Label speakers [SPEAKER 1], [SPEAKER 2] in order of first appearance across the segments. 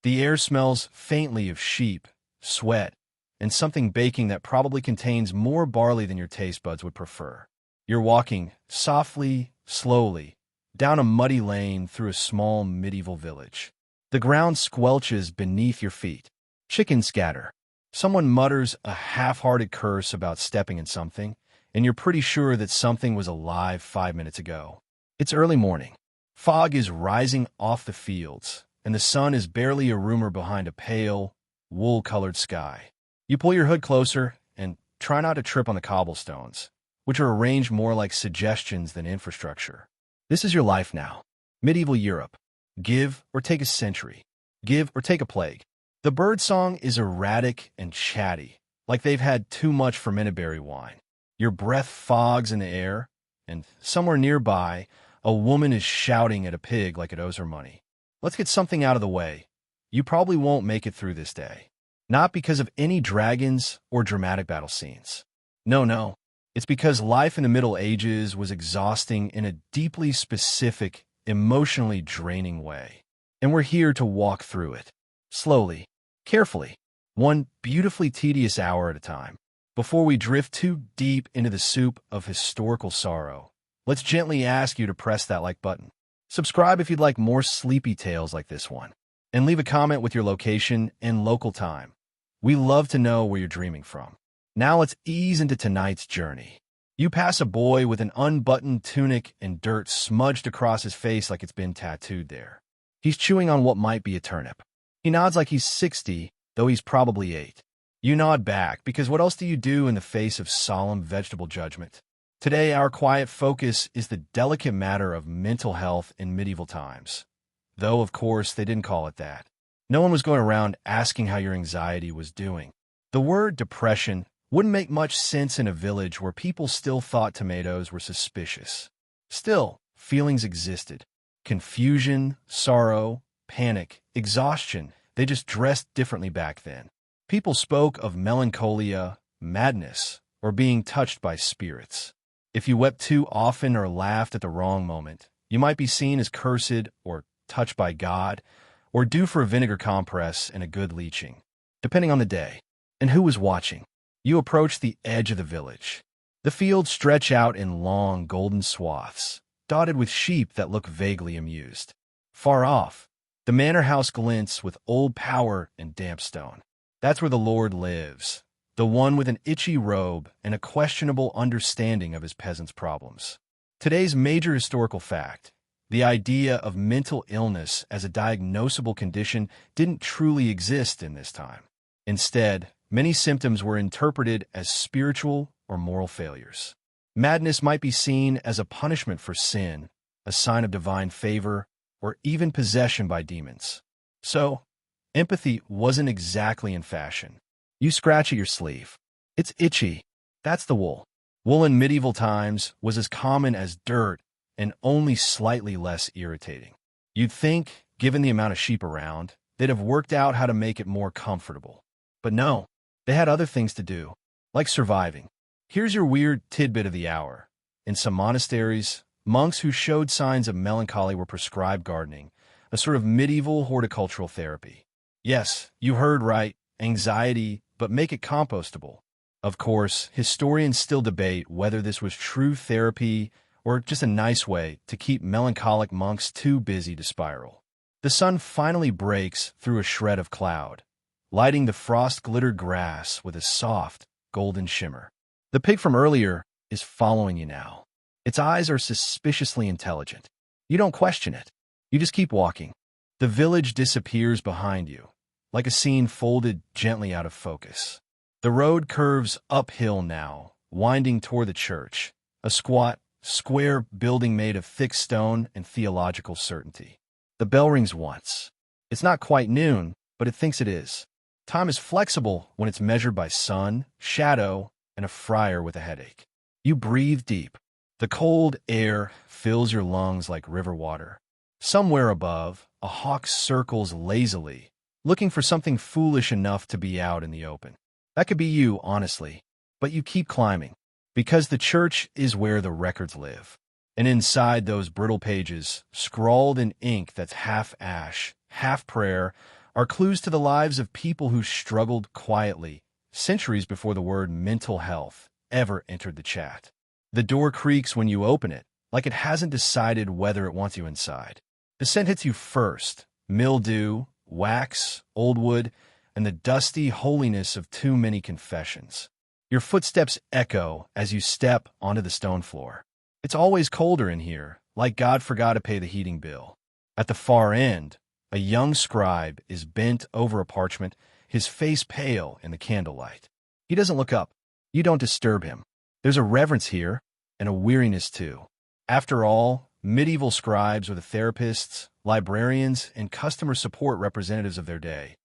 [SPEAKER 1] The air smells faintly of sheep, sweat, and something baking that probably contains more barley than your taste buds would prefer. You're walking softly, slowly, down a muddy lane through a small medieval village. The ground squelches beneath your feet. Chickens scatter. Someone mutters a half-hearted curse about stepping in something, and you're pretty sure that something was alive 5 minutes ago. It's early morning. Fog is rising off the fields, and the sun is barely a rumor behind a pale, wool-colored sky. You pull your hood closer and try not to trip on the cobblestones, which are arranged more like suggestions than infrastructure. This is your life now. Medieval Europe. Give or take a century. Give or take a plague. The birdsong is erratic and chatty, like they've had too much fermented berry wine. Your breath fogs in the air, and somewhere nearby, a woman is shouting at a pig like it owes her money. Let's get something out of the way. You probably won't make it through this day. Not because of any dragons or dramatic battle scenes. No. It's because life in the Middle Ages was exhausting in a deeply specific, emotionally draining way. And we're here to walk through it. Slowly, carefully, one beautifully tedious hour at a time. Before we drift too deep into the soup of historical sorrow, let's gently ask you to press that like button. Subscribe if you'd like more sleepy tales like this one. And leave a comment with your location and local time. We love to know where you're dreaming from. Now let's ease into tonight's journey. You pass a boy with an unbuttoned tunic and dirt smudged across his face like it's been tattooed there. He's chewing on what might be a turnip. He nods like he's 60, though he's probably 8. You nod back, because what else do you do in the face of solemn vegetable judgment? Today, our quiet focus is the delicate matter of mental health in medieval times. Though, of course, they didn't call it that. No one was going around asking how your anxiety was doing. The word depression wouldn't make much sense in a village where people still thought tomatoes were suspicious. Still, feelings existed. Confusion, sorrow, panic, exhaustion. They just dressed differently back then. People spoke of melancholia, madness, or being touched by spirits. If you wept too often or laughed at the wrong moment, you might be seen as cursed or touched by God, or due for a vinegar compress and a good leeching, depending on the day and who was watching. You approach the edge of the village. The fields stretch out in long, golden swaths, dotted with sheep that look vaguely amused. Far off, the manor house glints with old power and damp stone. That's where the Lord lives, the one with an itchy robe and a questionable understanding of his peasants' problems. Today's major historical fact: the idea of mental illness as a diagnosable condition didn't truly exist in this time. Instead, many symptoms were interpreted as spiritual or moral failures. Madness might be seen as a punishment for sin, a sign of divine favor, or even possession by demons. So, empathy wasn't exactly in fashion. You scratch at your sleeve. It's itchy. That's the wool. Wool in medieval times was as common as dirt and only slightly less irritating. You'd think, given the amount of sheep around, they'd have worked out how to make it more comfortable. But no, they had other things to do, like surviving. Here's your weird tidbit of the hour. In some monasteries, monks who showed signs of melancholy were prescribed gardening, a sort of medieval horticultural therapy. Yes, you heard right, anxiety, but make it compostable. Of course, historians still debate whether this was true therapy or just a nice way to keep melancholic monks too busy to spiral. The sun finally breaks through a shred of cloud, lighting the frost-glittered grass with a soft, golden shimmer. The pig from earlier is following you now. Its eyes are suspiciously intelligent. You don't question it. You just keep walking. The village disappears behind you, like a scene folded gently out of focus. The road curves uphill now, winding toward the church, a squat, square building made of thick stone and theological certainty. The bell rings once. It's not quite noon, but it thinks it is. Time is flexible when it's measured by sun, shadow, and a friar with a headache. You breathe deep. The cold air fills your lungs like river water. Somewhere above, a hawk circles lazily, looking for something foolish enough to be out in the open. That could be you, honestly, but you keep climbing, because the church is where the records live. And inside those brittle pages, scrawled in ink that's half ash, half prayer, are clues to the lives of people who struggled quietly, centuries before the word mental health ever entered the chat. The door creaks when you open it, like it hasn't decided whether it wants you inside. The scent hits you first: mildew, wax, old wood, and the dusty holiness of too many confessions. Your footsteps echo as you step onto the stone floor. It's always colder in here, like God forgot to pay the heating bill. At the far end, a young scribe is bent over a parchment, his face pale in the candlelight. He doesn't look up. You don't disturb him. There's a reverence here, and a weariness too. After all, medieval scribes were the therapists, librarians, and customer support representatives of their day,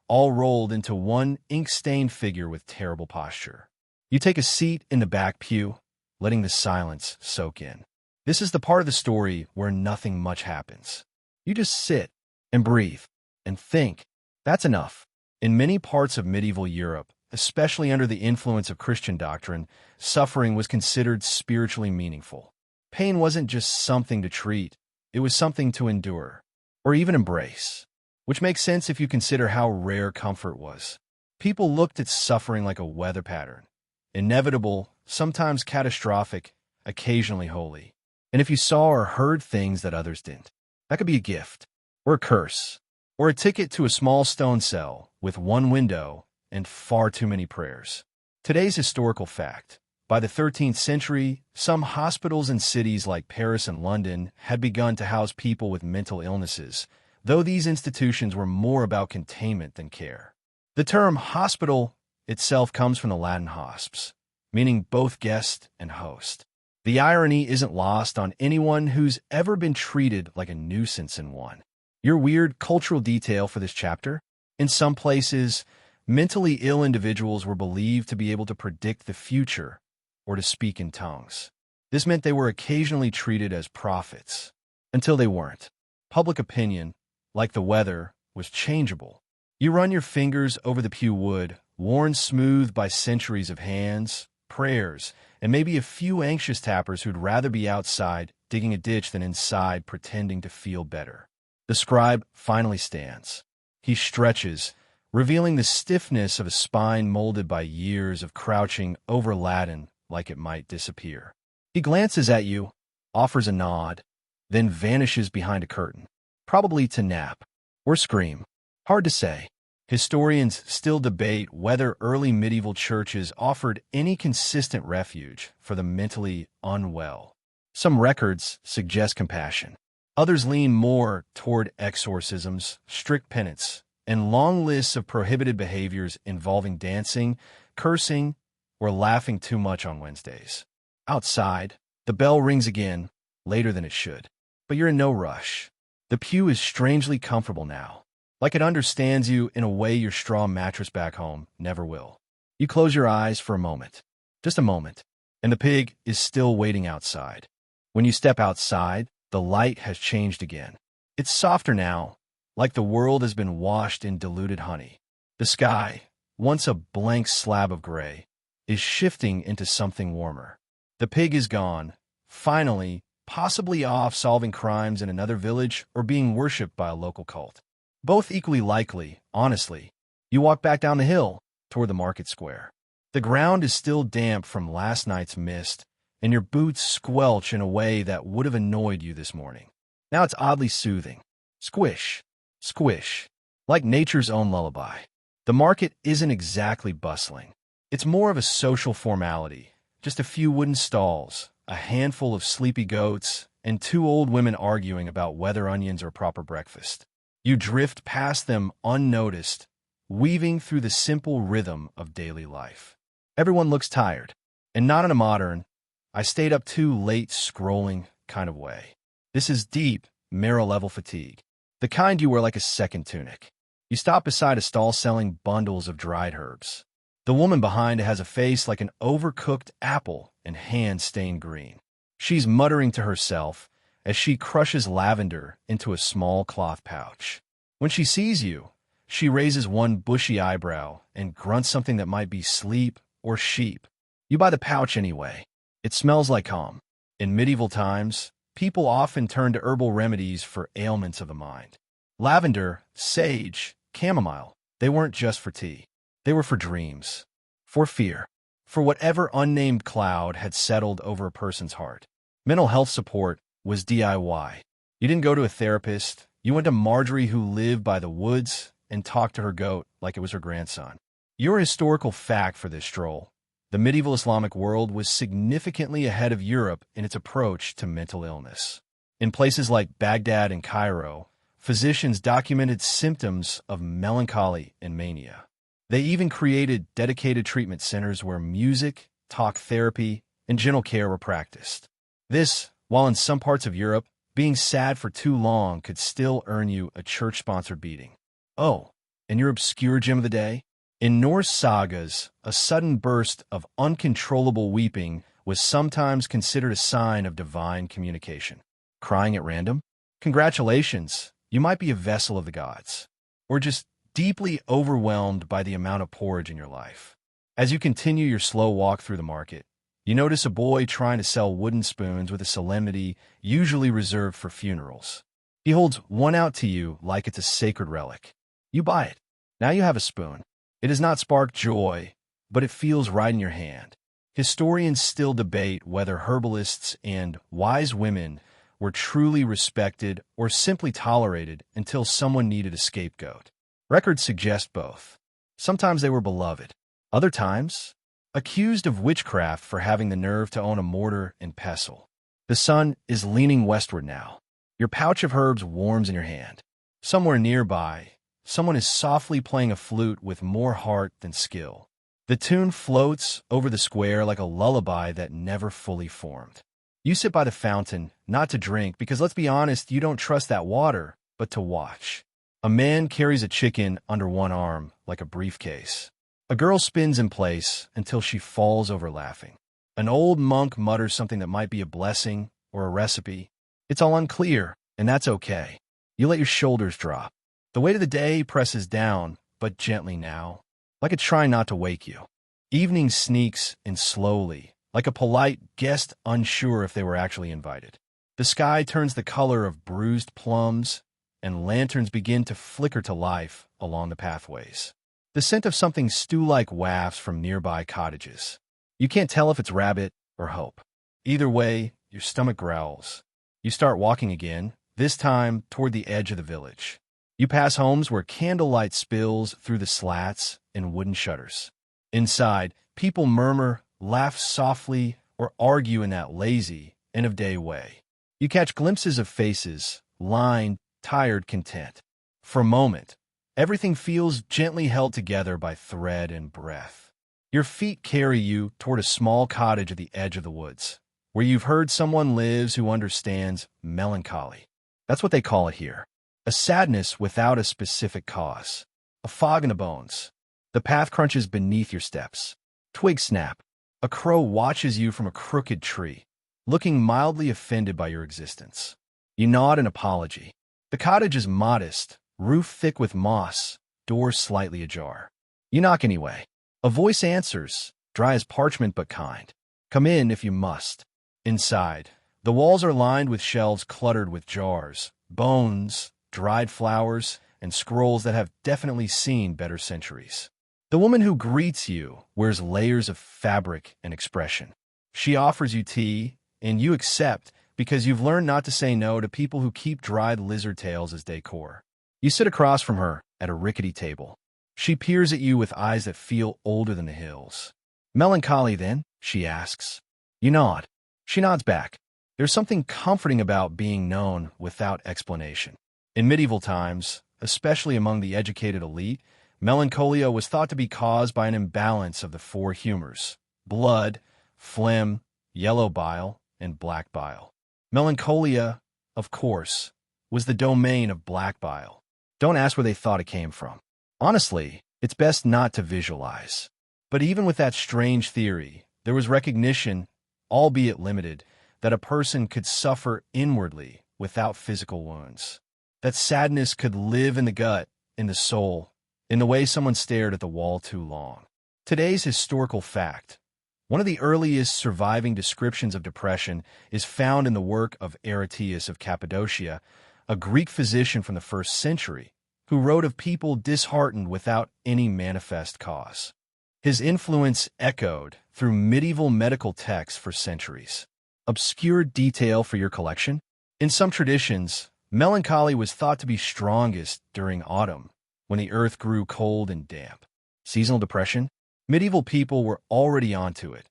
[SPEAKER 1] all rolled into one ink-stained figure with terrible posture. You take a seat in the back pew, letting the silence soak in. This is the part of the story where nothing much happens. You just sit and breathe and think. That's enough. In many parts of medieval Europe, especially under the influence of Christian doctrine, suffering was considered spiritually meaningful. Pain wasn't just something to treat, it was something to endure, or even embrace, which makes sense if you consider how rare comfort was. People looked at suffering like a weather pattern, inevitable, sometimes catastrophic, occasionally holy. And if you saw or heard things that others didn't, that could be a gift, or a curse, or a ticket to a small stone cell with one window and far too many prayers. Today's historical fact: by the 13th century, some hospitals in cities like Paris and London had begun to house people with mental illnesses, though these institutions were more about containment than care. The term hospital itself comes from the Latin hosps, meaning both guest and host. The irony isn't lost on anyone who's ever been treated like a nuisance in one. Your weird cultural detail for this chapter: in some places, mentally ill individuals were believed to be able to predict the future or to speak in tongues. This meant they were occasionally treated as prophets, until they weren't. Public opinion, like the weather, was changeable. You run your fingers over the pew wood, worn smooth by centuries of hands, prayers, and maybe a few anxious tappers who'd rather be outside digging a ditch than inside pretending to feel better. The scribe finally stands. He stretches, revealing the stiffness of a spine molded by years of crouching over Latin like it might disappear. He glances at you, offers a nod, then vanishes behind a curtain, probably to nap or scream. Hard to say. Historians still debate whether early medieval churches offered any consistent refuge for the mentally unwell. Some records suggest compassion. Others lean more toward exorcisms, strict penance, and long lists of prohibited behaviors involving dancing, cursing, or laughing too much on Wednesdays. Outside, the bell rings again, later than it should. But you're in no rush. The pew is strangely comfortable now, like it understands you in a way your straw mattress back home never will. You close your eyes for a moment, just a moment, and the pig is still waiting outside. When you step outside, the light has changed again. It's softer now, like the world has been washed in diluted honey. The sky, once a blank slab of gray, is shifting into something warmer. The pig is gone, finally, possibly off solving crimes in another village or being worshipped by a local cult. Both equally likely, honestly. You walk back down the hill, toward the market square. The ground is still damp from last night's mist, and your boots squelch in a way that would have annoyed you this morning. Now it's oddly soothing. Squish, squish, like nature's own lullaby. The market isn't exactly bustling. It's more of a social formality. Just a few wooden stalls, a handful of sleepy goats, and two old women arguing about whether onions are proper breakfast. You drift past them unnoticed, weaving through the simple rhythm of daily life. Everyone looks tired, and not in a modern, I stayed up too late scrolling kind of way. This is deep, marrow-level fatigue, the kind you wear like a second tunic. You stop beside a stall selling bundles of dried herbs. The woman behind has a face like an overcooked apple and hands stained green. She's muttering to herself as she crushes lavender into a small cloth pouch. When she sees you, she raises one bushy eyebrow and grunts something that might be sleep or sheep. You buy the pouch anyway. It smells like calm. In medieval times, people often turned to herbal remedies for ailments of the mind. Lavender, sage, chamomile. They weren't just for tea. They were for dreams, for fear, for whatever unnamed cloud had settled over a person's heart. Mental health support was DIY. You didn't go to a therapist. You went to Marjorie, who lived by the woods, and talked to her goat like it was her grandson. Your historical fact for this stroll: the medieval Islamic world was significantly ahead of Europe in its approach to mental illness. In places like Baghdad and Cairo, physicians documented symptoms of melancholy and mania. They even created dedicated treatment centers where music, talk therapy, and gentle care were practiced. This, while in some parts of Europe, being sad for too long could still earn you a church-sponsored beating. Oh, and your obscure gem of the day? In Norse sagas, a sudden burst of uncontrollable weeping was sometimes considered a sign of divine communication. Crying at random? Congratulations, you might be a vessel of the gods. Or just deeply overwhelmed by the amount of porridge in your life. As you continue your slow walk through the market, you notice a boy trying to sell wooden spoons with a solemnity usually reserved for funerals. He holds one out to you like it's a sacred relic. You buy it. Now you have a spoon. It does not spark joy, but it feels right in your hand. Historians still debate whether herbalists and wise women were truly respected or simply tolerated until someone needed a scapegoat. Records suggest both. Sometimes they were beloved. Other times, accused of witchcraft for having the nerve to own a mortar and pestle. The sun is leaning westward now. Your pouch of herbs warms in your hand. Somewhere nearby, someone is softly playing a flute with more heart than skill. The tune floats over the square like a lullaby that never fully formed. You sit by the fountain, not to drink, because let's be honest, you don't trust that water, but to watch. A man carries a chicken under one arm like a briefcase. A girl spins in place until she falls over laughing. An old monk mutters something that might be a blessing or a recipe. It's all unclear, and that's okay. You let your shoulders drop. The weight of the day presses down, but gently now, like it's trying not to wake you. Evening sneaks in slowly, like a polite guest unsure if they were actually invited. The sky turns the color of bruised plums, and lanterns begin to flicker to life along the pathways. The scent of something stew-like wafts from nearby cottages. You can't tell if it's rabbit or hope. Either way, your stomach growls. You start walking again, this time toward the edge of the village. You pass homes where candlelight spills through the slats and wooden shutters. Inside, people murmur, laugh softly, or argue in that lazy, end-of-day way. You catch glimpses of faces, lined, tired, content. For a moment, everything feels gently held together by thread and breath. Your feet carry you toward a small cottage at the edge of the woods, where you've heard someone lives who understands melancholy. That's what they call it here. A sadness without a specific cause. A fog in the bones. The path crunches beneath your steps. Twigs snap. A crow watches you from a crooked tree, looking mildly offended by your existence. You nod in apology. The cottage is modest, roof thick with moss, door slightly ajar. You knock anyway. A voice answers, dry as parchment but kind. Come in if you must. Inside, the walls are lined with shelves cluttered with jars, bones, dried flowers, and scrolls that have definitely seen better centuries. The woman who greets you wears layers of fabric and expression. She offers you tea, and you accept because you've learned not to say no to people who keep dried lizard tails as decor. You sit across from her at a rickety table. She peers at you with eyes that feel older than the hills. Melancholy, then? She asks. You nod. She nods back. There's something comforting about being known without explanation. In medieval times, especially among the educated elite, melancholia was thought to be caused by an imbalance of the four humors: blood, phlegm, yellow bile, and black bile. Melancholia, of course, was the domain of black bile. Don't ask where they thought it came from. Honestly, it's best not to visualize. But even with that strange theory, there was recognition, albeit limited, that a person could suffer inwardly without physical wounds. That sadness could live in the gut, in the soul, in the way someone stared at the wall too long. Today's historical fact: one of the earliest surviving descriptions of depression is found in the work of Aretius of Cappadocia, a Greek physician from the 1st century, who wrote of people disheartened without any manifest cause. His influence echoed through medieval medical texts for centuries. Obscure detail for your collection? In some traditions, melancholy was thought to be strongest during autumn, when the earth grew cold and damp. Seasonal depression? Medieval people were already onto it,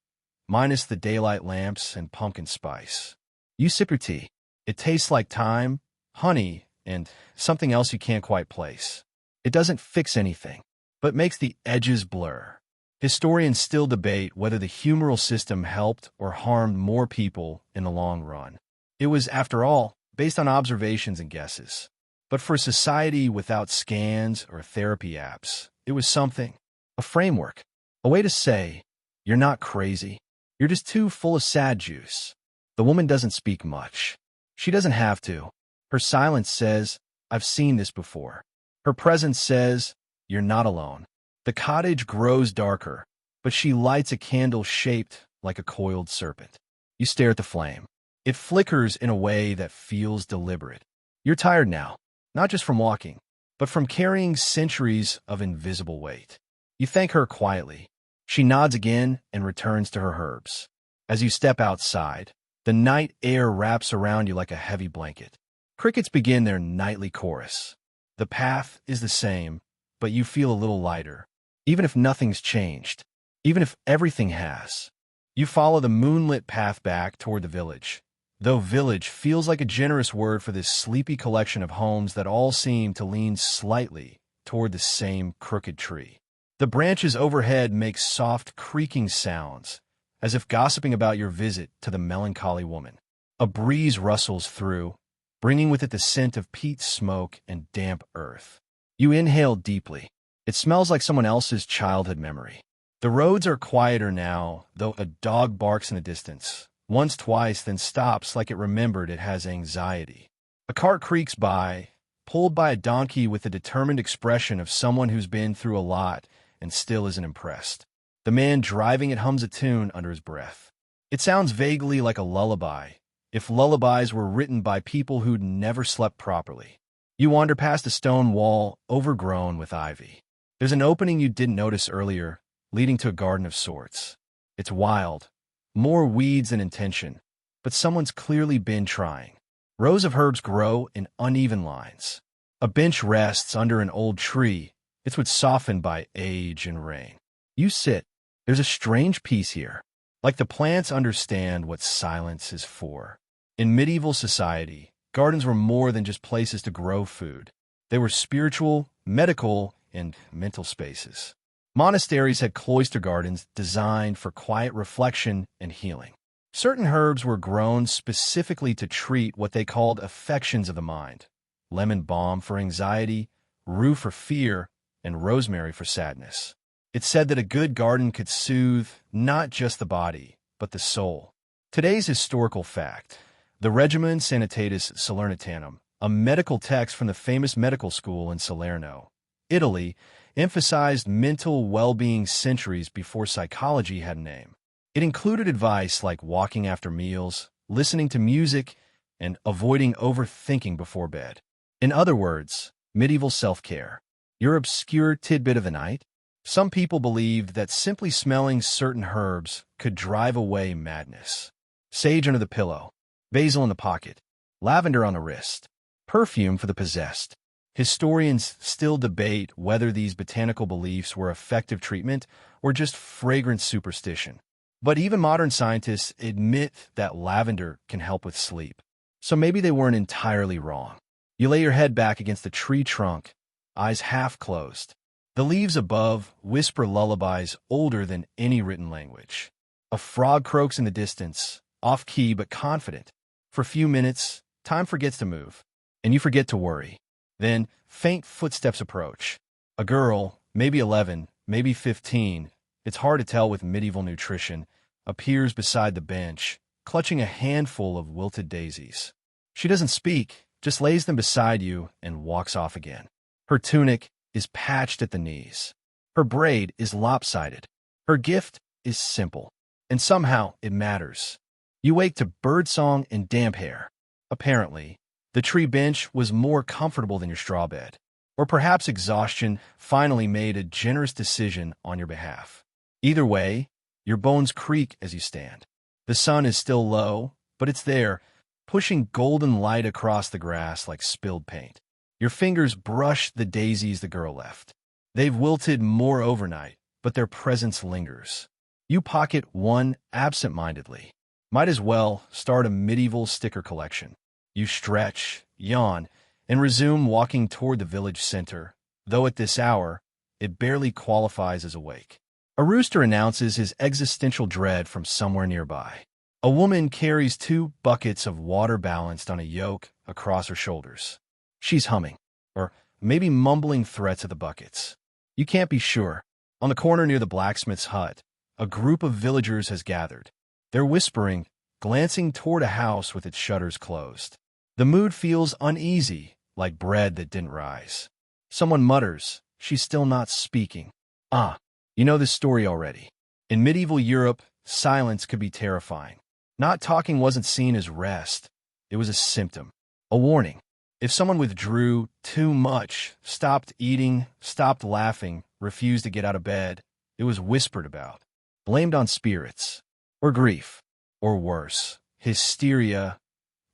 [SPEAKER 1] minus the daylight lamps and pumpkin spice. You sip your tea. It tastes like thyme, honey, and something else you can't quite place. It doesn't fix anything, but makes the edges blur. Historians still debate whether the humoral system helped or harmed more people in the long run. It was, after all, based on observations and guesses. But for a society without scans or therapy apps, it was something, a framework, a way to say, you're not crazy, you're just too full of sad juice. The woman doesn't speak much. She doesn't have to. Her silence says, I've seen this before. Her presence says, you're not alone. The cottage grows darker, but she lights a candle shaped like a coiled serpent. You stare at the flame. It flickers in a way that feels deliberate. You're tired now, not just from walking, but from carrying centuries of invisible weight. You thank her quietly. She nods again and returns to her herbs. As you step outside, the night air wraps around you like a heavy blanket. Crickets begin their nightly chorus. The path is the same, but you feel a little lighter. Even if nothing's changed, even if everything has. You follow the moonlit path back toward the village. Though village feels like a generous word for this sleepy collection of homes that all seem to lean slightly toward the same crooked tree. The branches overhead make soft creaking sounds, as if gossiping about your visit to the melancholy woman. A breeze rustles through, bringing with it the scent of peat smoke and damp earth. You inhale deeply. It smells like someone else's childhood memory. The roads are quieter now, though a dog barks in the distance. Once, twice, then stops like it remembered it has anxiety. A cart creaks by, pulled by a donkey with the determined expression of someone who's been through a lot and still isn't impressed. The man driving it hums a tune under his breath. It sounds vaguely like a lullaby, if lullabies were written by people who'd never slept properly. You wander past a stone wall overgrown with ivy. There's an opening you didn't notice earlier, leading to a garden of sorts. It's wild, more weeds than intention, but someone's clearly been trying. Rows of herbs grow in uneven lines. A bench rests under an old tree. It's what's softened by age and rain. You sit. There's a strange peace here, like the plants understand what silence is for. In medieval society, gardens were more than just places to grow food. They were spiritual, medical, and mental spaces. Monasteries had cloister gardens designed for quiet reflection and healing. Certain herbs were grown specifically to treat what they called affections of the mind. Lemon balm for anxiety, rue for fear, and rosemary for sadness. It said that a good garden could soothe not just the body, but the soul. Today's historical fact: the Regimen Sanitatis Salernitanum, a medical text from the famous medical school in Salerno, Italy, emphasized mental well-being centuries before psychology had a name. It included advice like walking after meals, listening to music, and avoiding overthinking before bed. In other words, medieval self-care. Your obscure tidbit of the night? Some people believed that simply smelling certain herbs could drive away madness. Sage under the pillow, basil in the pocket, lavender on the wrist, perfume for the possessed. Historians still debate whether these botanical beliefs were effective treatment or just fragrant superstition. But even modern scientists admit that lavender can help with sleep. So maybe they weren't entirely wrong. You lay your head back against the tree trunk, eyes half closed. The leaves above whisper lullabies older than any written language. A frog croaks in the distance, off-key but confident. For a few minutes, time forgets to move, and you forget to worry. Then, faint footsteps approach. A girl, maybe 11, maybe 15, it's hard to tell with medieval nutrition, appears beside the bench, clutching a handful of wilted daisies. She doesn't speak, just lays them beside you and walks off again. Her tunic is patched at the knees. Her braid is lopsided. Her gift is simple, and somehow it matters. You wake to birdsong and damp hair. Apparently, the tree bench was more comfortable than your straw bed. Or perhaps exhaustion finally made a generous decision on your behalf. Either way, your bones creak as you stand. The sun is still low, but it's there, pushing golden light across the grass like spilled paint. Your fingers brush the daisies the girl left. They've wilted more overnight, but their presence lingers. You pocket one absent-mindedly. Might as well start a medieval sticker collection. You stretch, yawn, and resume walking toward the village center, though at this hour, it barely qualifies as awake. A rooster announces his existential dread from somewhere nearby. A woman carries 2 buckets of water balanced on a yoke across her shoulders. She's humming, or maybe mumbling threats at the buckets. You can't be sure. On the corner near the blacksmith's hut, a group of villagers has gathered. They're whispering, glancing toward a house with its shutters closed. The mood feels uneasy, like bread that didn't rise. Someone mutters, "She's still not speaking." Ah, you know this story already. In medieval Europe, silence could be terrifying. Not talking wasn't seen as rest. It was a symptom, a warning. If someone withdrew too much, stopped eating, stopped laughing, refused to get out of bed, it was whispered about, blamed on spirits, or grief, or worse, hysteria,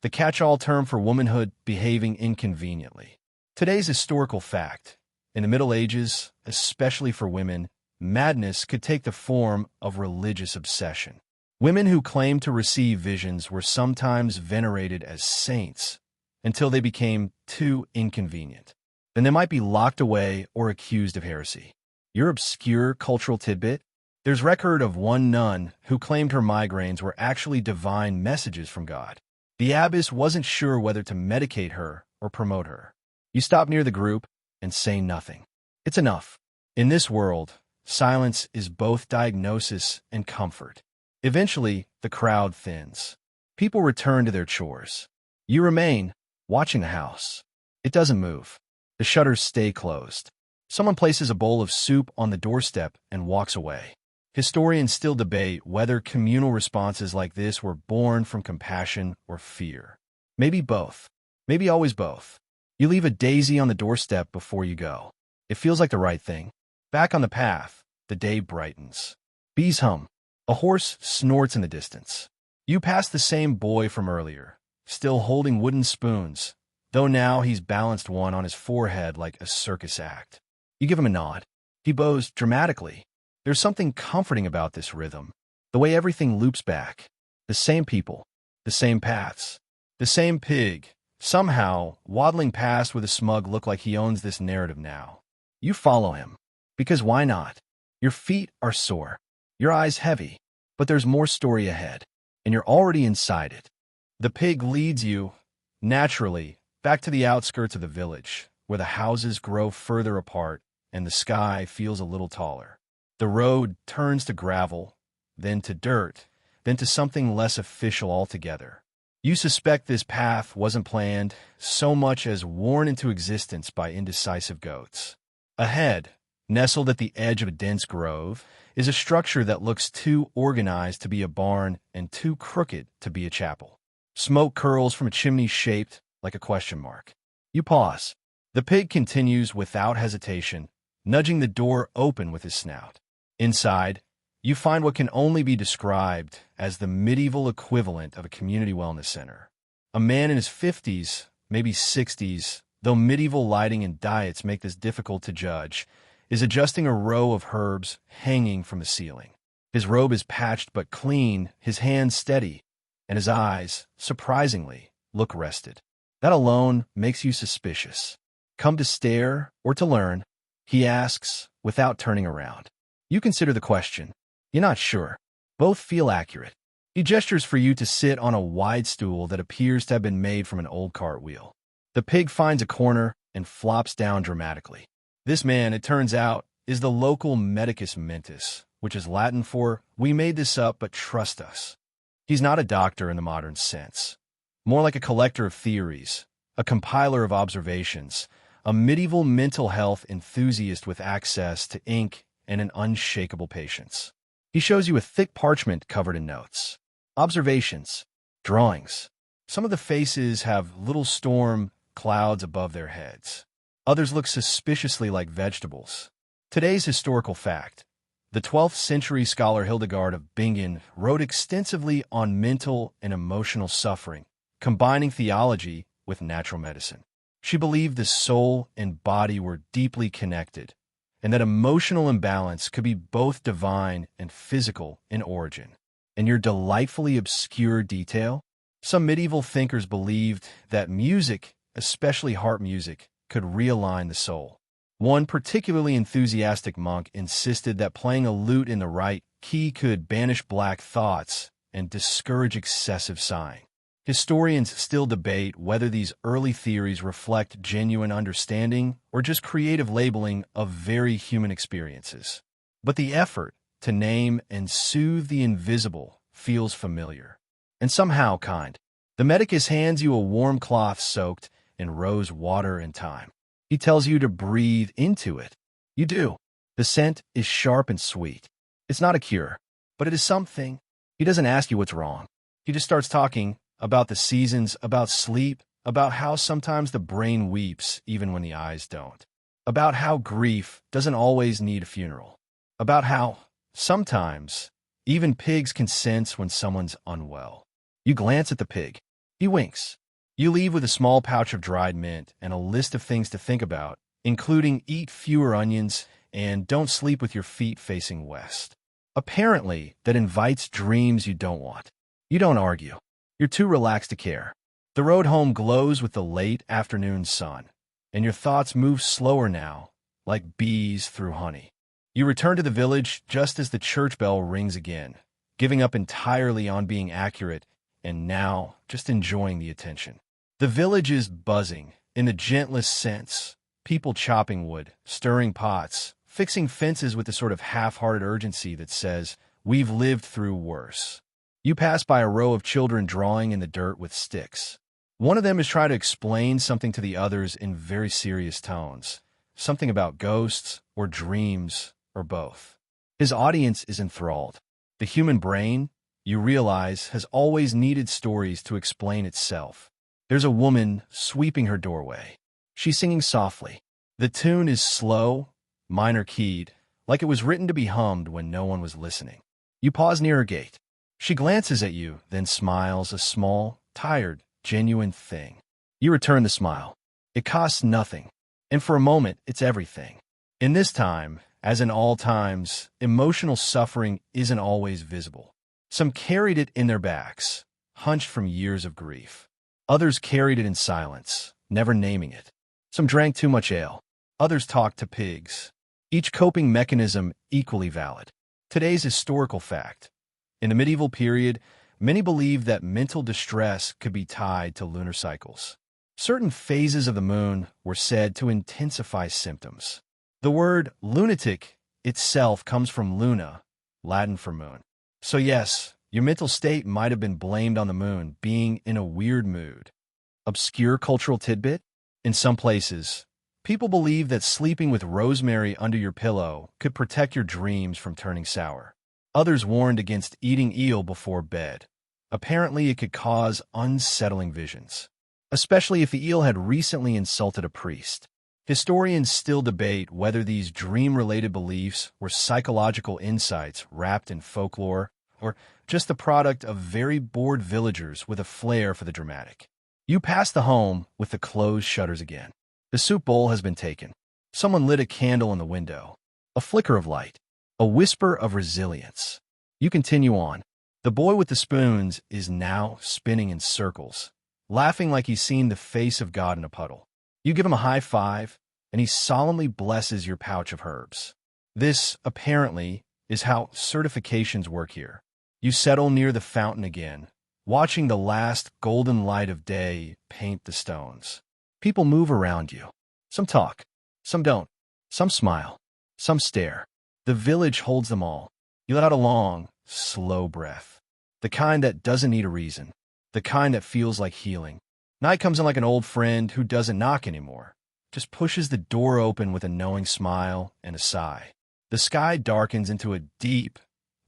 [SPEAKER 1] the catch-all term for womanhood behaving inconveniently. Today's historical fact: in the Middle Ages, especially for women, madness could take the form of religious obsession. Women who claimed to receive visions were sometimes venerated as saints until they became too inconvenient. Then they might be locked away or accused of heresy. Your obscure cultural tidbit? There's record of one nun who claimed her migraines were actually divine messages from God. The abbess wasn't sure whether to medicate her or promote her. You stop near the group and say nothing. It's enough. In this world, silence is both diagnosis and comfort. Eventually, the crowd thins. People return to their chores. You remain, watching the house. It doesn't move. The shutters stay closed. Someone places a bowl of soup on the doorstep and walks away. Historians still debate whether communal responses like this were born from compassion or fear. Maybe both. Maybe always both. You leave a daisy on the doorstep before you go. It feels like the right thing. Back on the path, the day brightens. Bees hum. A horse snorts in the distance. You pass the same boy from earlier, still holding wooden spoons, though now he's balanced one on his forehead like a circus act. You give him a nod. He bows dramatically. There's something comforting about this rhythm, the way everything loops back. The same people, the same paths, the same pig, somehow waddling past with a smug look like he owns this narrative now. You follow him, because why not? Your feet are sore, your eyes heavy, but there's more story ahead, and you're already inside it. The pig leads you, naturally, back to the outskirts of the village, where the houses grow further apart and the sky feels a little taller. The road turns to gravel, then to dirt, then to something less official altogether. You suspect this path wasn't planned so much as worn into existence by indecisive goats. Ahead, nestled at the edge of a dense grove, is a structure that looks too organized to be a barn and too crooked to be a chapel. Smoke curls from a chimney shaped like a question mark. You pause. The pig continues without hesitation, nudging the door open with his snout. Inside, you find what can only be described as the medieval equivalent of a community wellness center. A man in his 50s, maybe 60s, though medieval lighting and diets make this difficult to judge, is adjusting a row of herbs hanging from the ceiling. His robe is patched but clean, his hands steady, and his eyes, surprisingly, look rested. That alone makes you suspicious. Come to stare or to learn? He asks, without turning around. You consider the question. You're not sure. Both feel accurate. He gestures for you to sit on a wide stool that appears to have been made from an old cartwheel. The pig finds a corner and flops down dramatically. This man, it turns out, is the local medicus mentis, which is Latin for, "We made this up, but trust us." He's not a doctor in the modern sense. More like a collector of theories, a compiler of observations, a medieval mental health enthusiast with access to ink and an unshakable patience. He shows you a thick parchment covered in notes. Observations. Drawings. Some of the faces have little storm clouds above their heads. Others look suspiciously like vegetables. Today's historical fact. The 12th century scholar Hildegard of Bingen wrote extensively on mental and emotional suffering, combining theology with natural medicine. She believed the soul and body were deeply connected, and that emotional imbalance could be both divine and physical in origin. And your delightfully obscure detail? Some medieval thinkers believed that music, especially harp music, could realign the soul. One particularly enthusiastic monk insisted that playing a lute in the right key could banish black thoughts and discourage excessive sighing. Historians still debate whether these early theories reflect genuine understanding or just creative labeling of very human experiences. But the effort to name and soothe the invisible feels familiar, and somehow kind. The medicus hands you a warm cloth soaked in rose water and thyme. He tells you to breathe into it. You do. The scent is sharp and sweet. It's not a cure, but it is something. He doesn't ask you what's wrong. He just starts talking about the seasons, about sleep, about how sometimes the brain weeps even when the eyes don't, about how grief doesn't always need a funeral, about how, sometimes, even pigs can sense when someone's unwell. You glance at the pig. He winks. You leave with a small pouch of dried mint and a list of things to think about, including eat fewer onions and don't sleep with your feet facing west. Apparently, that invites dreams you don't want. You don't argue. You're too relaxed to care. The road home glows with the late afternoon sun, and your thoughts move slower now, like bees through honey. You return to the village just as the church bell rings again, giving up entirely on being accurate and now just enjoying the attention. The village is buzzing, in the gentlest sense, people chopping wood, stirring pots, fixing fences with the sort of half-hearted urgency that says, we've lived through worse. You pass by a row of children drawing in the dirt with sticks. One of them is trying to explain something to the others in very serious tones, something about ghosts or dreams or both. His audience is enthralled. The human brain, you realize, has always needed stories to explain itself. There's a woman sweeping her doorway. She's singing softly. The tune is slow, minor keyed, like it was written to be hummed when no one was listening. You pause near her gate. She glances at you, then smiles, a small, tired, genuine thing. You return the smile. It costs nothing, and for a moment, it's everything. In this time, as in all times, emotional suffering isn't always visible. Some carried it in their backs, hunched from years of grief. Others carried it in silence, never naming it. Some drank too much ale. Others talked to pigs. Each coping mechanism equally valid. Today's historical fact. In the medieval period, many believed that mental distress could be tied to lunar cycles. Certain phases of the moon were said to intensify symptoms. The word lunatic itself comes from luna, Latin for moon. So yes, your mental state might have been blamed on the moon being in a weird mood. Obscure cultural tidbit? In some places, people believe that sleeping with rosemary under your pillow could protect your dreams from turning sour. Others warned against eating eel before bed. Apparently, it could cause unsettling visions, especially if the eel had recently insulted a priest. Historians still debate whether these dream-related beliefs were psychological insights wrapped in folklore or just the product of very bored villagers with a flair for the dramatic. You pass the home with the closed shutters again. The soup bowl has been taken. Someone lit a candle in the window. A flicker of light. A whisper of resilience. You continue on. The boy with the spoons is now spinning in circles, laughing like he's seen the face of God in a puddle. You give him a high five, and he solemnly blesses your pouch of herbs. This, apparently, is how certifications work here. You settle near the fountain again, watching the last golden light of day paint the stones. People move around you. Some talk, some don't. Some smile, some stare. The village holds them all. You let out a long, slow breath. The kind that doesn't need a reason. The kind that feels like healing. Night comes in like an old friend who doesn't knock anymore. Just pushes the door open with a knowing smile and a sigh. The sky darkens into a deep,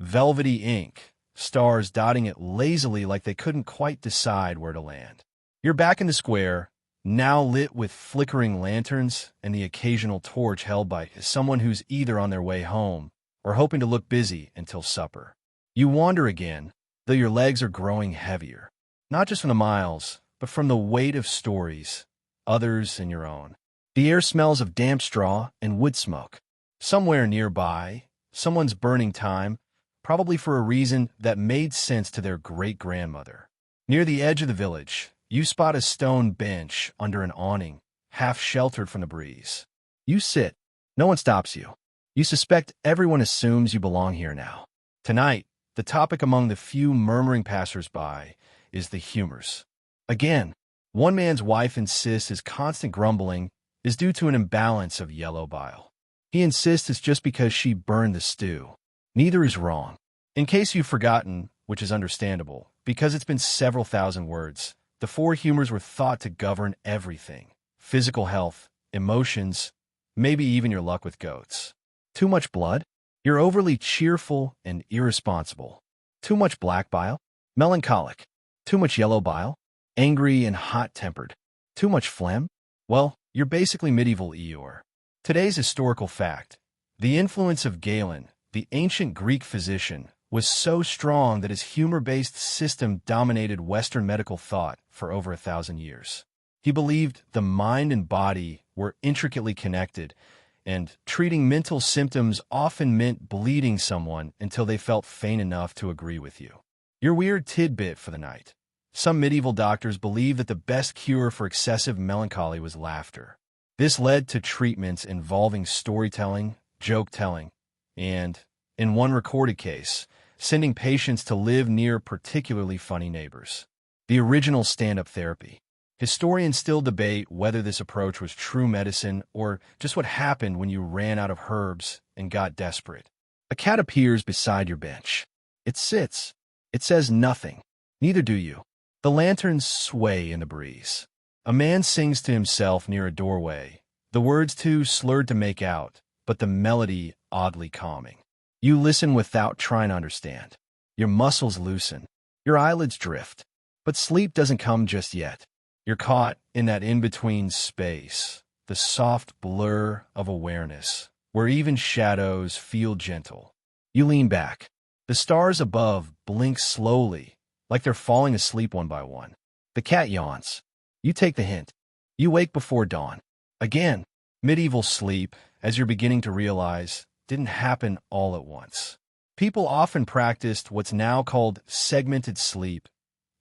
[SPEAKER 1] velvety ink, stars dotting it lazily like they couldn't quite decide where to land. You're back in the square, now lit with flickering lanterns and the occasional torch held by someone who's either on their way home or hoping to look busy until supper. You wander again, though your legs are growing heavier, not just from the miles, but from the weight of stories, others and your own. The air smells of damp straw and wood smoke. Somewhere nearby, someone's burning time, probably for a reason that made sense to their great-grandmother. Near the edge of the village, you spot a stone bench under an awning, half sheltered from the breeze. You sit. No one stops you. You suspect everyone assumes you belong here now. Tonight, the topic among the few murmuring passers-by is the humors. Again, one man's wife insists his constant grumbling is due to an imbalance of yellow bile. He insists it's just because she burned the stew. Neither is wrong. In case you've forgotten, which is understandable, because it's been several thousand words, the four humors were thought to govern everything: physical health, emotions, maybe even your luck with goats. Too much blood? You're overly cheerful and irresponsible. Too much black bile? Melancholic. Too much yellow bile? Angry and hot-tempered. Too much phlegm? Well, you're basically medieval Eeyore. Today's historical fact: the influence of Galen, the ancient Greek physician, was so strong that his humor-based system dominated Western medical thought for over 1,000 years. He believed the mind and body were intricately connected, and treating mental symptoms often meant bleeding someone until they felt faint enough to agree with you. Your weird tidbit for the night: some medieval doctors believed that the best cure for excessive melancholy was laughter. This led to treatments involving storytelling, joke-telling, and, in one recorded case, sending patients to live near particularly funny neighbors. The original stand-up therapy. Historians still debate whether this approach was true medicine or just what happened when you ran out of herbs and got desperate. A cat appears beside your bench. It sits. It says nothing. Neither do you. The lanterns sway in the breeze. A man sings to himself near a doorway, the words too slurred to make out, but the melody oddly calming. You listen without trying to understand. Your muscles loosen. Your eyelids drift. But sleep doesn't come just yet. You're caught in that in-between space, the soft blur of awareness, where even shadows feel gentle. You lean back. The stars above blink slowly, like they're falling asleep one by one. The cat yawns. You take the hint. You wake before dawn. Again, medieval sleep, as you're beginning to realize, didn't happen all at once. People often practiced what's now called segmented sleep,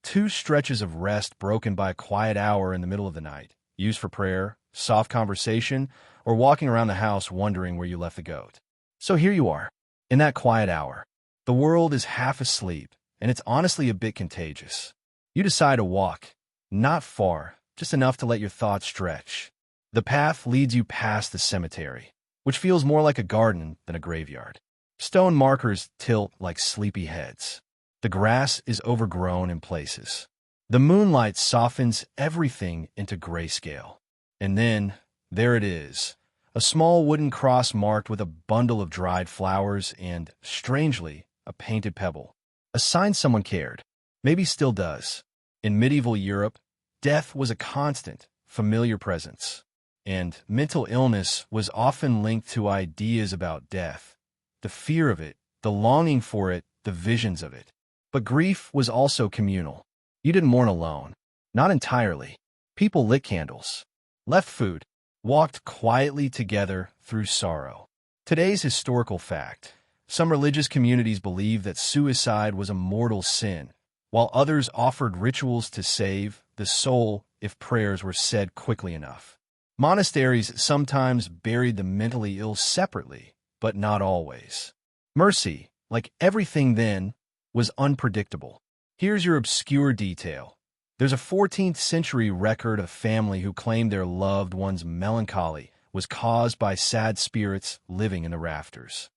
[SPEAKER 1] two stretches of rest broken by a quiet hour in the middle of the night, used for prayer, soft conversation, or walking around the house wondering where you left the goat. So here you are, in that quiet hour. The world is half asleep, and it's honestly a bit contagious. You decide to walk, not far, just enough to let your thoughts stretch. The path leads you past the cemetery, which feels more like a garden than a graveyard. Stone markers tilt like sleepy heads. The grass is overgrown in places. The moonlight softens everything into grayscale. And then, there it is, a small wooden cross marked with a bundle of dried flowers and, strangely, a painted pebble. A sign someone cared, maybe still does. In medieval Europe, death was a constant, familiar presence. And mental illness was often linked to ideas about death, the fear of it, the longing for it, the visions of it. But grief was also communal. You didn't mourn alone. Not entirely. People lit candles, left food, walked quietly together through sorrow. Today's historical fact: some religious communities believe that suicide was a mortal sin, while others offered rituals to save the soul if prayers were said quickly enough. Monasteries sometimes buried the mentally ill separately, but not always. Mercy, like everything then, was unpredictable. Here's your obscure detail. There's a 14th century record of a family who claimed their loved one's melancholy was caused by sad spirits living in the rafters.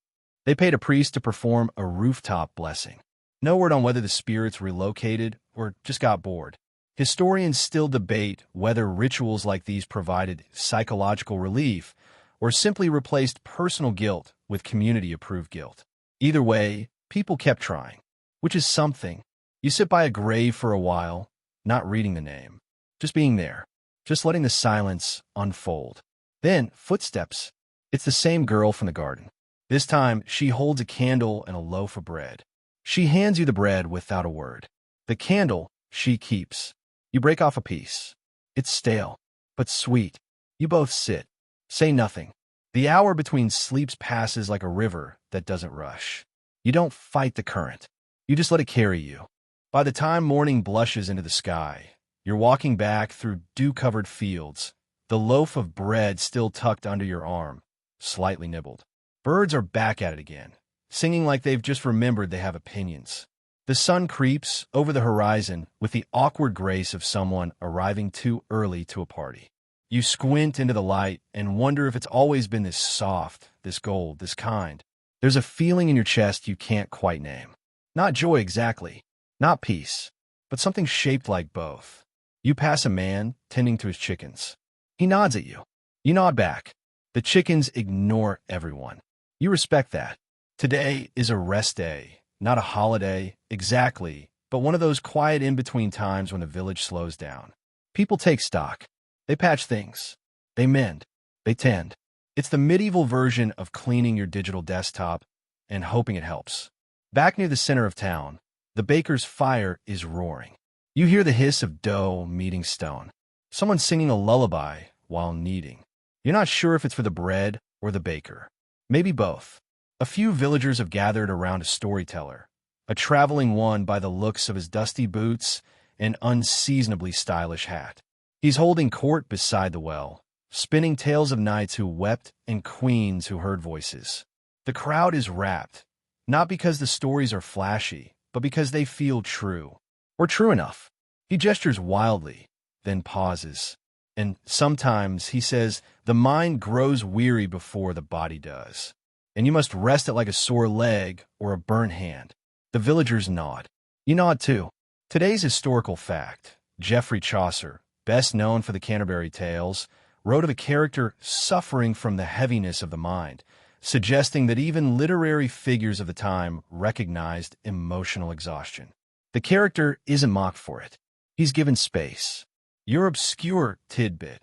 [SPEAKER 1] They paid a priest to perform a rooftop blessing. No word on whether the spirits relocated or just got bored. Historians still debate whether rituals like these provided psychological relief or simply replaced personal guilt with community-approved guilt. Either way, people kept trying, which is something. You sit by a grave for a while, not reading the name, just being there. just letting the silence unfold. Then, footsteps. It's the same girl from the garden. This time, she holds a candle and a loaf of bread. She hands you the bread without a word. The candle she keeps. You break off a piece. It's stale, but sweet. You both sit. Say nothing. The hour between sleeps passes like a river that doesn't rush. You don't fight the current. You just let it carry you. By the time morning blushes into the sky, you're walking back through dew-covered fields, the loaf of bread still tucked under your arm, slightly nibbled. Birds are back at it again, singing like they've just remembered they have opinions. The sun creeps over the horizon with the awkward grace of someone arriving too early to a party. You squint into the light and wonder if it's always been this soft, this gold, this kind. There's a feeling in your chest you can't quite name. Not joy exactly, not peace, but something shaped like both. You pass a man tending to his chickens. He nods at you. You nod back. The chickens ignore everyone. You respect that. Today is a rest day, not a holiday, exactly, but one of those quiet in-between times when the village slows down. People take stock. They patch things. They mend. They tend. It's the medieval version of cleaning your digital desktop and hoping it helps. Back near the center of town, the baker's fire is roaring. You hear the hiss of dough meeting stone. Someone's singing a lullaby while kneading. You're not sure if it's for the bread or the baker. Maybe both. A few villagers have gathered around a storyteller, a traveling one by the looks of his dusty boots and unseasonably stylish hat. He's holding court beside the well, spinning tales of knights who wept and queens who heard voices. The crowd is rapt, not because the stories are flashy, but because they feel true, or true enough. He gestures wildly, then pauses, and sometimes he says, "The mind grows weary before the body does, and you must rest it like a sore leg or a burnt hand." The villagers nod. You nod too. Today's historical fact: Geoffrey Chaucer, best known for the Canterbury Tales, wrote of a character suffering from the heaviness of the mind, suggesting that even literary figures of the time recognized emotional exhaustion. The character isn't mocked for it. He's given space. Your obscure tidbit.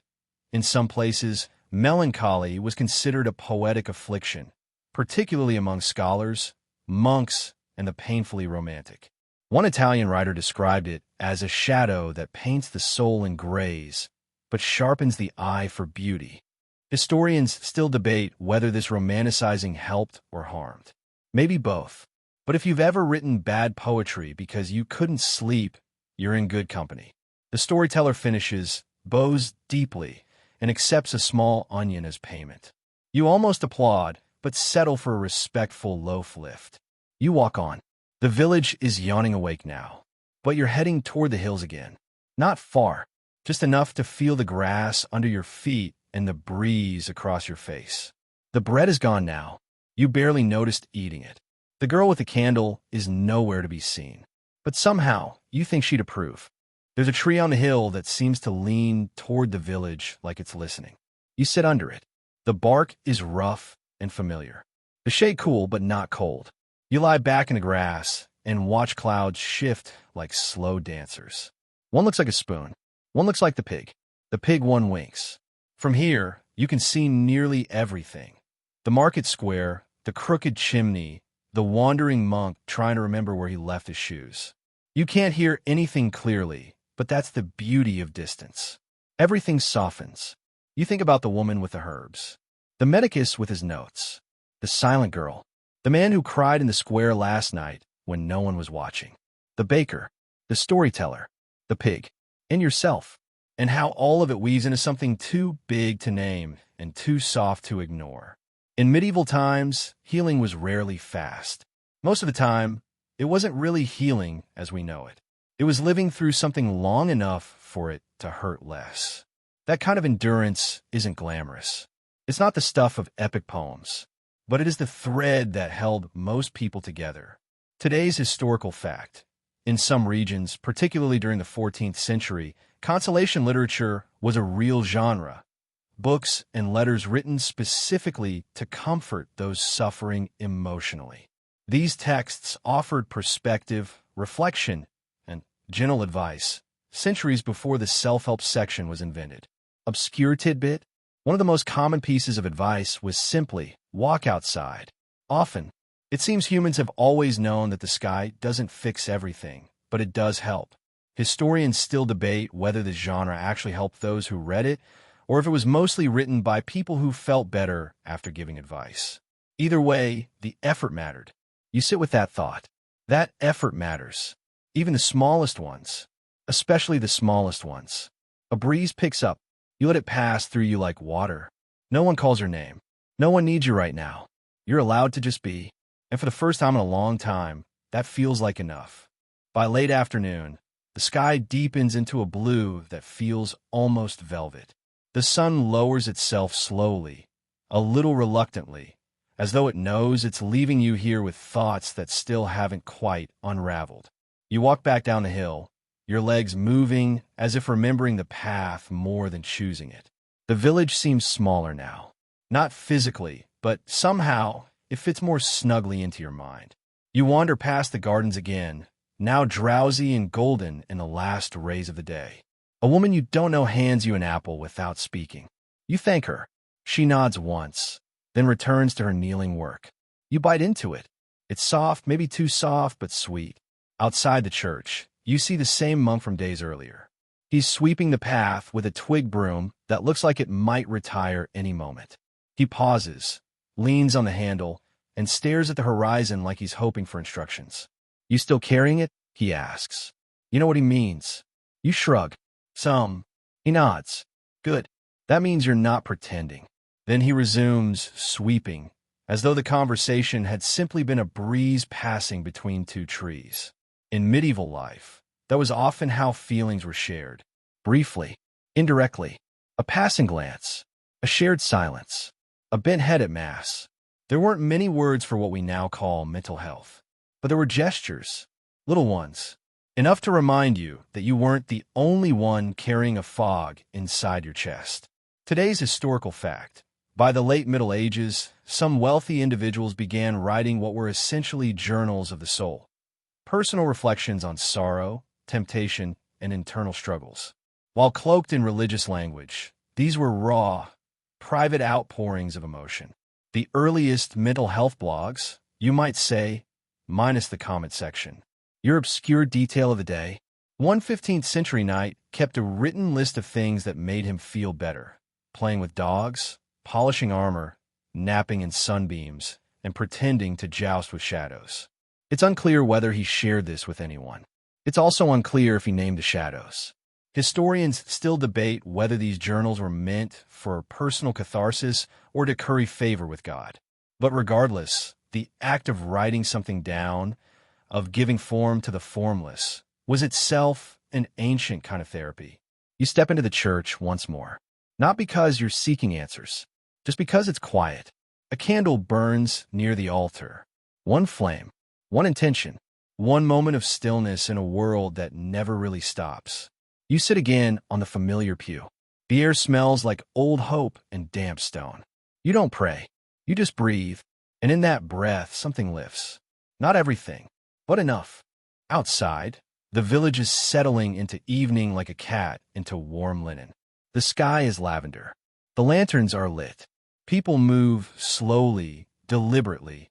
[SPEAKER 1] In some places, melancholy was considered a poetic affliction, particularly among scholars, monks, and the painfully romantic. One Italian writer described it as a shadow that paints the soul in grays, but sharpens the eye for beauty. Historians still debate whether this romanticizing helped or harmed. Maybe both. But if you've ever written bad poetry because you couldn't sleep, you're in good company. The storyteller finishes, bows deeply, and accepts a small onion as payment. You almost applaud, but settle for a respectful loaf lift. You walk on. The village is yawning awake now, but you're heading toward the hills again. Not far, just enough to feel the grass under your feet and the breeze across your face. The bread is gone now. You barely noticed eating it. The girl with the candle is nowhere to be seen, but somehow you think she'd approve. There's a tree on the hill that seems to lean toward the village like it's listening. You sit under it. The bark is rough and familiar. The shade cool but not cold. You lie back in the grass and watch clouds shift like slow dancers. One looks like a spoon. One looks like the pig. The pig one winks. From here, you can see nearly everything. The market square, the crooked chimney, the wandering monk trying to remember where he left his shoes. You can't hear anything clearly, but that's the beauty of distance. Everything softens. You think about the woman with the herbs, the medicus with his notes, the silent girl, the man who cried in the square last night when no one was watching, the baker, the storyteller, the pig, and yourself, and how all of it weaves into something too big to name and too soft to ignore. In medieval times, healing was rarely fast. Most of the time, it wasn't really healing as we know it. It was living through something long enough for it to hurt less. That kind of endurance isn't glamorous. It's not the stuff of epic poems, but it is the thread that held most people together. Today's historical fact. In some regions, particularly during the 14th century, consolation literature was a real genre. Books and letters written specifically to comfort those suffering emotionally. These texts offered perspective, reflection, and gentle advice, centuries before the self-help section was invented. Obscure tidbit: one of the most common pieces of advice was simply, walk outside. Often, it seems humans have always known that the sky doesn't fix everything, but it does help. Historians still debate whether the genre actually helped those who read it, or if it was mostly written by people who felt better after giving advice. Either way, the effort mattered. You sit with that thought. That effort matters. Even the smallest ones. Especially the smallest ones. A breeze picks up. You let it pass through you like water. No one calls your name. No one needs you right now. You're allowed to just be. And for the first time in a long time, that feels like enough. By late afternoon, the sky deepens into a blue that feels almost velvet. The sun lowers itself slowly, a little reluctantly, as though it knows it's leaving you here with thoughts that still haven't quite unraveled. You walk back down the hill, your legs moving as if remembering the path more than choosing it. The village seems smaller now. Not physically, but somehow it fits more snugly into your mind. You wander past the gardens again, now drowsy and golden in the last rays of the day. A woman you don't know hands you an apple without speaking. You thank her. She nods once, then returns to her kneeling work. You bite into it. It's soft, maybe too soft, but sweet. Outside the church, you see the same monk from days earlier. He's sweeping the path with a twig broom that looks like it might retire any moment. He pauses, leans on the handle, and stares at the horizon like he's hoping for instructions. You still carrying it? He asks. You know what he means. You shrug. Some. He nods. Good. That means you're not pretending. Then he resumes sweeping, as though the conversation had simply been a breeze passing between two trees. In medieval life, that was often how feelings were shared. Briefly, indirectly, a passing glance, a shared silence, a bent head at Mass. There weren't many words for what we now call mental health, but there were gestures, little ones, enough to remind you that you weren't the only one carrying a fog inside your chest. Today's historical fact: by the late Middle Ages, some wealthy individuals began writing what were essentially journals of the soul. Personal reflections on sorrow, temptation, and internal struggles. While cloaked in religious language, these were raw, private outpourings of emotion. The earliest mental health blogs, you might say, minus the comment section. Your obscure detail of the day. One 15th century knight kept a written list of things that made him feel better. Playing with dogs, polishing armor, napping in sunbeams, and pretending to joust with shadows. It's unclear whether he shared this with anyone. It's also unclear if he named the shadows. Historians still debate whether these journals were meant for personal catharsis or to curry favor with God. But regardless, the act of writing something down, of giving form to the formless, was itself an ancient kind of therapy. You step into the church once more. Not because you're seeking answers, just because it's quiet. A candle burns near the altar. One flame. One intention, one moment of stillness in a world that never really stops. You sit again on the familiar pew. The air smells like old hope and damp stone. You don't pray. You just breathe, and in that breath something lifts. Not everything, but enough. Outside, the village is settling into evening like a cat into warm linen. The sky is lavender. The lanterns are lit. People move slowly, deliberately,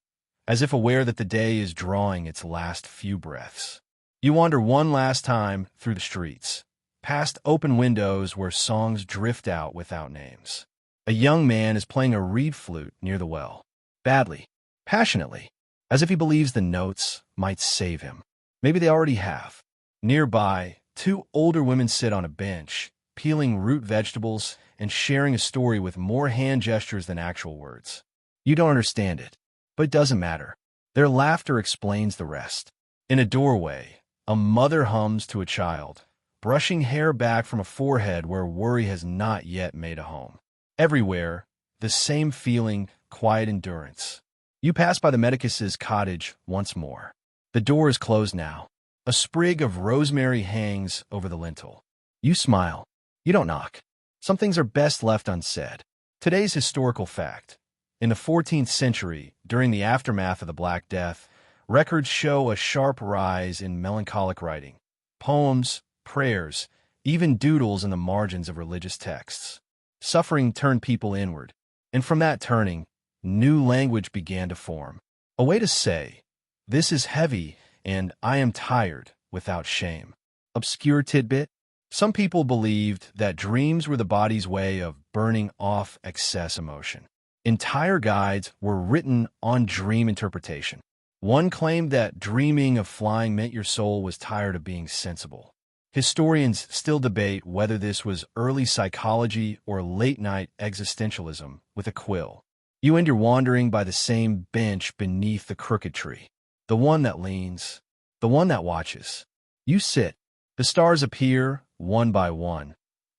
[SPEAKER 1] as if aware that the day is drawing its last few breaths. You wander one last time through the streets, past open windows where songs drift out without names. A young man is playing a reed flute near the well, badly, passionately, as if he believes the notes might save him. Maybe they already have. Nearby, two older women sit on a bench, peeling root vegetables and sharing a story with more hand gestures than actual words. You don't understand it. But it doesn't matter. Their laughter explains the rest. In a doorway, a mother hums to a child, brushing hair back from a forehead where worry has not yet made a home. Everywhere, the same feeling, quiet endurance. You pass by the medicus's cottage once more. The door is closed now. A sprig of rosemary hangs over the lintel. You smile. You don't knock. Some things are best left unsaid. Today's historical fact. In the 14th century, during the aftermath of the Black Death, records show a sharp rise in melancholic writing. Poems, prayers, even doodles in the margins of religious texts. Suffering turned people inward, and from that turning, new language began to form. A way to say, "This is heavy," and "I am tired," without shame. Obscure tidbit: some people believed that dreams were the body's way of burning off excess emotion. Entire guides were written on dream interpretation. One claimed that dreaming of flying meant your soul was tired of being sensible. Historians still debate whether this was early psychology or late-night existentialism with a quill. You end your wandering by the same bench beneath the crooked tree, the one that leans, the one that watches. You sit. The stars appear, one by one,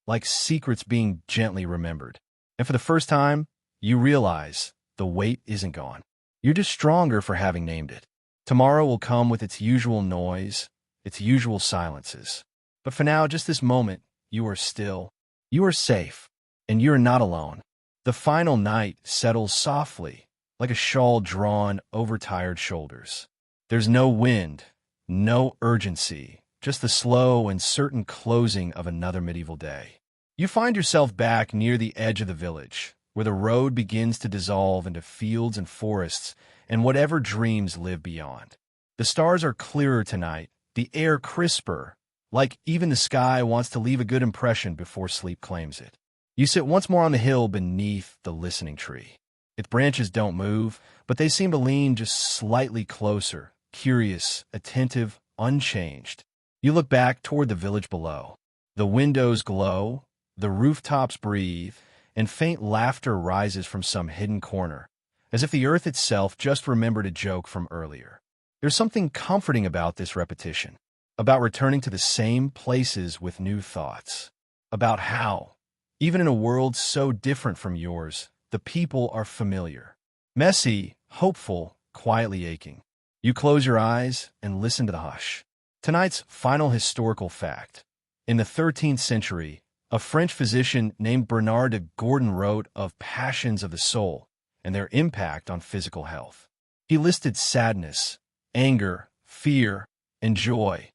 [SPEAKER 1] like secrets being gently remembered. And for the first time, you realize the weight isn't gone. You're just stronger for having named it. Tomorrow will come with its usual noise, its usual silences. But for now, just this moment, you are still. You are safe, and you are not alone. The final night settles softly, like a shawl drawn over tired shoulders. There's no wind, no urgency, just the slow and certain closing of another medieval day. You find yourself back near the edge of the village, where the road begins to dissolve into fields and forests and whatever dreams live beyond. The stars are clearer tonight, the air crisper, like even the sky wants to leave a good impression before sleep claims it. You sit once more on the hill beneath the listening tree. Its branches don't move, but they seem to lean just slightly closer, curious, attentive, unchanged. You look back toward the village below. The windows glow, the rooftops breathe, and faint laughter rises from some hidden corner, as if the earth itself just remembered a joke from earlier. There's something comforting about this repetition, about returning to the same places with new thoughts, about how, even in a world so different from yours, the people are familiar. Messy, hopeful, quietly aching. You close your eyes and listen to the hush. Tonight's final historical fact. In the 13th century, a French physician named Bernard de Gordon wrote of passions of the soul and their impact on physical health. He listed sadness, anger, fear, and joy,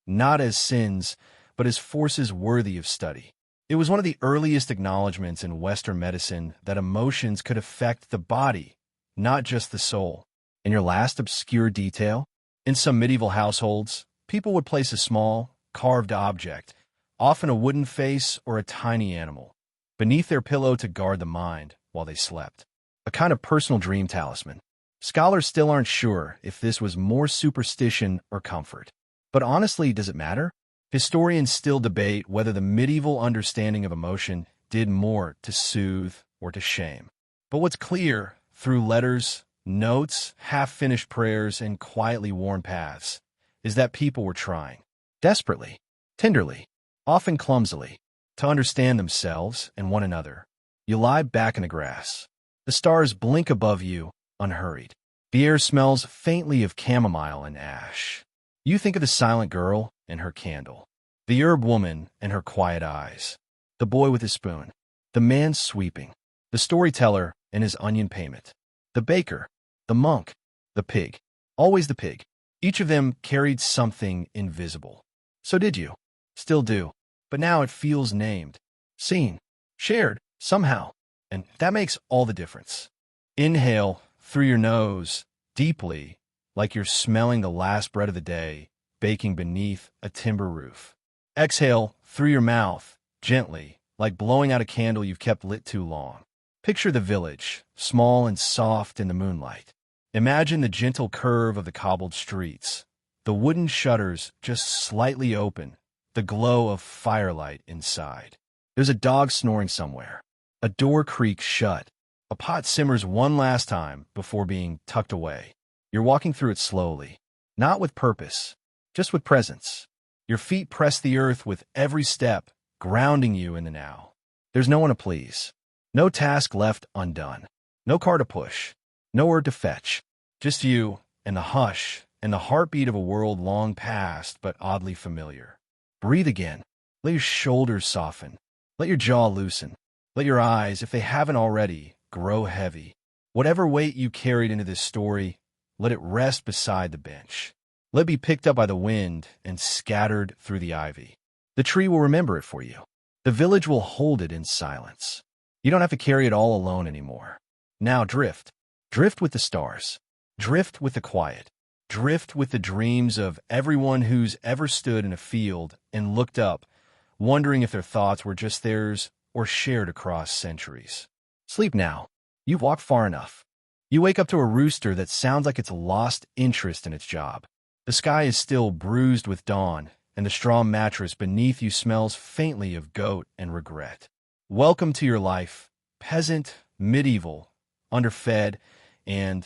[SPEAKER 1] not as sins, but as forces worthy of study. It was one of the earliest acknowledgments in Western medicine that emotions could affect the body, not just the soul. And your last obscure detail? In some medieval households, people would place a small, carved object, often a wooden face or a tiny animal, beneath their pillow to guard the mind while they slept. A kind of personal dream talisman. Scholars still aren't sure if this was more superstition or comfort. But honestly, does it matter? Historians still debate whether the medieval understanding of emotion did more to soothe or to shame. But what's clear, through letters, notes, half-finished prayers, and quietly worn paths, is that people were trying, desperately, tenderly, often clumsily, to understand themselves and one another. You lie back in the grass. The stars blink above you, unhurried. The air smells faintly of chamomile and ash. You think of the silent girl and her candle, the herb woman and her quiet eyes, the boy with his spoon, the man sweeping, the storyteller and his onion payment, the baker, the monk, the pig, always the pig. Each of them carried something invisible. So did you. Still do. But now it feels named, seen, shared, somehow. And that makes all the difference. Inhale through your nose, deeply, like you're smelling the last bread of the day, baking beneath a timber roof. Exhale through your mouth, gently, like blowing out a candle you've kept lit too long. Picture the village, small and soft in the moonlight. Imagine the gentle curve of the cobbled streets, the wooden shutters just slightly open, the glow of firelight inside. There's a dog snoring somewhere. A door creaks shut. A pot simmers one last time before being tucked away. You're walking through it slowly, not with purpose, just with presence. Your feet press the earth with every step, grounding you in the now. There's no one to please, no task left undone, no car to push, no word to fetch, just you and the hush and the heartbeat of a world long past but oddly familiar. Breathe again. Let your shoulders soften. Let your jaw loosen. Let your eyes, if they haven't already, grow heavy. Whatever weight you carried into this story, let it rest beside the bench. Let it be picked up by the wind and scattered through the ivy. The tree will remember it for you. The village will hold it in silence. You don't have to carry it all alone anymore. Now drift. Drift with the stars. Drift with the quiet. Drift with the dreams of everyone who's ever stood in a field and looked up, wondering if their thoughts were just theirs or shared across centuries. Sleep now. You've walked far enough. You wake up to a rooster that sounds like it's lost interest in its job. The sky is still bruised with dawn, and the straw mattress beneath you smells faintly of goat and regret. Welcome to your life, peasant, medieval, underfed, and,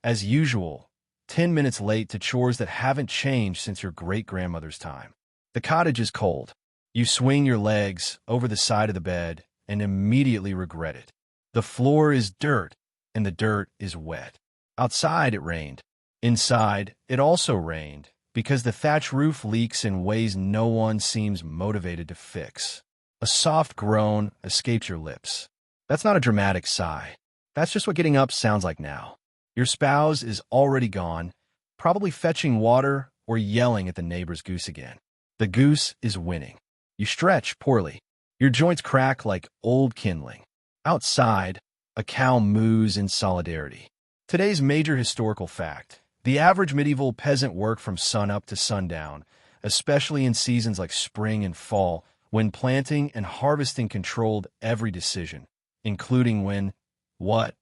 [SPEAKER 1] as usual, 10 minutes late to chores that haven't changed since your great-grandmother's time. The cottage is cold. You swing your legs over the side of the bed and immediately regret it. The floor is dirt, and the dirt is wet. Outside, it rained. Inside, it also rained, because the thatch roof leaks in ways no one seems motivated to fix. A soft groan escapes your lips. That's not a dramatic sigh. That's just what getting up sounds like now. Your spouse is already gone, probably fetching water or yelling at the neighbor's goose again. The goose is winning. You stretch poorly. Your joints crack like old kindling. Outside, a cow moos in solidarity. Today's major historical fact. The average medieval peasant worked from sunup to sundown, especially in seasons like spring and fall, when planting and harvesting controlled every decision, including when, what,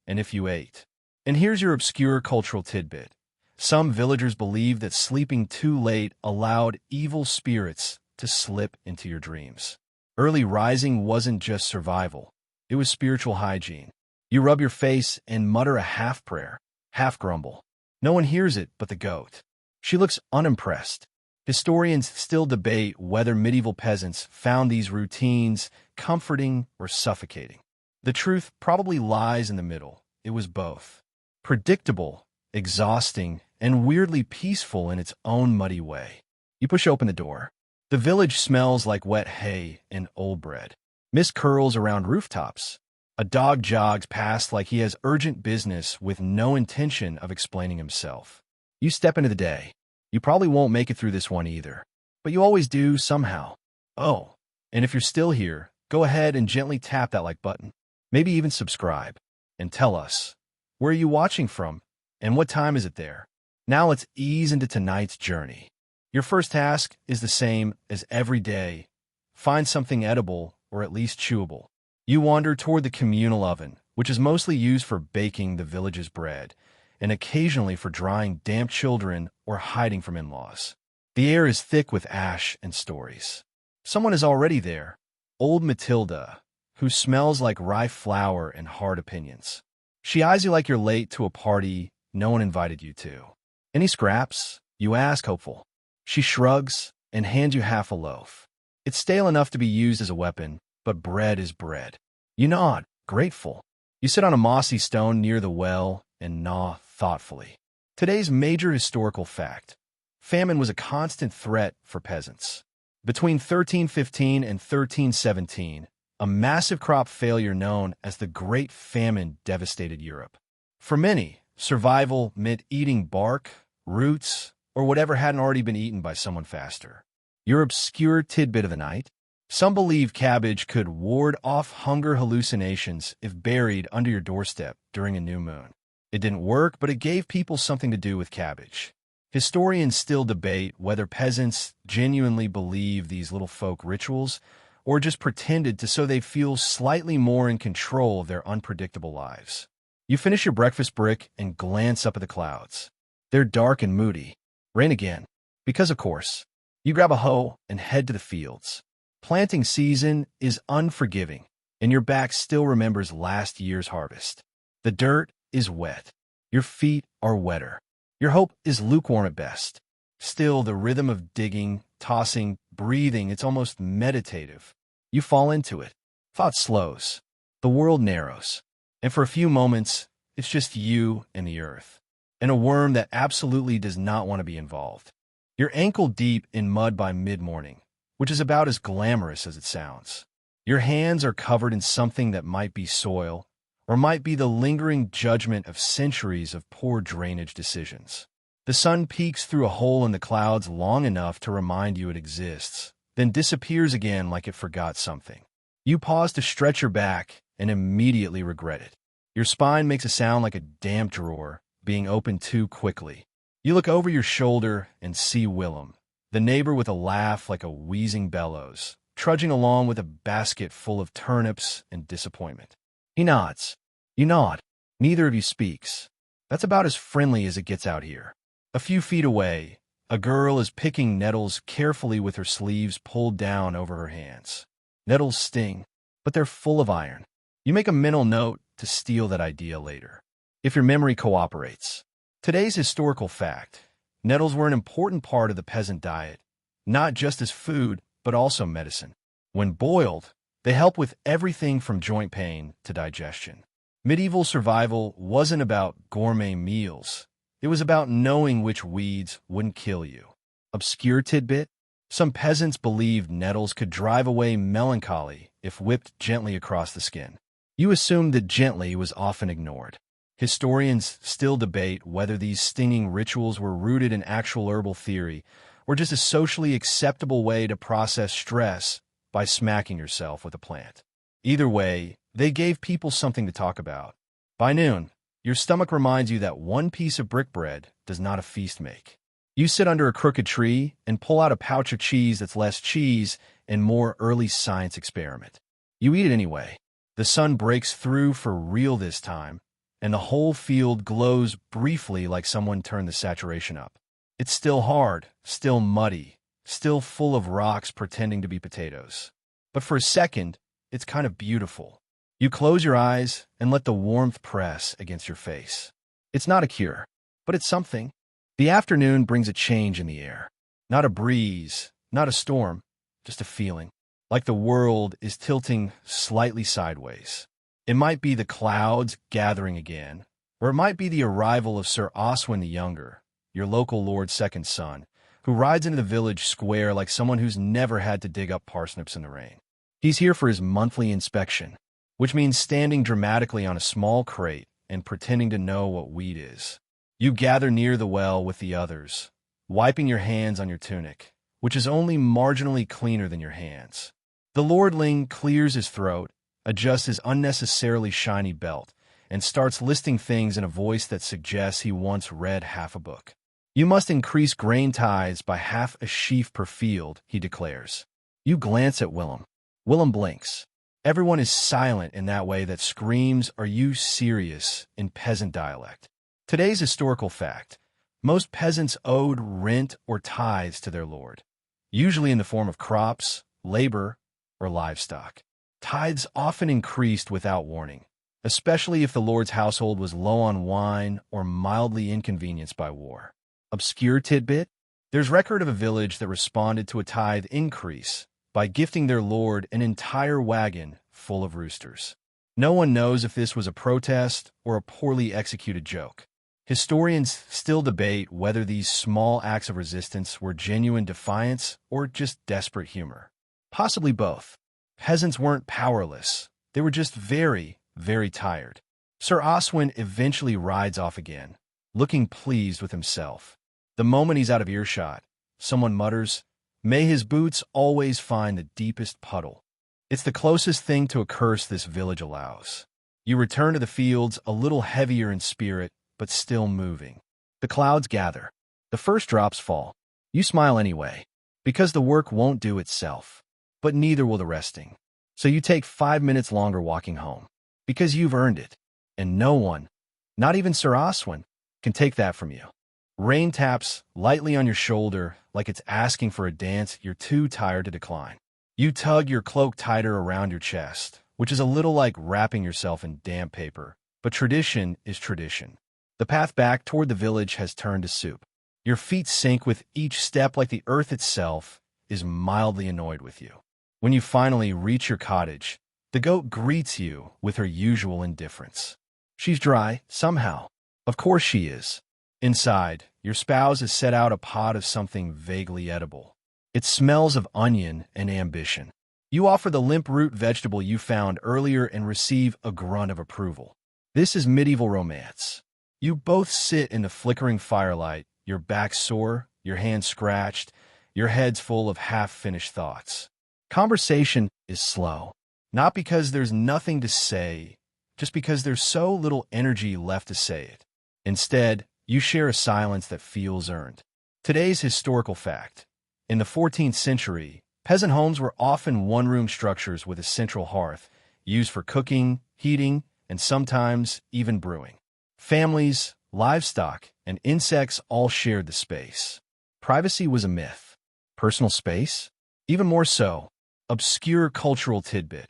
[SPEAKER 1] and if you ate. And here's your obscure cultural tidbit. Some villagers believed that sleeping too late allowed evil spirits to slip into your dreams. Early rising wasn't just survival. It was spiritual hygiene. You rub your face and mutter a half-prayer, half-grumble. No one hears it but the goat. She looks unimpressed. Historians still debate whether medieval peasants found these routines comforting or suffocating. The truth probably lies in the middle. It was both. Predictable, exhausting, and weirdly peaceful in its own muddy way. You push open the door. The village smells like wet hay and old bread. Mist curls around rooftops. A dog jogs past like he has urgent business with no intention of explaining himself. You step into the day. You probably won't make it through this one either, but you always do somehow. Oh, and if you're still here, go ahead and gently tap that like button. Maybe even subscribe. And tell us, where are you watching from, and what time is it there? Now let's ease into tonight's journey. Your first task is the same as every day. Find something edible or at least chewable. You wander toward the communal oven, which is mostly used for baking the village's bread, and occasionally for drying damp children or hiding from in-laws. The air is thick with ash and stories. Someone is already there, old Matilda, who smells like rye flour and hard opinions. She eyes you like you're late to a party no one invited you to. Any scraps? You ask, hopeful. She shrugs and hands you half a loaf. It's stale enough to be used as a weapon, but bread is bread. You nod, grateful. You sit on a mossy stone near the well and gnaw thoughtfully. Today's major historical fact. Famine was a constant threat for peasants. Between 1315 and 1317, a massive crop failure known as the Great Famine devastated Europe. For many, survival meant eating bark, roots, or whatever hadn't already been eaten by someone faster. Your obscure tidbit of the night? Some believe cabbage could ward off hunger hallucinations if buried under your doorstep during a new moon. It didn't work, but it gave people something to do with cabbage. Historians still debate whether peasants genuinely believe these little folk rituals or just pretended to so they feel slightly more in control of their unpredictable lives. You finish your breakfast brick and glance up at the clouds. They're dark and moody. Rain again. Because, of course. You grab a hoe and head to the fields. Planting season is unforgiving, and your back still remembers last year's harvest. The dirt is wet. Your feet are wetter. Your hope is lukewarm at best. Still, the rhythm of digging, tossing, breathing, it's almost meditative. You fall into it. Thought slows. The world narrows. And for a few moments, it's just you and the earth. And a worm that absolutely does not want to be involved. You're ankle deep in mud by mid-morning, which is about as glamorous as it sounds. Your hands are covered in something that might be soil, or might be the lingering judgment of centuries of poor drainage decisions. The sun peeks through a hole in the clouds long enough to remind you it exists, then disappears again like it forgot something. You pause to stretch your back and immediately regret it. Your spine makes a sound like a damp drawer being opened too quickly. You look over your shoulder and see Willem, the neighbor, with a laugh like a wheezing bellows, trudging along with a basket full of turnips and disappointment. He nods. You nod. Neither of you speaks. That's about as friendly as it gets out here. A few feet away, a girl is picking nettles carefully with her sleeves pulled down over her hands. Nettles sting, but they're full of iron. You make a mental note to steal that idea later, if your memory cooperates. Today's historical fact: nettles were an important part of the peasant diet, not just as food, but also medicine. When boiled, they help with everything from joint pain to digestion. Medieval survival wasn't about gourmet meals. It was about knowing which weeds wouldn't kill you. Obscure tidbit: some peasants believed nettles could drive away melancholy if whipped gently across the skin. You assumed that gently was often ignored. Historians still debate whether these stinging rituals were rooted in actual herbal theory or just a socially acceptable way to process stress by smacking yourself with a plant. Either way, they gave people something to talk about. By noon, your stomach reminds you that one piece of brick bread does not a feast make. You sit under a crooked tree and pull out a pouch of cheese that's less cheese and more early science experiment. You eat it anyway. The sun breaks through for real this time, and the whole field glows briefly like someone turned the saturation up. It's still hard, still muddy, still full of rocks pretending to be potatoes. But for a second, it's kind of beautiful. You close your eyes and let the warmth press against your face. It's not a cure, but it's something. The afternoon brings a change in the air. Not a breeze, not a storm, just a feeling, like the world is tilting slightly sideways. It might be the clouds gathering again, or it might be the arrival of Sir Oswin the Younger, your local lord's second son, who rides into the village square like someone who's never had to dig up parsnips in the rain. He's here for his monthly inspection, which means standing dramatically on a small crate and pretending to know what wheat is. You gather near the well with the others, wiping your hands on your tunic, which is only marginally cleaner than your hands. The lordling clears his throat, adjusts his unnecessarily shiny belt, and starts listing things in a voice that suggests he once read half a book. You must increase grain tithes by half a sheaf per field, he declares. You glance at Willem. Willem blinks. Everyone is silent in that way that screams, "Are you serious?" in peasant dialect. Today's historical fact: most peasants owed rent or tithes to their lord, usually in the form of crops, labor, or livestock. Tithes often increased without warning, especially if the lord's household was low on wine or mildly inconvenienced by war. Obscure tidbit: there's record of a village that responded to a tithe increase by gifting their lord an entire wagon full of roosters. No one knows if this was a protest or a poorly executed joke. Historians still debate whether these small acts of resistance were genuine defiance or just desperate humor. Possibly both. Peasants weren't powerless. They were just very, very tired. Sir Oswin eventually rides off again, looking pleased with himself. The moment he's out of earshot, someone mutters, "May his boots always find the deepest puddle." It's the closest thing to a curse this village allows. You return to the fields a little heavier in spirit, but still moving. The clouds gather. The first drops fall. You smile anyway, because the work won't do itself, but neither will the resting. So you take 5 minutes longer walking home, because you've earned it, and no one, not even Sir Oswin, can take that from you. Rain taps lightly on your shoulder like it's asking for a dance you're too tired to decline. You tug your cloak tighter around your chest, which is a little like wrapping yourself in damp paper, but tradition is tradition. The path back toward the village has turned to soup. Your feet sink with each step like the earth itself is mildly annoyed with you. When you finally reach your cottage, the goat greets you with her usual indifference. She's dry, somehow. Of course she is. Inside, your spouse has set out a pot of something vaguely edible. It smells of onion and ambition. You offer the limp root vegetable you found earlier and receive a grunt of approval. This is medieval romance. You both sit in the flickering firelight, your back sore, your hands scratched, your head's full of half-finished thoughts. Conversation is slow, not because there's nothing to say, just because there's so little energy left to say it. Instead, you share a silence that feels earned. Today's historical fact. In the 14th century, peasant homes were often one-room structures with a central hearth, used for cooking, heating, and sometimes even brewing. Families, livestock, and insects all shared the space. Privacy was a myth. Personal space? Even more so. Obscure cultural tidbit.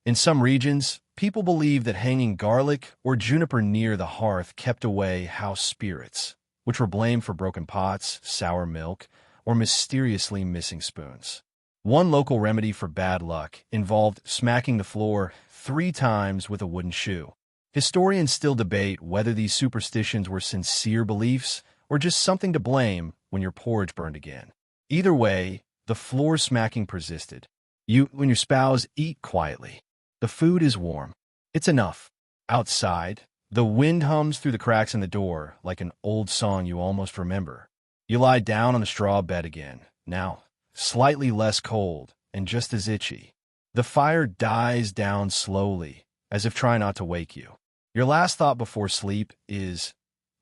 [SPEAKER 1] In some regions, people believed that hanging garlic or juniper near the hearth kept away house spirits, which were blamed for broken pots, sour milk, or mysteriously missing spoons. One local remedy for bad luck involved smacking the floor 3 times with a wooden shoe. Historians still debate whether these superstitions were sincere beliefs or just something to blame when your porridge burned again. Either way, the floor smacking persisted. You and your spouse eat quietly. The food is warm. It's enough. Outside, the wind hums through the cracks in the door like an old song you almost remember. You lie down on the straw bed again, now slightly less cold and just as itchy. The fire dies down slowly, as if trying not to wake you. Your last thought before sleep is,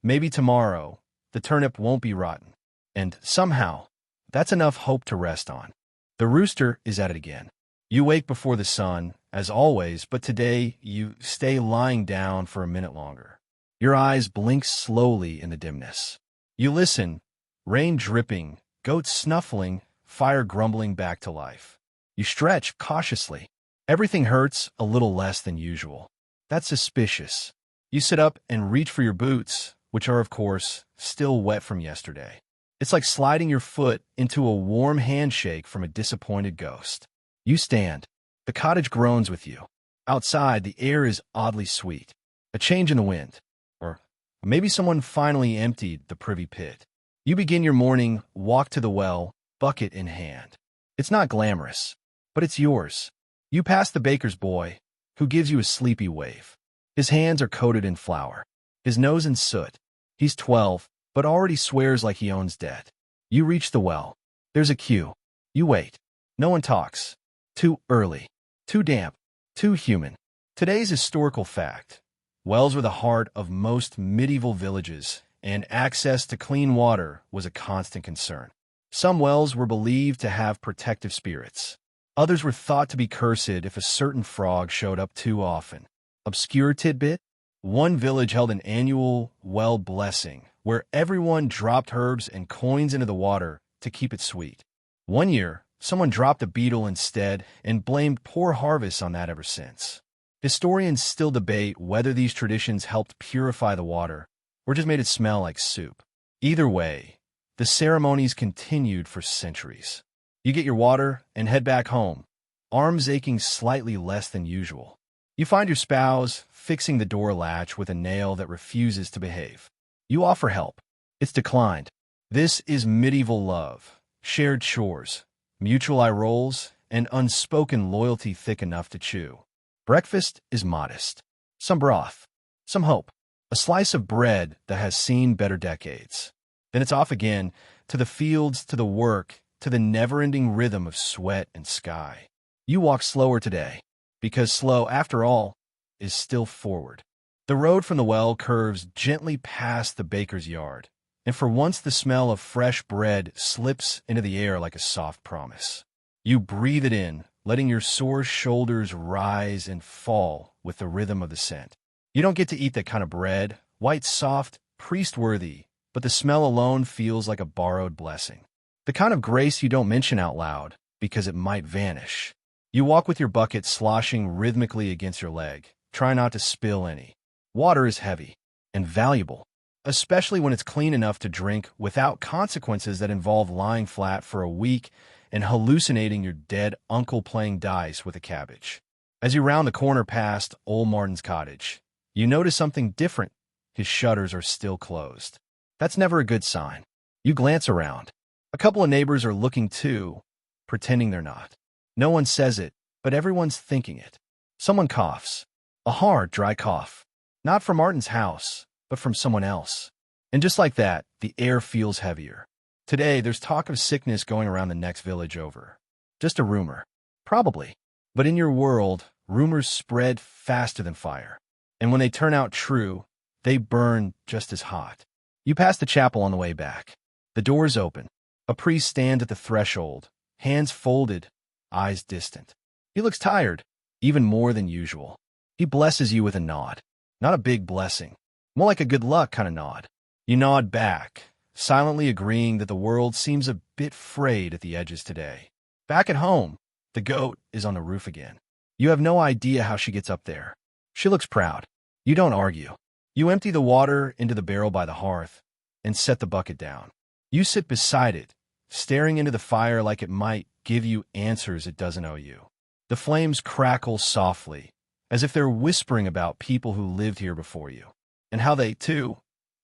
[SPEAKER 1] maybe tomorrow, the turnip won't be rotten. And somehow, that's enough hope to rest on. The rooster is at it again. You wake before the sun, as always, but today you stay lying down for a minute longer. Your eyes blink slowly in the dimness. You listen, rain dripping, goats snuffling, fire grumbling back to life. You stretch cautiously. Everything hurts a little less than usual. That's suspicious. You sit up and reach for your boots, which are, of course, still wet from yesterday. It's like sliding your foot into a warm handshake from a disappointed ghost. You stand. The cottage groans with you. Outside, the air is oddly sweet. A change in the wind. Or maybe someone finally emptied the privy pit. You begin your morning walk to the well, bucket in hand. It's not glamorous, but it's yours. You pass the baker's boy, who gives you a sleepy wave. His hands are coated in flour, his nose in soot. He's 12, but already swears like he owns debt. You reach the well. There's a queue. You wait. No one talks. Too early. Too damp. Too human. Today's historical fact. Wells were the heart of most medieval villages, and access to clean water was a constant concern. Some wells were believed to have protective spirits. Others were thought to be cursed if a certain frog showed up too often. Obscure tidbit? One village held an annual well blessing, where everyone dropped herbs and coins into the water to keep it sweet. One year, someone dropped a beetle instead and blamed poor harvests on that ever since. Historians still debate whether these traditions helped purify the water or just made it smell like soup. Either way, the ceremonies continued for centuries. You get your water and head back home, arms aching slightly less than usual. You find your spouse fixing the door latch with a nail that refuses to behave. You offer help. It's declined. This is medieval love, shared chores, mutual eye rolls, and unspoken loyalty thick enough to chew. Breakfast is modest. Some broth, some hope, a slice of bread that has seen better decades. Then it's off again, to the fields, to the work, to the never-ending rhythm of sweat and sky. You walk slower today, because slow, after all, is still forward. The road from the well curves gently past the baker's yard, and for once the smell of fresh bread slips into the air like a soft promise. You breathe it in, letting your sore shoulders rise and fall with the rhythm of the scent. You don't get to eat that kind of bread, white, soft, priest-worthy, but the smell alone feels like a borrowed blessing. The kind of grace you don't mention out loud, because it might vanish. You walk with your bucket sloshing rhythmically against your leg, trying not to spill any. Water is heavy and valuable, especially when it's clean enough to drink without consequences that involve lying flat for a week and hallucinating your dead uncle playing dice with a cabbage. As you round the corner past old Martin's cottage, you notice something different. His shutters are still closed. That's never a good sign. You glance around. A couple of neighbors are looking too, pretending they're not. No one says it, but everyone's thinking it. Someone coughs. A hard, dry cough. Not from Martin's house, but from someone else. And just like that, the air feels heavier. Today, there's talk of sickness going around the next village over. Just a rumor. Probably. But in your world, rumors spread faster than fire. And when they turn out true, they burn just as hot. You pass the chapel on the way back. The door's open. A priest stands at the threshold, hands folded, eyes distant. He looks tired, even more than usual. He blesses you with a nod. Not a big blessing. More like a good luck kind of nod. You nod back, silently agreeing that the world seems a bit frayed at the edges today. Back at home, the goat is on the roof again. You have no idea how she gets up there. She looks proud. You don't argue. You empty the water into the barrel by the hearth and set the bucket down. You sit beside it, staring into the fire like it might give you answers it doesn't owe you. The flames crackle softly, as if they're whispering about people who lived here before you, and how they, too,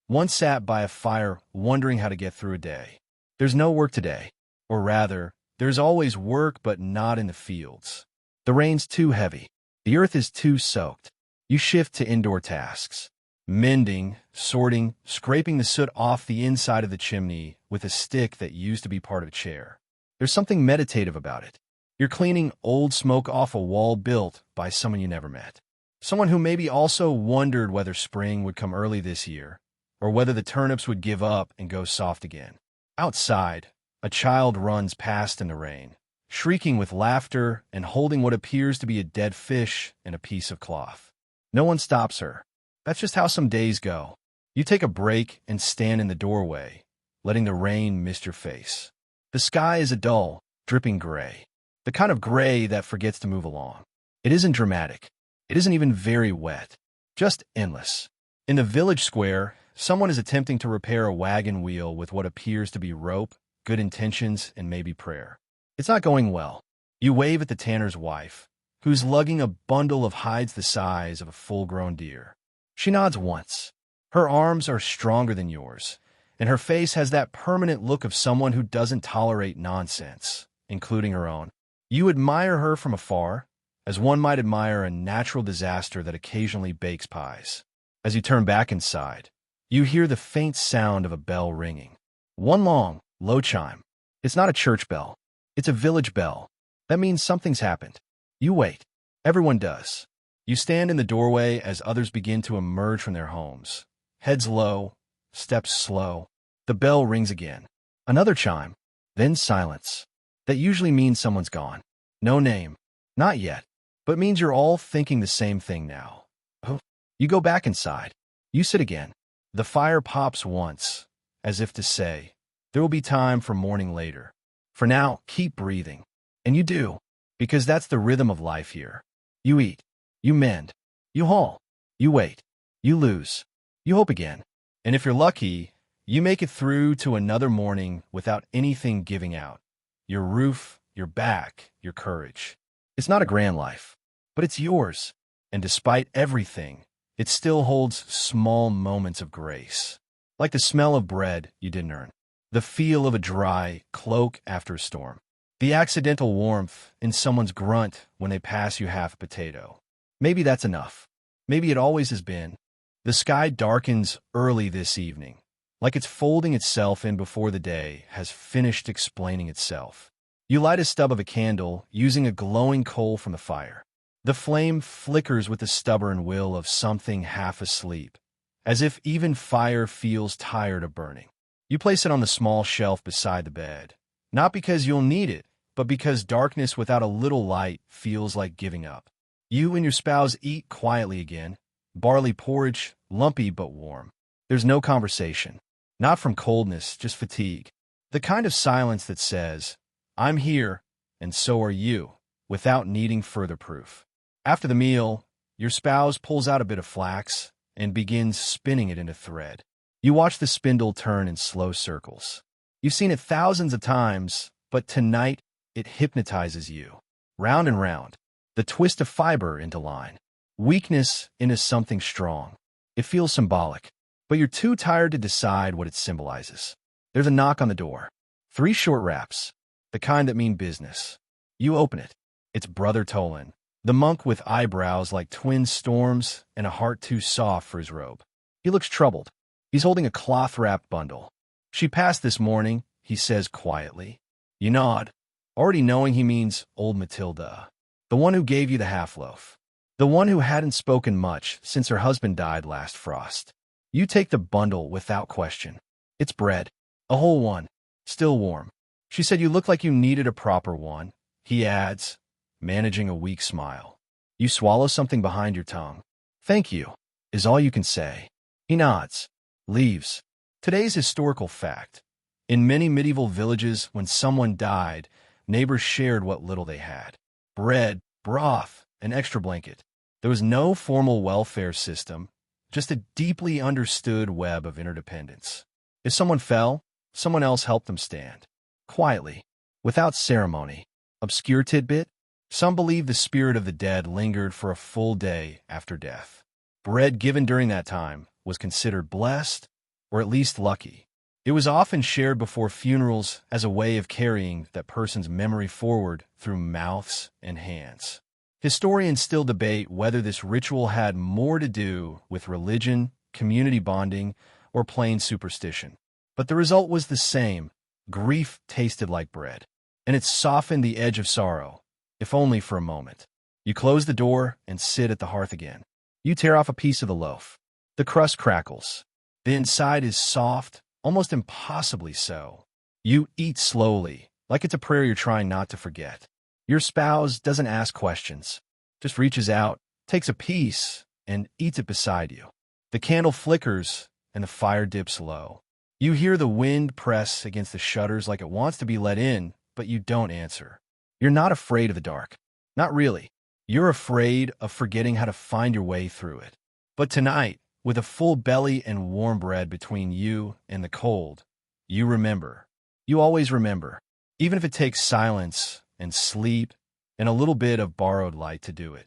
[SPEAKER 1] once sat by a fire wondering how to get through a day. There's no work today, or rather, there's always work but not in the fields. The rain's too heavy. The earth is too soaked. You shift to indoor tasks. Mending, sorting, scraping the soot off the inside of the chimney with a stick that used to be part of a chair. There's something meditative about it. You're cleaning old smoke off a wall built by someone you never met. Someone who maybe also wondered whether spring would come early this year, or whether the turnips would give up and go soft again. Outside, a child runs past in the rain, shrieking with laughter and holding what appears to be a dead fish and a piece of cloth. No one stops her. That's just how some days go. You take a break and stand in the doorway, letting the rain mist your face. The sky is a dull, dripping gray. The kind of gray that forgets to move along. It isn't dramatic. It isn't even very wet. Just endless. In the village square, someone is attempting to repair a wagon wheel with what appears to be rope, good intentions, and maybe prayer. It's not going well. You wave at the tanner's wife, who's lugging a bundle of hides the size of a full-grown deer. She nods once. Her arms are stronger than yours, and her face has that permanent look of someone who doesn't tolerate nonsense, including her own. You admire her from afar, as one might admire a natural disaster that occasionally bakes pies. As you turn back inside, you hear the faint sound of a bell ringing. One long, low chime. It's not a church bell. It's a village bell. That means something's happened. You wait. Everyone does. You stand in the doorway as others begin to emerge from their homes. Heads low, steps slow. The bell rings again. Another chime, then silence. That usually means someone's gone. No name. Not yet. But means you're all thinking the same thing now. Oh. You go back inside. You sit again. The fire pops once, as if to say, there will be time for morning later. For now, keep breathing. And you do, because that's the rhythm of life here. You eat. You mend. You haul. You wait. You lose. You hope again. And if you're lucky, you make it through to another morning without anything giving out. Your roof, your back, your courage. It's not a grand life, but it's yours. And despite everything, it still holds small moments of grace. Like the smell of bread you didn't earn. The feel of a dry cloak after a storm. The accidental warmth in someone's grunt when they pass you half a potato. Maybe that's enough. Maybe it always has been. The sky darkens early this evening, like it's folding itself in before the day has finished explaining itself. You light a stub of a candle using a glowing coal from the fire. The flame flickers with the stubborn will of something half asleep, as if even fire feels tired of burning. You place it on the small shelf beside the bed, not because you'll need it, but because darkness without a little light feels like giving up. You and your spouse eat quietly again, barley porridge, lumpy but warm. There's no conversation. Not from coldness, just fatigue. The kind of silence that says, I'm here, and so are you, without needing further proof. After the meal, your spouse pulls out a bit of flax and begins spinning it into thread. You watch the spindle turn in slow circles. You've seen it thousands of times, but tonight it hypnotizes you. Round and round. The twist of fiber into line. Weakness into something strong. It feels symbolic, but you're too tired to decide what it symbolizes. There's a knock on the door. 3 short raps, the kind that mean business. You open it. It's Brother Tolan, the monk with eyebrows like twin storms and a heart too soft for his robe. He looks troubled. He's holding a cloth-wrapped bundle. She passed this morning, he says quietly. You nod, already knowing he means old Matilda, the one who gave you the half-loaf, the one who hadn't spoken much since her husband died last frost. You take the bundle without question. It's bread, a whole one, still warm. She said you look like you needed a proper one, he adds, managing a weak smile. You swallow something behind your tongue. Thank you, is all you can say. He nods, leaves. Today's historical fact. In many medieval villages, when someone died, neighbors shared what little they had. Bread, broth, an extra blanket. There was no formal welfare system, just a deeply understood web of interdependence. If someone fell, someone else helped them stand. Quietly, without ceremony. Obscure tidbit? Some believe the spirit of the dead lingered for a full day after death. Bread given during that time was considered blessed, or at least lucky. It was often shared before funerals as a way of carrying that person's memory forward through mouths and hands. Historians still debate whether this ritual had more to do with religion, community bonding, or plain superstition. But the result was the same. Grief tasted like bread, and it softened the edge of sorrow, if only for a moment. You close the door and sit at the hearth again. You tear off a piece of the loaf. The crust crackles. The inside is soft, almost impossibly so. You eat slowly, like it's a prayer you're trying not to forget. Your spouse doesn't ask questions, just reaches out, takes a piece, and eats it beside you. The candle flickers, and the fire dips low. You hear the wind press against the shutters like it wants to be let in, but you don't answer. You're not afraid of the dark. Not really. You're afraid of forgetting how to find your way through it. But tonight, with a full belly and warm bread between you and the cold, you remember. You always remember, even if it takes silence and sleep and a little bit of borrowed light to do it.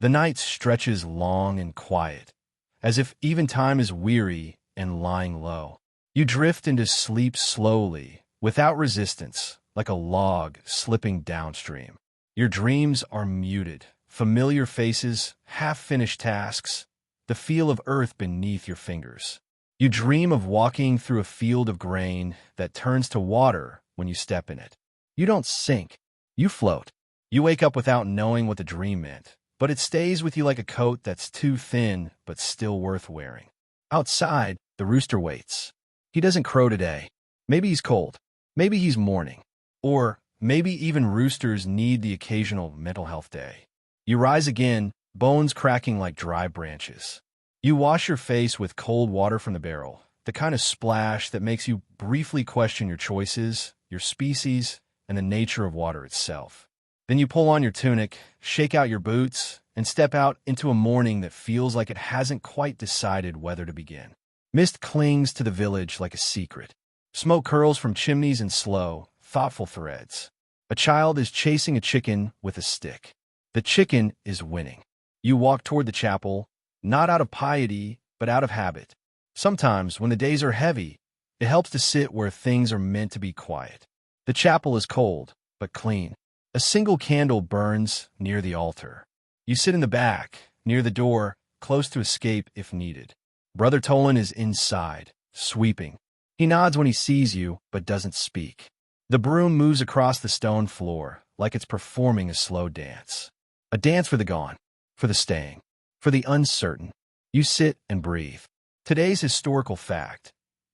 [SPEAKER 1] The night stretches long and quiet, as if even time is weary and lying low. You drift into sleep slowly, without resistance, like a log slipping downstream. Your dreams are muted, familiar faces, half-finished tasks, the feel of earth beneath your fingers. You dream of walking through a field of grain that turns to water when you step in it. You don't sink, you float. You wake up without knowing what the dream meant, but it stays with you like a coat that's too thin but still worth wearing. Outside, the rooster waits. He doesn't crow today. Maybe he's cold. Maybe he's mourning. Or maybe even roosters need the occasional mental health day. You rise again, bones cracking like dry branches. You wash your face with cold water from the barrel, the kind of splash that makes you briefly question your choices, your species, and the nature of water itself. Then you pull on your tunic, shake out your boots, and step out into a morning that feels like it hasn't quite decided whether to begin. Mist clings to the village like a secret. Smoke curls from chimneys in slow, thoughtful threads. A child is chasing a chicken with a stick. The chicken is winning. You walk toward the chapel, not out of piety, but out of habit. Sometimes, when the days are heavy, it helps to sit where things are meant to be quiet. The chapel is cold, but clean. A single candle burns near the altar. You sit in the back, near the door, close to escape if needed. Brother Tolan is inside, sweeping. He nods when he sees you, but doesn't speak. The broom moves across the stone floor, like it's performing a slow dance. A dance for the gone, for the staying, for the uncertain. You sit and breathe. Today's historical fact.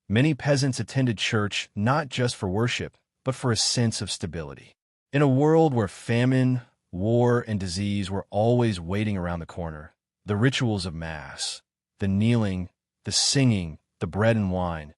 [SPEAKER 1] Many peasants attended church not just for worship, but for a sense of stability. In a world where famine, war, and disease were always waiting around the corner, the rituals of Mass, the kneeling, the singing, the bread and wine,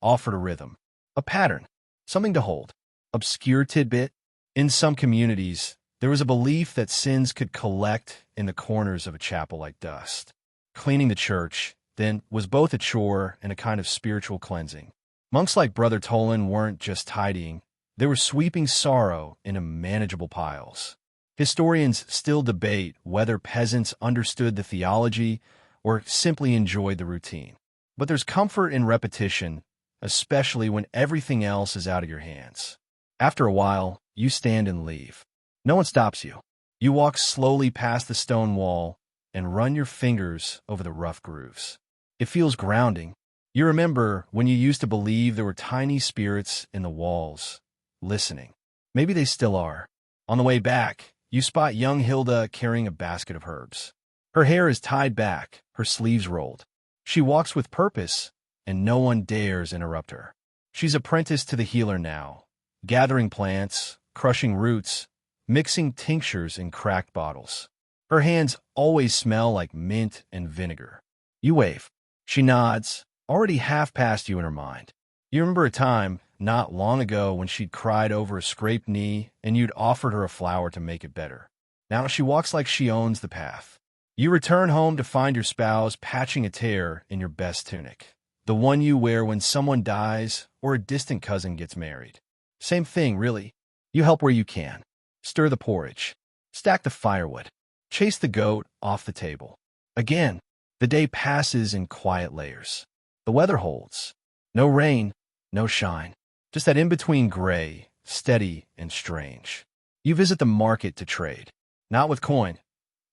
[SPEAKER 1] offered a rhythm, a pattern, something to hold. Obscure tidbit, in some communities, there was a belief that sins could collect in the corners of a chapel like dust. Cleaning the church, then, was both a chore and a kind of spiritual cleansing. Monks like Brother Tolan weren't just tidying, they were sweeping sorrow into manageable piles. Historians still debate whether peasants understood the theology or simply enjoyed the routine. But there's comfort in repetition, especially when everything else is out of your hands. After a while, you stand and leave. No one stops you. You walk slowly past the stone wall and run your fingers over the rough grooves. It feels grounding, You remember when you used to believe there were tiny spirits in the walls, listening. Maybe they still are. On the way back, you spot young Hilda carrying a basket of herbs. Her hair is tied back, her sleeves rolled. She walks with purpose, and no one dares interrupt her. She's apprenticed to the healer now, gathering plants, crushing roots, mixing tinctures in cracked bottles. Her hands always smell like mint and vinegar. You wave. She nods, already half past you in her mind. You remember a time, not long ago, when she'd cried over a scraped knee and you'd offered her a flower to make it better. Now she walks like she owns the path. You return home to find your spouse patching a tear in your best tunic, the one you wear when someone dies or a distant cousin gets married. Same thing, really. You help where you can. Stir the porridge. Stack the firewood. Chase the goat off the table. Again, the day passes in quiet layers. The weather holds. No rain, no shine. Just that in-between gray, steady and strange. You visit the market to trade. Not with coin.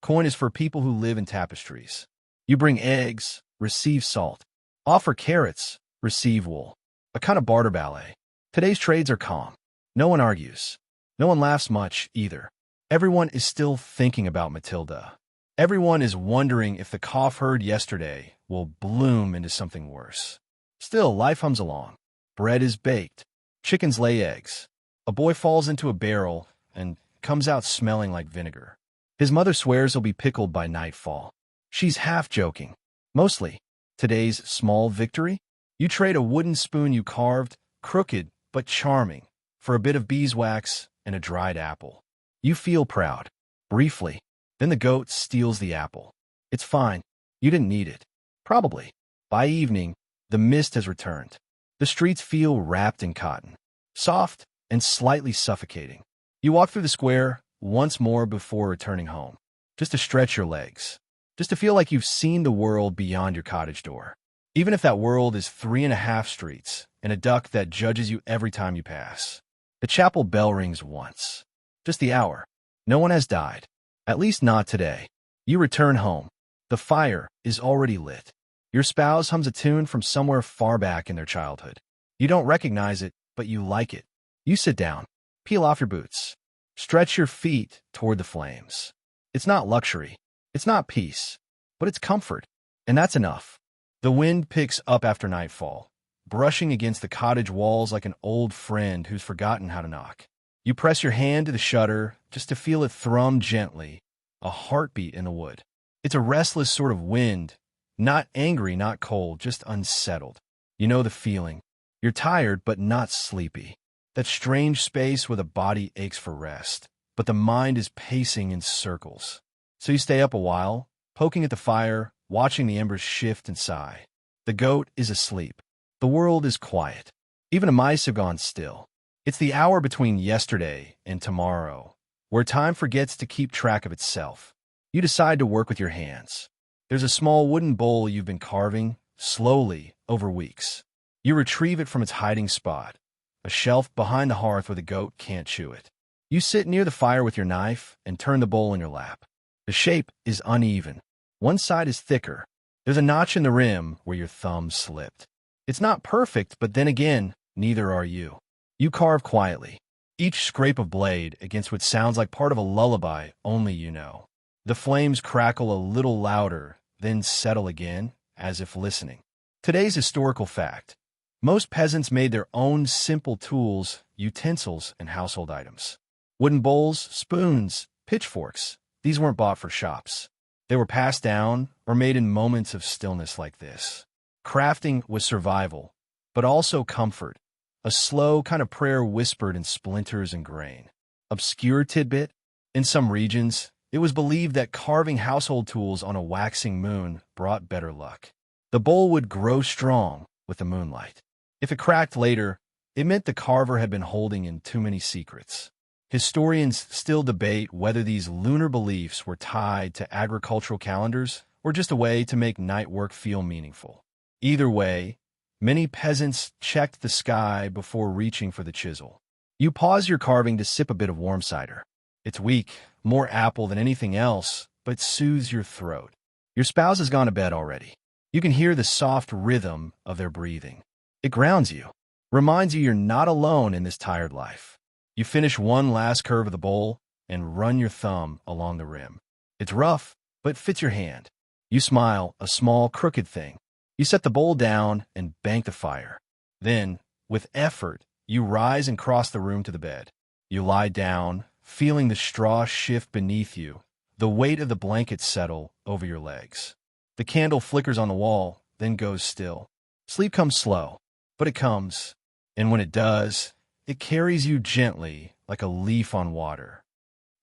[SPEAKER 1] Coin is for people who live in tapestries. You bring eggs, receive salt. Offer carrots, receive wool. A kind of barter ballet. Today's trades are calm. No one argues. No one laughs much, either. Everyone is still thinking about Matilda. Everyone is wondering if the cough heard yesterday will bloom into something worse. Still, life hums along. Bread is baked. Chickens lay eggs. A boy falls into a barrel and comes out smelling like vinegar. His mother swears he'll be pickled by nightfall. She's half joking. Mostly. Today's small victory? You trade a wooden spoon you carved, crooked but charming, for a bit of beeswax and a dried apple. You feel proud. Briefly. Then the goat steals the apple. It's fine. You didn't need it. Probably. By evening, the mist has returned. The streets feel wrapped in cotton. Soft and slightly suffocating. You walk through the square once more before returning home. Just to stretch your legs. Just to feel like you've seen the world beyond your cottage door. Even if that world is 3.5 streets and a duck that judges you every time you pass. The chapel bell rings once. Just the hour. No one has died. At least not today. You return home. The fire is already lit. Your spouse hums a tune from somewhere far back in their childhood. You don't recognize it, but you like it. You sit down. Peel off your boots. Stretch your feet toward the flames. It's not luxury. It's not peace. But it's comfort. And that's enough. The wind picks up after nightfall, brushing against the cottage walls like an old friend who's forgotten how to knock. You press your hand to the shutter just to feel it thrum gently, a heartbeat in the wood. It's a restless sort of wind, not angry, not cold, just unsettled. You know the feeling. You're tired but not sleepy. That strange space where the body aches for rest, but the mind is pacing in circles. So you stay up a while, poking at the fire, watching the embers shift and sigh. The goat is asleep. The world is quiet. Even the mice have gone still. It's the hour between yesterday and tomorrow, where time forgets to keep track of itself. You decide to work with your hands. There's a small wooden bowl you've been carving, slowly, over weeks. You retrieve it from its hiding spot, a shelf behind the hearth where the goat can't chew it. You sit near the fire with your knife and turn the bowl in your lap. The shape is uneven. One side is thicker. There's a notch in the rim where your thumb slipped. It's not perfect, but then again, neither are you. You carve quietly, each scrape of blade against what sounds like part of a lullaby only you know. The flames crackle a little louder, then settle again, as if listening. Today's historical fact. Most peasants made their own simple tools, utensils, and household items. Wooden bowls, spoons, pitchforks. These weren't bought for shops. They were passed down or made in moments of stillness like this. Crafting was survival, but also comfort. A slow kind of prayer whispered in splinters and grain. Obscure tidbit. In some regions, it was believed that carving household tools on a waxing moon brought better luck. The bowl would grow strong with the moonlight. If it cracked later, it meant the carver had been holding in too many secrets. Historians still debate whether these lunar beliefs were tied to agricultural calendars or just a way to make night work feel meaningful. Either way, many peasants checked the sky before reaching for the chisel. You pause your carving to sip a bit of warm cider. It's weak, more apple than anything else, but soothes your throat. Your spouse has gone to bed already. You can hear the soft rhythm of their breathing. It grounds you, reminds you you're not alone in this tired life. You finish one last curve of the bowl and run your thumb along the rim. It's rough, but fits your hand. You smile, a small, crooked thing. You set the bowl down and bank the fire. Then, with effort, you rise and cross the room to the bed. You lie down, feeling the straw shift beneath you, the weight of the blanket settle over your legs. The candle flickers on the wall, then goes still. Sleep comes slow, but it comes, and when it does, it carries you gently like a leaf on water.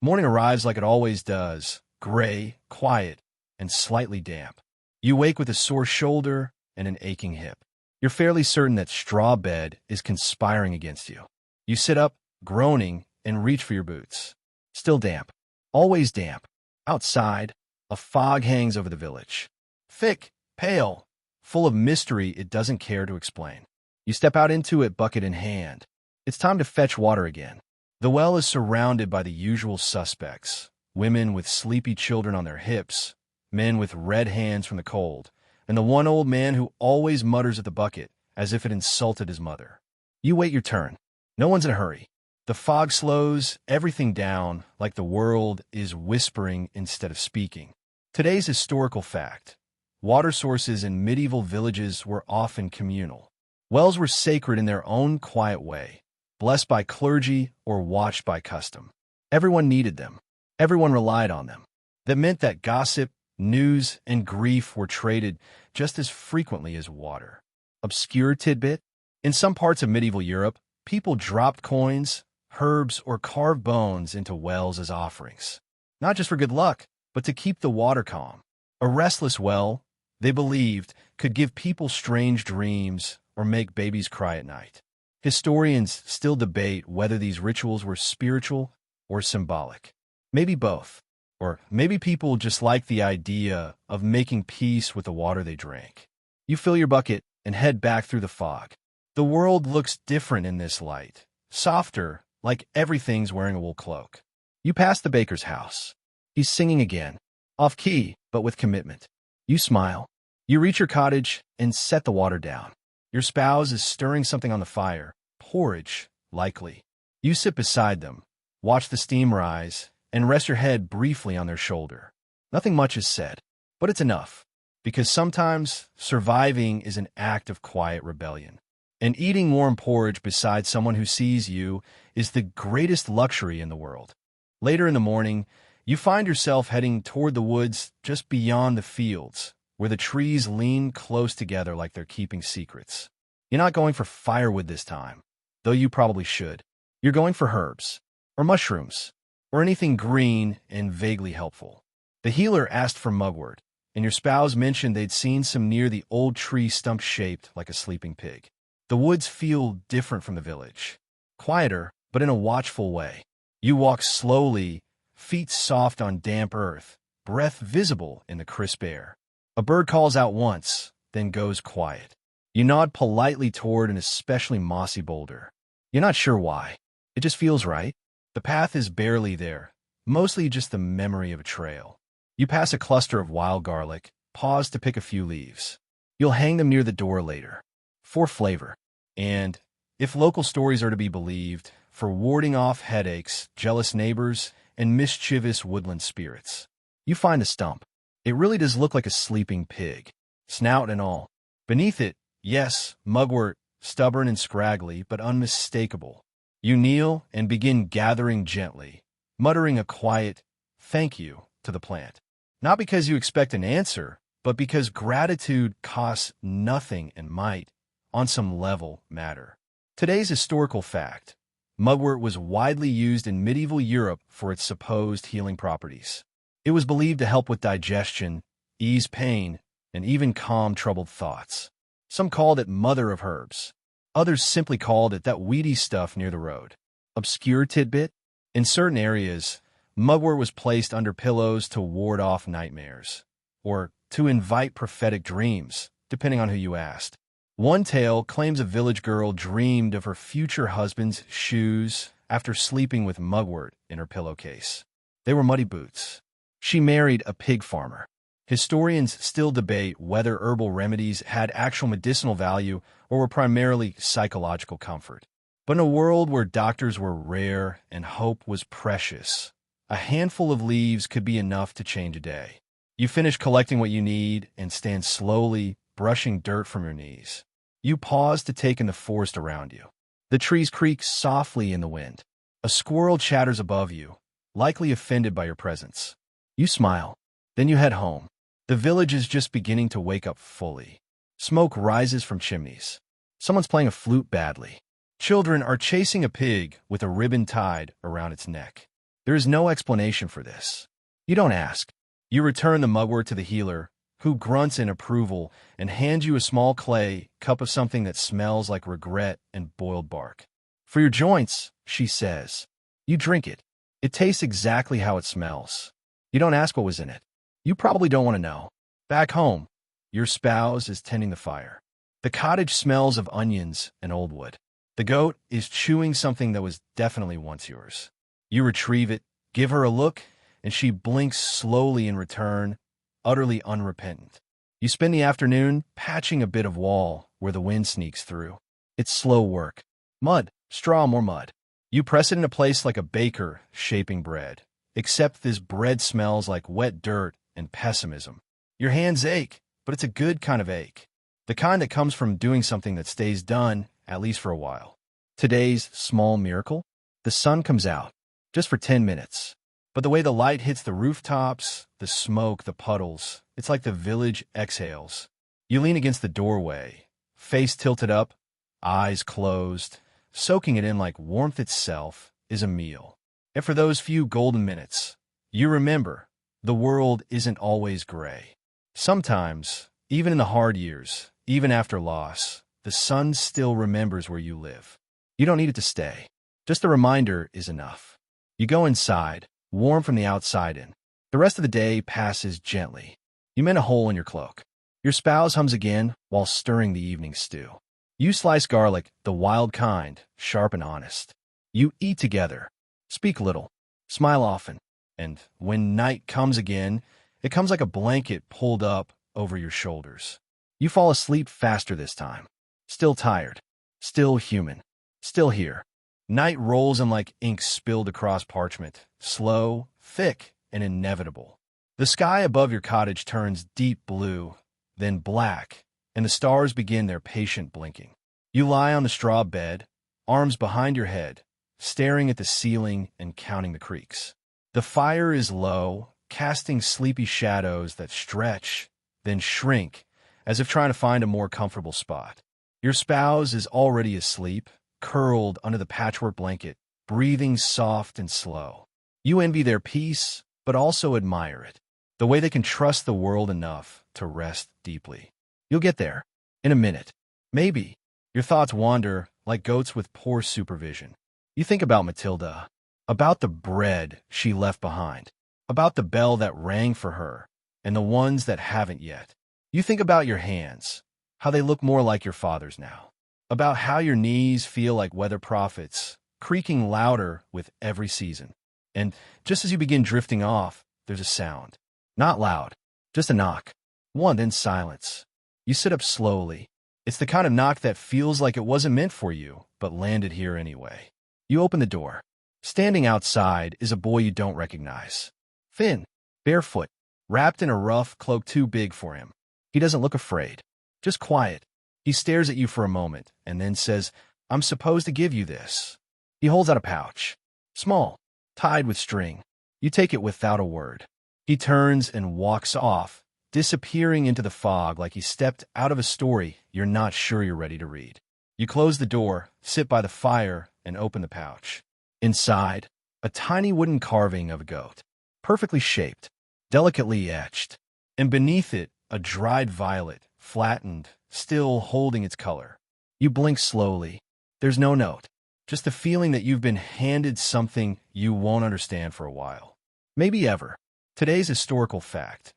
[SPEAKER 1] Morning arrives like it always does, gray, quiet, and slightly damp. You wake with a sore shoulder and an aching hip. You're fairly certain that straw bed is conspiring against you. You sit up, groaning, and reach for your boots. Still damp. Always damp. Outside, a fog hangs over the village. Thick, pale, full of mystery it doesn't care to explain. You step out into it, bucket in hand. It's time to fetch water again. The well is surrounded by the usual suspects. Women with sleepy children on their hips, men with red hands from the cold, and the one old man who always mutters at the bucket as if it insulted his mother. You wait your turn. No one's in a hurry. The fog slows everything down like the world is whispering instead of speaking. Today's historical fact. Water sources in medieval villages were often communal. Wells were sacred in their own quiet way, blessed by clergy or watched by custom. Everyone needed them. Everyone relied on them. That meant that gossip, news, and grief were traded just as frequently as water. Obscure tidbit? In some parts of medieval Europe, people dropped coins, herbs, or carved bones into wells as offerings. Not just for good luck, but to keep the water calm. A restless well, they believed, could give people strange dreams or make babies cry at night. Historians still debate whether these rituals were spiritual or symbolic. Maybe both. Or maybe people just liked the idea of making peace with the water they drank. You fill your bucket and head back through the fog. The world looks different in this light, softer, like everything's wearing a wool cloak. You pass the baker's house. He's singing again, off-key, but with commitment. You smile. You reach your cottage and set the water down. Your spouse is stirring something on the fire, porridge, likely. You sit beside them, watch the steam rise, and rest your head briefly on their shoulder. Nothing much is said, but it's enough, because sometimes surviving is an act of quiet rebellion. And eating warm porridge beside someone who sees you is the greatest luxury in the world. Later in the morning, you find yourself heading toward the woods just beyond the fields, where the trees lean close together like they're keeping secrets. You're not going for firewood this time, though you probably should. You're going for herbs, or mushrooms, or anything green and vaguely helpful. The healer asked for mugwort, and your spouse mentioned they'd seen some near the old tree stump shaped like a sleeping pig. The woods feel different from the village. Quieter, but in a watchful way. You walk slowly, feet soft on damp earth, breath visible in the crisp air. A bird calls out once, then goes quiet. You nod politely toward an especially mossy boulder. You're not sure why. It just feels right. The path is barely there, mostly just the memory of a trail. You pass a cluster of wild garlic, pause to pick a few leaves. You'll hang them near the door later, for flavor. And, if local stories are to be believed, for warding off headaches, jealous neighbors, and mischievous woodland spirits. You find the stump. It really does look like a sleeping pig, snout and all. Beneath it, yes, mugwort, stubborn and scraggly, but unmistakable. You kneel and begin gathering gently, muttering a quiet thank you to the plant. Not because you expect an answer, but because gratitude costs nothing and might, on some level, matter. Today's historical fact. Mugwort was widely used in medieval Europe for its supposed healing properties. It was believed to help with digestion, ease pain, and even calm troubled thoughts. Some called it mother of herbs. Others simply called it that weedy stuff near the road. Obscure tidbit? In certain areas, mugwort was placed under pillows to ward off nightmares, or to invite prophetic dreams, depending on who you asked. One tale claims a village girl dreamed of her future husband's shoes after sleeping with mugwort in her pillowcase. They were muddy boots. She married a pig farmer. Historians still debate whether herbal remedies had actual medicinal value or were primarily psychological comfort. But in a world where doctors were rare and hope was precious, a handful of leaves could be enough to change a day. You finish collecting what you need and stand slowly, brushing dirt from your knees. You pause to take in the forest around you. The trees creak softly in the wind. A squirrel chatters above you, likely offended by your presence. You smile. Then you head home. The village is just beginning to wake up fully. Smoke rises from chimneys. Someone's playing a flute badly. Children are chasing a pig with a ribbon tied around its neck. There is no explanation for this. You don't ask. You return the mugwort to the healer, who grunts in approval and hands you a small clay cup of something that smells like regret and boiled bark. For your joints, she says. You drink it. It tastes exactly how it smells. You don't ask what was in it. You probably don't want to know. Back home, your spouse is tending the fire. The cottage smells of onions and old wood. The goat is chewing something that was definitely once yours. You retrieve it, give her a look, and she blinks slowly in return, utterly unrepentant. You spend the afternoon patching a bit of wall where the wind sneaks through. It's slow work. Mud, straw, more mud. You press it into place like a baker shaping bread, except this bread smells like wet dirt and pessimism. Your hands ache, but it's a good kind of ache. The kind that comes from doing something that stays done, at least for a while. Today's small miracle? The sun comes out, just for 10 minutes. But the way the light hits the rooftops, the smoke, the puddles, it's like the village exhales. You lean against the doorway, face tilted up, eyes closed. Soaking it in like warmth itself is a meal. And for those few golden minutes, you remember the world isn't always gray. Sometimes, even in the hard years, even after loss, the sun still remembers where you live. You don't need it to stay. Just a reminder is enough. You go inside, warm from the outside in. The rest of the day passes gently. You mend a hole in your cloak. Your spouse hums again while stirring the evening stew. You slice garlic, the wild kind, sharp and honest. You eat together, speak little, smile often, and when night comes again, it comes like a blanket pulled up over your shoulders. You fall asleep faster this time. Still tired, still human, still here. Night rolls in like ink spilled across parchment, slow, thick, and inevitable. The sky above your cottage turns deep blue, then black, and the stars begin their patient blinking. You lie on the straw bed, arms behind your head, staring at the ceiling and counting the creaks. The fire is low, casting sleepy shadows that stretch, then shrink, as if trying to find a more comfortable spot. Your spouse is already asleep, curled under the patchwork blanket, breathing soft and slow. You envy their peace, but also admire it, the way they can trust the world enough to rest deeply. You'll get there. In a minute. Maybe. Your thoughts wander like goats with poor supervision. You think about Matilda, about the bread she left behind, about the bell that rang for her, and the ones that haven't yet. You think about your hands, how they look more like your father's now, about how your knees feel like weather prophets, creaking louder with every season. And just as you begin drifting off, there's a sound. Not loud, just a knock. One, then silence. You sit up slowly. It's the kind of knock that feels like it wasn't meant for you, but landed here anyway. You open the door. Standing outside is a boy you don't recognize. Thin, barefoot, wrapped in a rough cloak too big for him. He doesn't look afraid, just quiet. He stares at you for a moment and then says, "I'm supposed to give you this." He holds out a pouch. Small, tied with string. You take it without a word. He turns and walks off, disappearing into the fog like he stepped out of a story you're not sure you're ready to read. You close the door, sit by the fire, and open the pouch. Inside, a tiny wooden carving of a goat, perfectly shaped, delicately etched, and beneath it, a dried violet, flattened, still holding its color. You blink slowly. There's no note, just the feeling that you've been handed something you won't understand for a while. Maybe ever. Today's historical fact.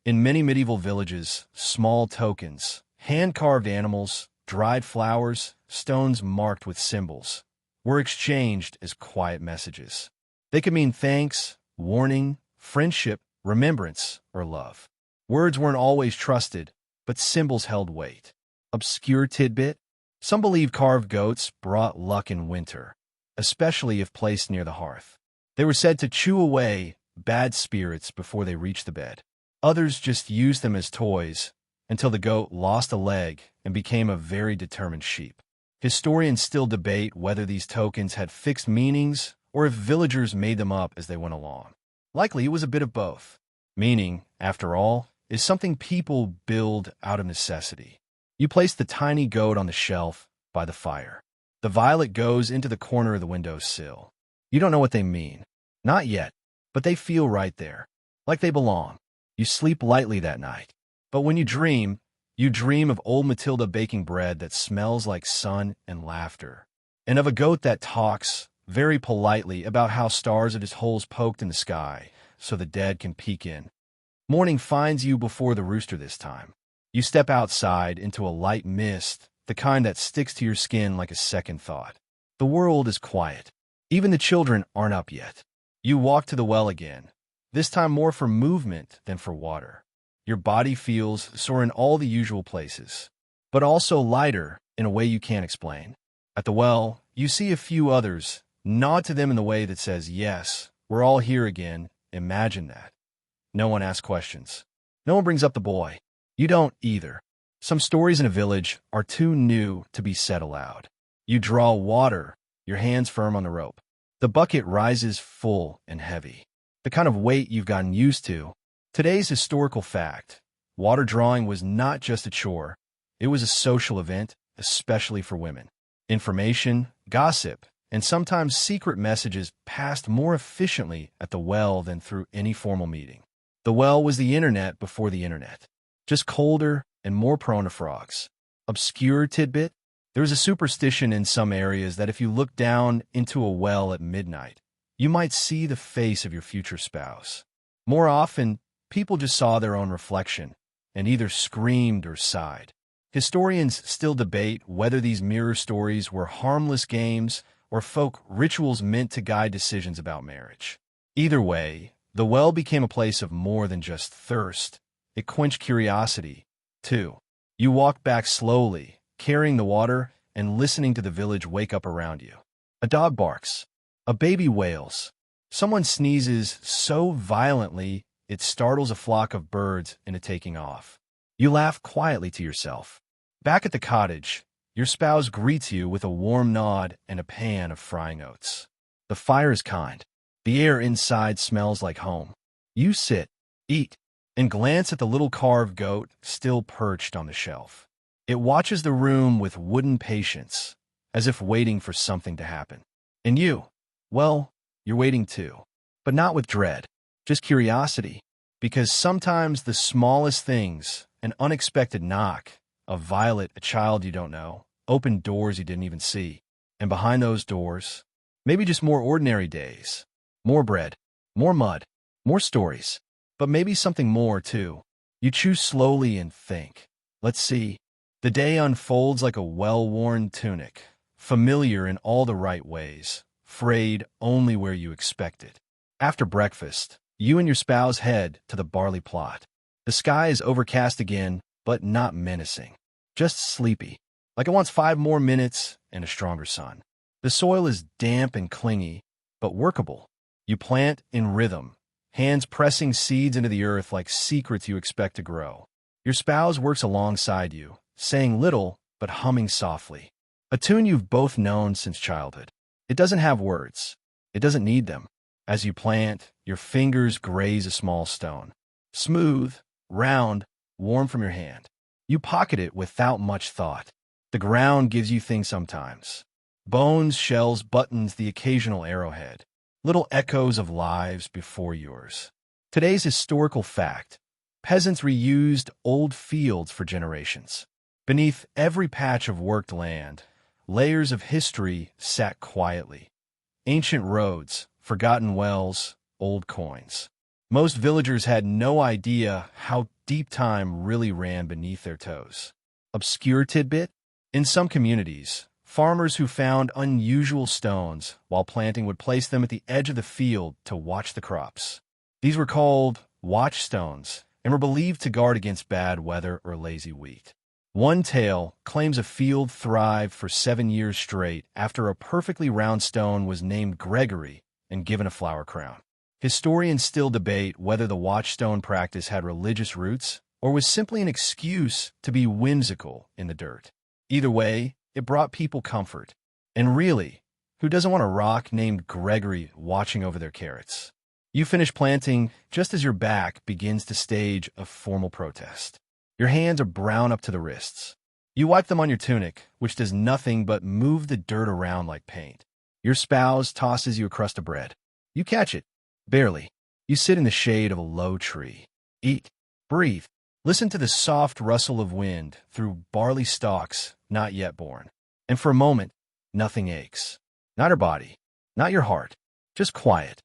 [SPEAKER 1] In many medieval villages, small tokens, hand-carved animals, dried flowers, stones marked with symbols, were exchanged as quiet messages. They could mean thanks, warning, friendship, remembrance, or love. Words weren't always trusted, but symbols held weight. Obscure tidbit? Some believe carved goats brought luck in winter, especially if placed near the hearth. They were said to chew away bad spirits before they reached the bed. Others just used them as toys until the goat lost a leg and became a very determined sheep. Historians still debate whether these tokens had fixed meanings or if villagers made them up as they went along. Likely it was a bit of both. Meaning, after all, is something people build out of necessity. You place the tiny goat on the shelf by the fire. The violet goes into the corner of the windowsill. You don't know what they mean. Not yet, but they feel right there, like they belong. You sleep lightly that night. But when you dream of old Matilda baking bread that smells like sun and laughter, and of a goat that talks very politely about how stars are just holes poked in the sky so the dead can peek in. Morning finds you before the rooster this time. You step outside into a light mist, the kind that sticks to your skin like a second thought. The world is quiet. Even the children aren't up yet. You walk to the well again, this time more for movement than for water. Your body feels sore in all the usual places, but also lighter in a way you can't explain. At the well, you see a few others, nod to them in the way that says, yes, we're all here again, imagine that. No one asks questions. No one brings up the boy. You don't either. Some stories in a village are too new to be said aloud. You draw water, your hands firm on the rope. The bucket rises full and heavy, the kind of weight you've gotten used to. Today's historical fact: water drawing was not just a chore, it was a social event, especially for women. Information, gossip, and sometimes secret messages passed more efficiently at the well than through any formal meeting. The well was the internet before the internet, just colder and more prone to frogs. Obscure tidbit: there is a superstition in some areas that if you look down into a well at midnight, you might see the face of your future spouse. More often, people just saw their own reflection and either screamed or sighed. Historians still debate whether these mirror stories were harmless games or folk rituals meant to guide decisions about marriage. Either way, the well became a place of more than just thirst. It quenched curiosity, too. You walk back slowly, carrying the water and listening to the village wake up around you. A dog barks. A baby wails. Someone sneezes so violently it startles a flock of birds into taking off. You laugh quietly to yourself. Back at the cottage, your spouse greets you with a warm nod and a pan of frying oats. The fire is kind. The air inside smells like home. You sit, eat, and glance at the little carved goat still perched on the shelf. It watches the room with wooden patience, as if waiting for something to happen. And you, well, you're waiting too, but not with dread, just curiosity. Because sometimes the smallest things, an unexpected knock, a violet, a child you don't know, open doors you didn't even see. And behind those doors, maybe just more ordinary days, more bread, more mud, more stories, but maybe something more too. You choose slowly and think. Let's see. The day unfolds like a well-worn tunic, familiar in all the right ways, frayed only where you expect it. After breakfast, you and your spouse head to the barley plot. The sky is overcast again, but not menacing. Just sleepy, like it wants 5 more minutes and a stronger sun. The soil is damp and clingy, but workable. You plant in rhythm, hands pressing seeds into the earth like secrets you expect to grow. Your spouse works alongside you, saying little but humming softly. A tune you've both known since childhood. It doesn't have words. It doesn't need them. As you plant, your fingers graze a small stone. Smooth, round, warm from your hand. You pocket it without much thought. The ground gives you things sometimes. Bones, shells, buttons, the occasional arrowhead. Little echoes of lives before yours. Today's historical fact: peasants reused old fields for generations. Beneath every patch of worked land, layers of history sat quietly. Ancient roads, forgotten wells, old coins. Most villagers had no idea how deep time really ran beneath their toes. Obscure tidbit: in some communities, farmers who found unusual stones while planting would place them at the edge of the field to watch the crops. These were called watchstones and were believed to guard against bad weather or lazy wheat. One tale claims a field thrived for 7 years straight after a perfectly round stone was named Gregory and given a flower crown. Historians still debate whether the watchstone practice had religious roots or was simply an excuse to be whimsical in the dirt. Either way, it brought people comfort. And really, who doesn't want a rock named Gregory watching over their carrots? You finish planting just as your back begins to stage a formal protest. Your hands are brown up to the wrists. You wipe them on your tunic, which does nothing but move the dirt around like paint. Your spouse tosses you a crust of bread. You catch it. Barely. You sit in the shade of a low tree. Eat. Breathe. Listen to the soft rustle of wind through barley stalks not yet born. And for a moment, nothing aches. Not her body. Not your heart. Just quiet.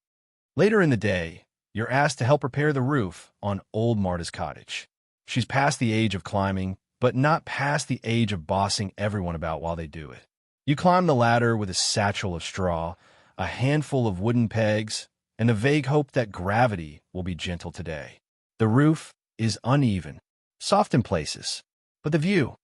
[SPEAKER 1] Later in the day, you're asked to help repair the roof on old Marta's cottage. She's past the age of climbing, but not past the age of bossing everyone about while they do it. You climb the ladder with a satchel of straw, a handful of wooden pegs, and the vague hope that gravity will be gentle today. The roof is uneven, soft in places, but the view,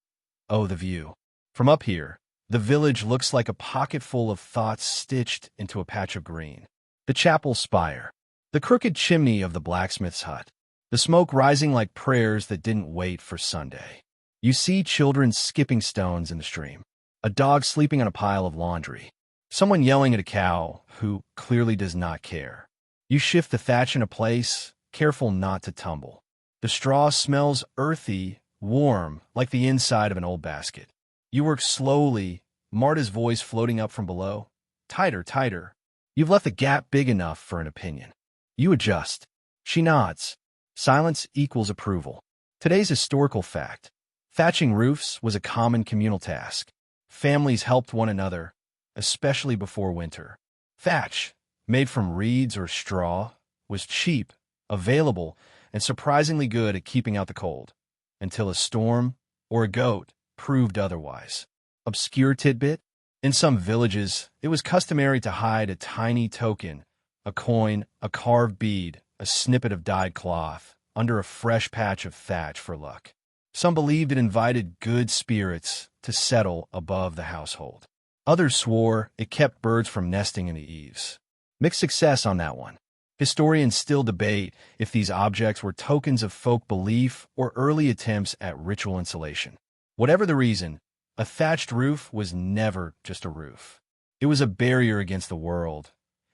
[SPEAKER 1] oh, the view. From up here, the village looks like a pocket full of thoughts stitched into a patch of green. The chapel spire, the crooked chimney of the blacksmith's hut, the smoke rising like prayers that didn't wait for Sunday. You see children skipping stones in the stream, a dog sleeping on a pile of laundry, someone yelling at a cow who clearly does not care. You shift the thatch into place, careful not to tumble. The straw smells earthy, warm, like the inside of an old basket. You work slowly, Marta's voice floating up from below. Tighter, tighter. You've left the gap big enough for an opinion. You adjust. She nods. Silence equals approval. Today's historical fact. Thatching roofs was a common communal task. Families helped one another, especially before winter. Thatch, made from reeds or straw, was cheap, available, and surprisingly good at keeping out the cold, until a storm or a goat proved otherwise. Obscure tidbit? In some villages, it was customary to hide a tiny token, a coin, a carved bead, a snippet of dyed cloth, under a fresh patch of thatch for luck. Some believed it invited good spirits to settle above the household. Others swore it kept birds from nesting in the eaves. Mixed success on that one. Historians still debate if these objects were tokens of folk belief or early attempts at ritual insulation. Whatever the reason, a thatched roof was never just a roof. It was a barrier against the world,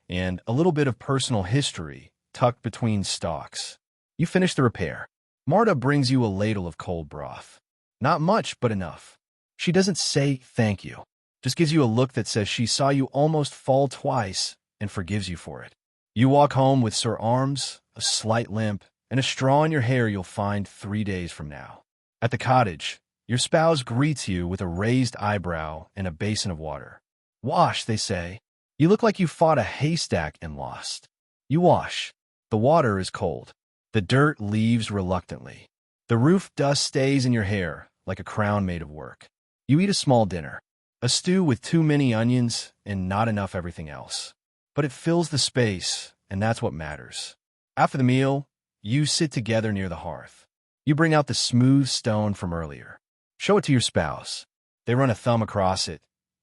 [SPEAKER 1] and a little bit of personal history tucked between stalks. You finish the repair. Marta brings you a ladle of cold broth. Not much, but enough. She doesn't say thank you, just gives you a look that says she saw you almost fall twice and forgives you for it. You walk home with sore arms, a slight limp, and a straw in your hair you'll find 3 days from now. At the cottage, your spouse greets you with a raised eyebrow and a basin of water. Wash, they say. You look like you fought a haystack and lost. You wash. The water is cold. The dirt leaves reluctantly. The roof dust stays in your hair like a crown made of work. You eat a small dinner, a stew with too many onions and not enough everything else. But it fills the space, and that's what matters. After the meal, you sit together near the hearth. You bring out the smooth stone from earlier. Show it to your spouse. They run a thumb across it,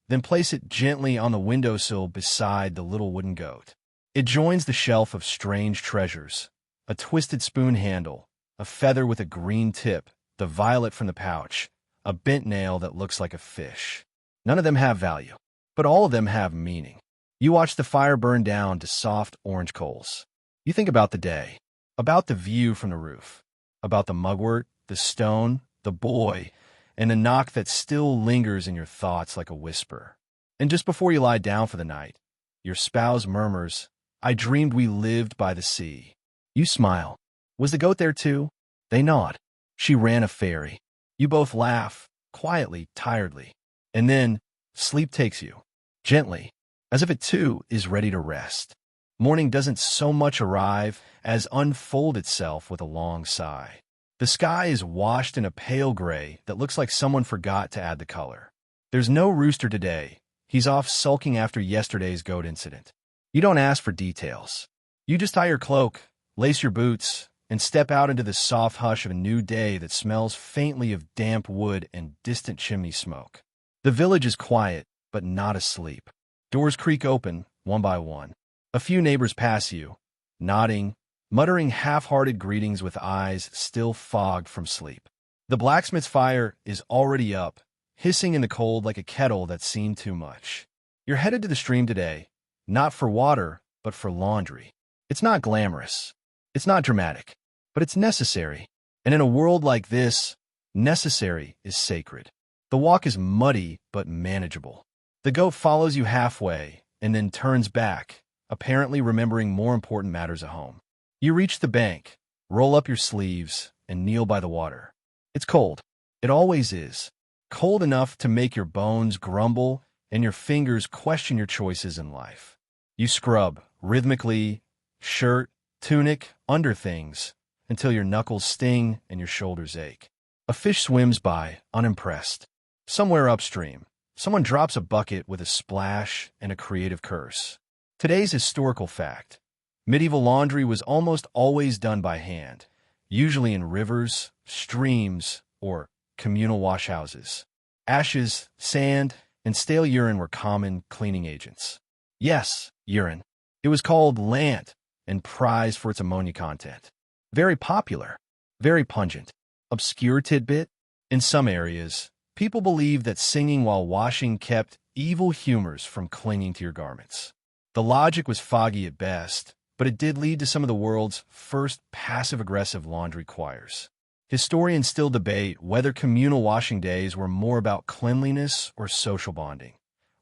[SPEAKER 1] then place it gently on the windowsill beside the little wooden goat. It joins the shelf of strange treasures. A twisted spoon handle, a feather with a green tip, the violet from the pouch, a bent nail that looks like a fish. None of them have value, but all of them have meaning. You watch the fire burn down to soft orange coals. You think about the day, about the view from the roof, about the mugwort, the stone, the boy, and the knock that still lingers in your thoughts like a whisper. And just before you lie down for the night, your spouse murmurs, "I dreamed we lived by the sea." You smile. Was the goat there too? They nod. She ran a ferry. You both laugh, quietly, tiredly. And then sleep takes you, gently, as if it too is ready to rest. Morning doesn't so much arrive as unfold itself with a long sigh. The sky is washed in a pale gray that looks like someone forgot to add the color. There's no rooster today. He's off sulking after yesterday's goat incident. You don't ask for details. You just tie your cloak, lace your boots, and step out into the soft hush of a new day that smells faintly of damp wood and distant chimney smoke. The village is quiet, but not asleep. Doors creak open, one by one. A few neighbors pass you, nodding, muttering half-hearted greetings with eyes still fogged from sleep. The blacksmith's fire is already up, hissing in the cold like a kettle that's seen too much. You're headed to the stream today, not for water, but for laundry. It's not glamorous. It's not dramatic, but it's necessary. And in a world like this, necessary is sacred. The walk is muddy but manageable. The goat follows you halfway and then turns back, apparently remembering more important matters at home. You reach the bank, roll up your sleeves, and kneel by the water. It's cold. It always is. Cold enough to make your bones grumble and your fingers question your choices in life. You scrub, rhythmically, shirt, tunic, under things, until your knuckles sting and your shoulders ache. A fish swims by, unimpressed. Somewhere upstream, someone drops a bucket with a splash and a creative curse. Today's historical fact. Medieval laundry was almost always done by hand, usually in rivers, streams, or communal washhouses. Ashes, sand, and stale urine were common cleaning agents. Yes, urine. It was called lant and prized for its ammonia content. Very popular, very pungent. Obscure tidbit? In some areas, people believed that singing while washing kept evil humors from clinging to your garments. The logic was foggy at best, but it did lead to some of the world's first passive-aggressive laundry choirs. Historians still debate whether communal washing days were more about cleanliness or social bonding,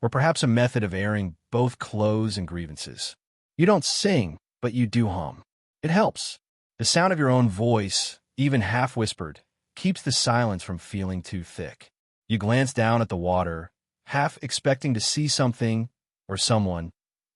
[SPEAKER 1] or perhaps a method of airing both clothes and grievances. You don't sing, but you do hum. It helps. The sound of your own voice, even half-whispered, keeps the silence from feeling too thick. You glance down at the water, half expecting to see something or someone,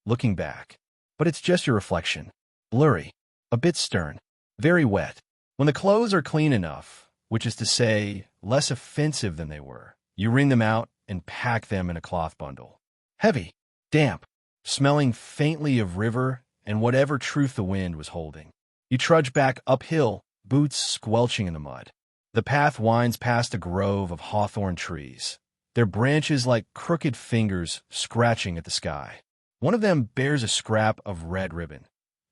[SPEAKER 1] looking back. But it's just your reflection. Blurry, a bit stern, very wet. When the clothes are clean enough, which is to say, less offensive than they were, you wring them out and pack them in a cloth bundle. Heavy, damp, smelling faintly of river and whatever truth the wind was holding. You trudge back uphill, boots squelching in the mud. The path winds past a grove of hawthorn trees, their branches like crooked fingers scratching at the sky. One of them bears a scrap of red ribbon,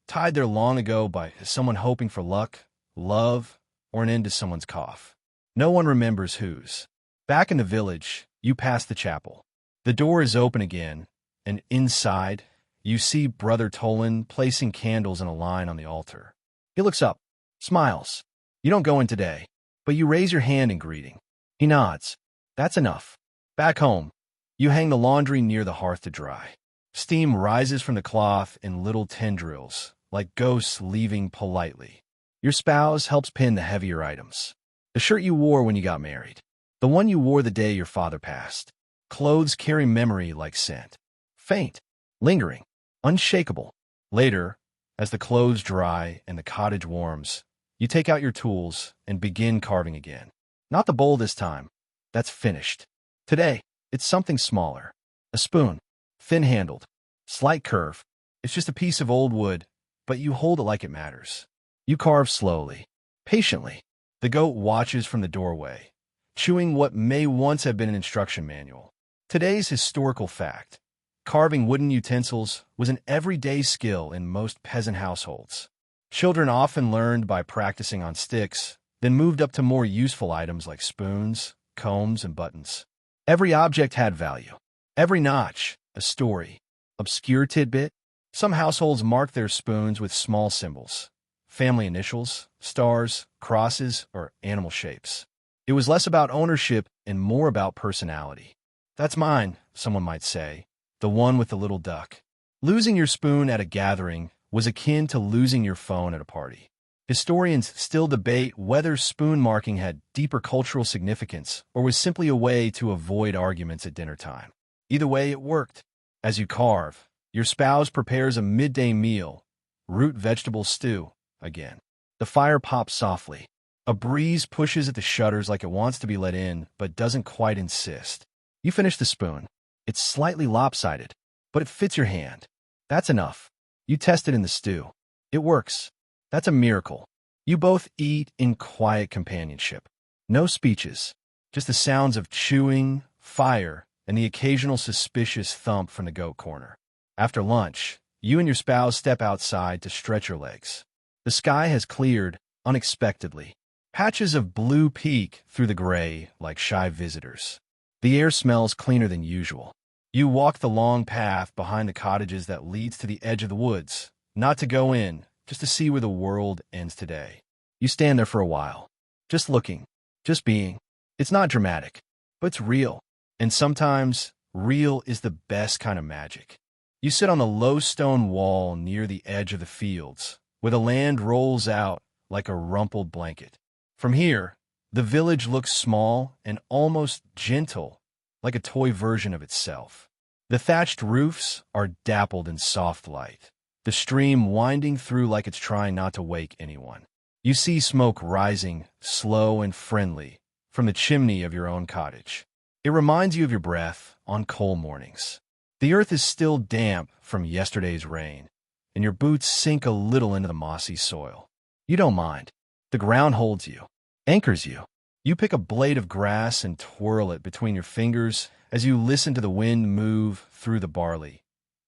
[SPEAKER 1] tied there long ago by someone hoping for luck, love, or an end to someone's cough. No one remembers whose. Back in the village, you pass the chapel. The door is open again, and inside, you see Brother Tolan placing candles in a line on the altar. He looks up, smiles. You don't go in today, but you raise your hand in greeting. He nods. That's enough. Back home, you hang the laundry near the hearth to dry. Steam rises from the cloth in little tendrils, like ghosts leaving politely. Your spouse helps pin the heavier items. The shirt you wore when you got married. The one you wore the day your father passed. Clothes carry memory like scent. Faint, lingering, unshakable. Later, as the clothes dry and the cottage warms, you take out your tools and begin carving again. Not the bowl this time. That's finished. Today, it's something smaller. A spoon. Thin-handled, slight curve. It's just a piece of old wood, but you hold it like it matters. You carve slowly, patiently. The goat watches from the doorway, chewing what may once have been an instruction manual. Today's historical fact. Carving wooden utensils was an everyday skill in most peasant households. Children often learned by practicing on sticks, then moved up to more useful items like spoons, combs, and buttons. Every object had value. Every notch, a story. Obscure tidbit? Some households mark their spoons with small symbols. Family initials, stars, crosses, or animal shapes. It was less about ownership and more about personality. That's mine, someone might say. The one with the little duck. Losing your spoon at a gathering was akin to losing your phone at a party. Historians still debate whether spoon marking had deeper cultural significance or was simply a way to avoid arguments at dinner time. Either way, it worked. As you carve, your spouse prepares a midday meal, root vegetable stew, again. The fire pops softly. A breeze pushes at the shutters like it wants to be let in, but doesn't quite insist. You finish the spoon. It's slightly lopsided, but it fits your hand. That's enough. You test it in the stew. It works. That's a miracle. You both eat in quiet companionship. No speeches, just the sounds of chewing, fire, and the occasional suspicious thump from the goat corner. After lunch, you and your spouse step outside to stretch your legs. The sky has cleared unexpectedly. Patches of blue peek through the gray like shy visitors. The air smells cleaner than usual. You walk the long path behind the cottages that leads to the edge of the woods, not to go in, just to see where the world ends today. You stand there for a while, just looking, just being. It's not dramatic, but it's real. And sometimes, real is the best kind of magic. You sit on the low stone wall near the edge of the fields, where the land rolls out like a rumpled blanket. From here, the village looks small and almost gentle, like a toy version of itself. The thatched roofs are dappled in soft light, the stream winding through like it's trying not to wake anyone. You see smoke rising, slow and friendly, from the chimney of your own cottage. It reminds you of your breath on cold mornings. The earth is still damp from yesterday's rain, and your boots sink a little into the mossy soil. You don't mind. The ground holds you, anchors you. You pick a blade of grass and twirl it between your fingers as you listen to the wind move through the barley.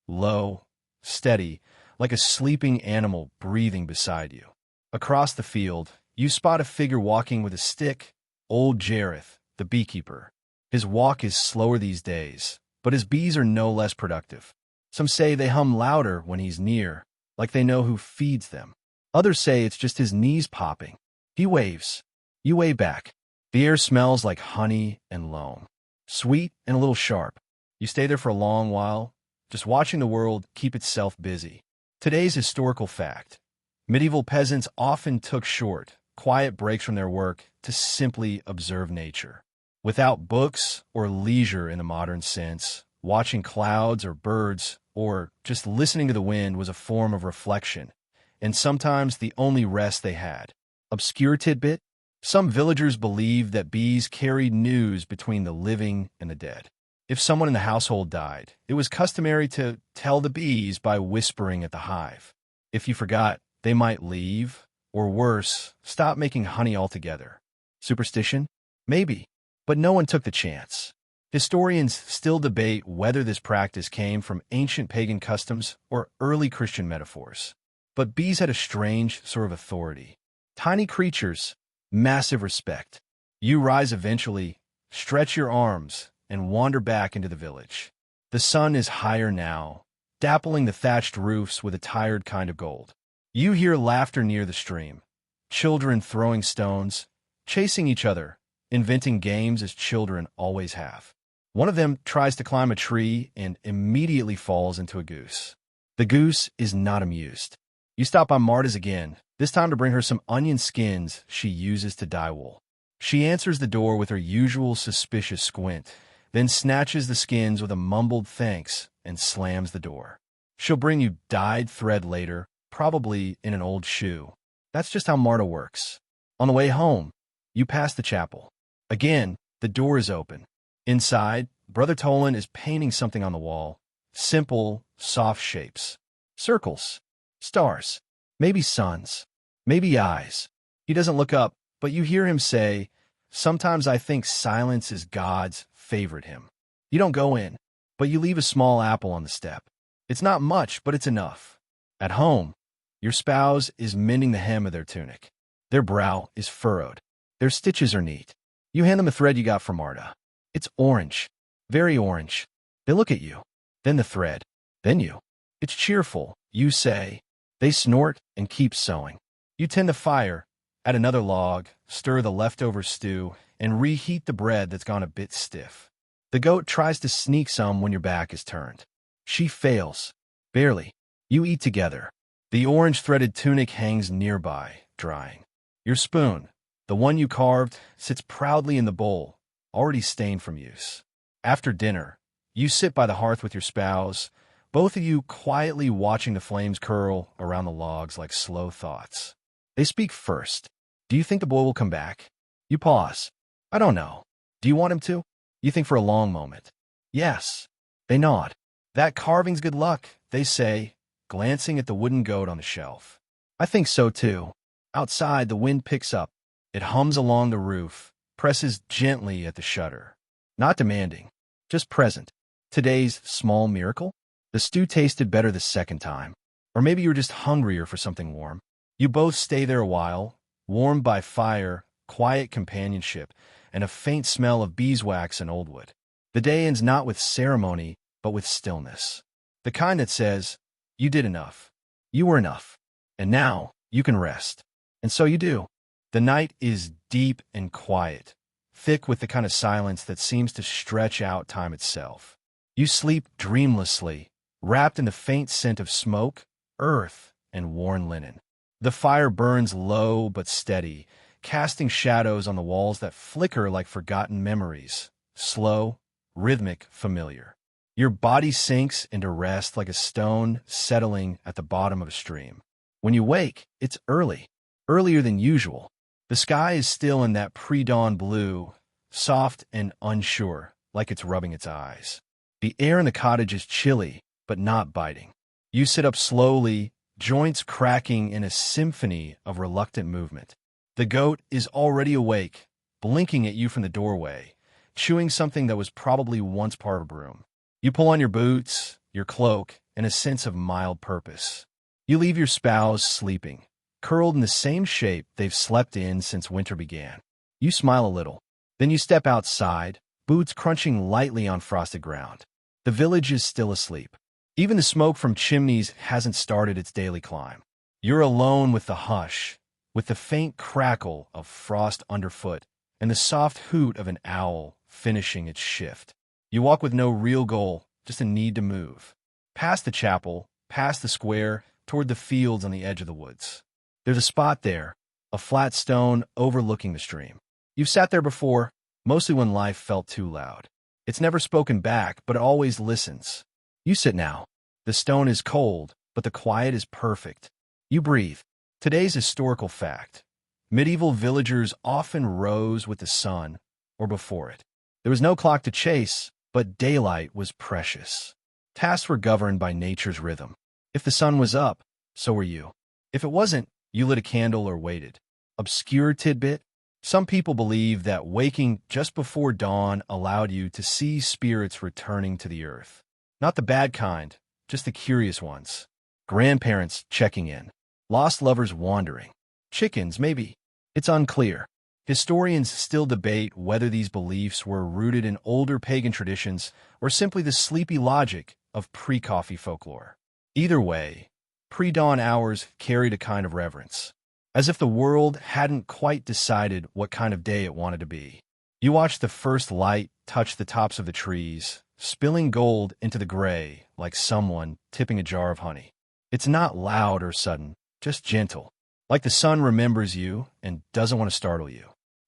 [SPEAKER 1] Low, steady, like a sleeping animal breathing beside you. Across the field, you spot a figure walking with a stick, old Jareth, the beekeeper. His walk is slower these days, but his bees are no less productive. Some say they hum louder when he's near, like they know who feeds them. Others say it's just his knees popping. He waves. You wave back. The air smells like honey and loam, sweet and a little sharp. You stay there for a long while, just watching the world keep itself busy. Today's historical fact. Medieval peasants often took short, quiet breaks from their work to simply observe nature. Without books or leisure in the modern sense, watching clouds or birds or just listening to the wind was a form of reflection, and sometimes the only rest they had. Obscure tidbit? Some villagers believed that bees carried news between the living and the dead. If someone in the household died, it was customary to tell the bees by whispering at the hive. If you forgot, they might leave, or worse, stop making honey altogether. Superstition? Maybe, but no one took the chance. Historians still debate whether this practice came from ancient pagan customs or early Christian metaphors. But bees had a strange sort of authority. Tiny creatures, massive respect. You rise eventually, stretch your arms, and wander back into the village. The sun is higher now, dappling the thatched roofs with a tired kind of gold. You hear laughter near the stream, children throwing stones, chasing each other, inventing games as children always have. One of them tries to climb a tree and immediately falls into a goose. The goose is not amused. You stop by Marta's again, this time to bring her some onion skins she uses to dye wool. She answers the door with her usual suspicious squint, then snatches the skins with a mumbled thanks and slams the door. She'll bring you dyed thread later, probably in an old shoe. That's just how Marta works. On the way home, you pass the chapel. Again, the door is open. Inside, Brother Tolan is painting something on the wall. Simple, soft shapes. Circles. Stars. Maybe suns. Maybe eyes. He doesn't look up, but you hear him say, "Sometimes I think silence is God's favorite hymn." You don't go in, but you leave a small apple on the step. It's not much, but it's enough. At home, your spouse is mending the hem of their tunic. Their brow is furrowed. Their stitches are neat. You hand them a thread you got from Marta. It's orange. Very orange. They look at you. Then the thread. Then you. It's cheerful, you say. They snort and keep sewing. You tend the fire, add another log, stir the leftover stew, and reheat the bread that's gone a bit stiff. The goat tries to sneak some when your back is turned. She fails. Barely. You eat together. The orange-threaded tunic hangs nearby, drying. Your spoon, the one you carved, sits proudly in the bowl, already stained from use. After dinner, you sit by the hearth with your spouse, both of you quietly watching the flames curl around the logs like slow thoughts. They speak first. Do you think the boy will come back? You pause. I don't know. Do you want him to? You think for a long moment. Yes. They nod. That carving's good luck, they say, glancing at the wooden goat on the shelf. I think so too. Outside, the wind picks up. It hums along the roof, presses gently at the shutter. Not demanding, just present. Today's small miracle? The stew tasted better the second time. Or maybe you were just hungrier for something warm. You both stay there a while, warmed by fire, quiet companionship, and a faint smell of beeswax and old wood. The day ends not with ceremony, but with stillness. The kind that says, you did enough. You were enough. And now, you can rest. And so you do. The night is deep and quiet, thick with the kind of silence that seems to stretch out time itself. You sleep dreamlessly, wrapped in the faint scent of smoke, earth, and worn linen. The fire burns low but steady, casting shadows on the walls that flicker like forgotten memories, slow, rhythmic, familiar. Your body sinks into rest like a stone settling at the bottom of a stream. When you wake, it's early, earlier than usual. The sky is still in that pre-dawn blue, soft and unsure, like it's rubbing its eyes. The air in the cottage is chilly, but not biting. You sit up slowly, joints cracking in a symphony of reluctant movement. The goat is already awake, blinking at you from the doorway, chewing something that was probably once part of a broom. You pull on your boots, your cloak, and a sense of mild purpose. You leave your spouse sleeping, curled in the same shape they've slept in since winter began. You smile a little. Then you step outside, boots crunching lightly on frosted ground. The village is still asleep. Even the smoke from chimneys hasn't started its daily climb. You're alone with the hush, with the faint crackle of frost underfoot, and the soft hoot of an owl finishing its shift. You walk with no real goal, just a need to move. Past the chapel, past the square, toward the fields on the edge of the woods. There's a spot there, a flat stone overlooking the stream. You've sat there before, mostly when life felt too loud. It's never spoken back, but it always listens. You sit now. The stone is cold, but the quiet is perfect. You breathe. Today's historical fact. Medieval villagers often rose with the sun, or before it. There was no clock to chase, but daylight was precious. Tasks were governed by nature's rhythm. If the sun was up, so were you. If it wasn't, you lit a candle or waited. Obscure tidbit? Some people believe that waking just before dawn allowed you to see spirits returning to the earth. Not the bad kind, just the curious ones. Grandparents checking in. Lost lovers wandering. Chickens, maybe. It's unclear. Historians still debate whether these beliefs were rooted in older pagan traditions or simply the sleepy logic of pre-coffee folklore. Either way, pre-dawn hours carried a kind of reverence, as if the world hadn't quite decided what kind of day it wanted to be. You watched the first light touch the tops of the trees, spilling gold into the gray like someone tipping a jar of honey. It's not loud or sudden, just gentle, like the sun remembers you and doesn't want to startle you.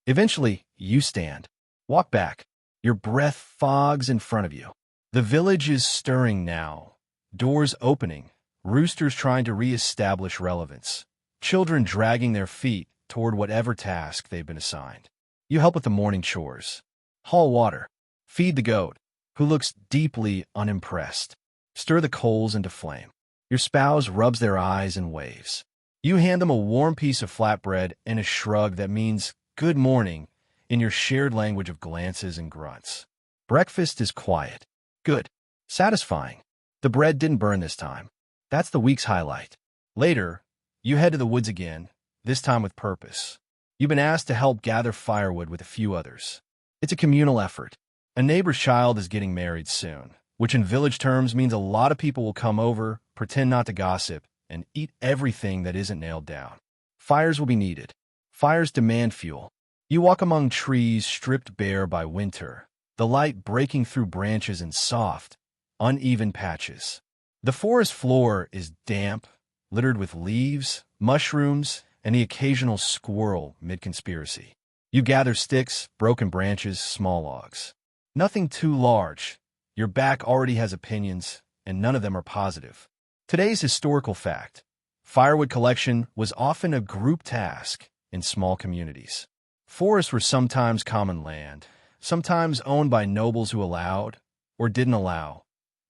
[SPEAKER 1] Eventually, you stand. Walk back. Your breath fogs in front of you. The village is stirring now. Doors opening. Roosters trying to re-establish relevance. Children dragging their feet toward whatever task they've been assigned. You help with the morning chores. Haul water. Feed the goat, who looks deeply unimpressed. Stir the coals into flame. Your spouse rubs their eyes and waves. You hand them a warm piece of flatbread and a shrug that means good morning in your shared language of glances and grunts. Breakfast is quiet. Good. Satisfying. The bread didn't burn this time. That's the week's highlight. Later, you head to the woods again, this time with purpose. You've been asked to help gather firewood with a few others. It's a communal effort. A neighbor's child is getting married soon, which in village terms means a lot of people will come over, pretend not to gossip, and eat everything that isn't nailed down. Fires will be needed. Fires demand fuel. You walk among trees stripped bare by winter, the light breaking through branches in soft, uneven patches. The forest floor is damp, littered with leaves, mushrooms, and the occasional squirrel mid-conspiracy. You gather sticks, broken branches, small logs. Nothing too large. Your back already has opinions, and none of them are positive. Today's historical fact. Firewood collection was often a group task in small communities. Forests were sometimes common land, sometimes owned by nobles who allowed, or didn't allow,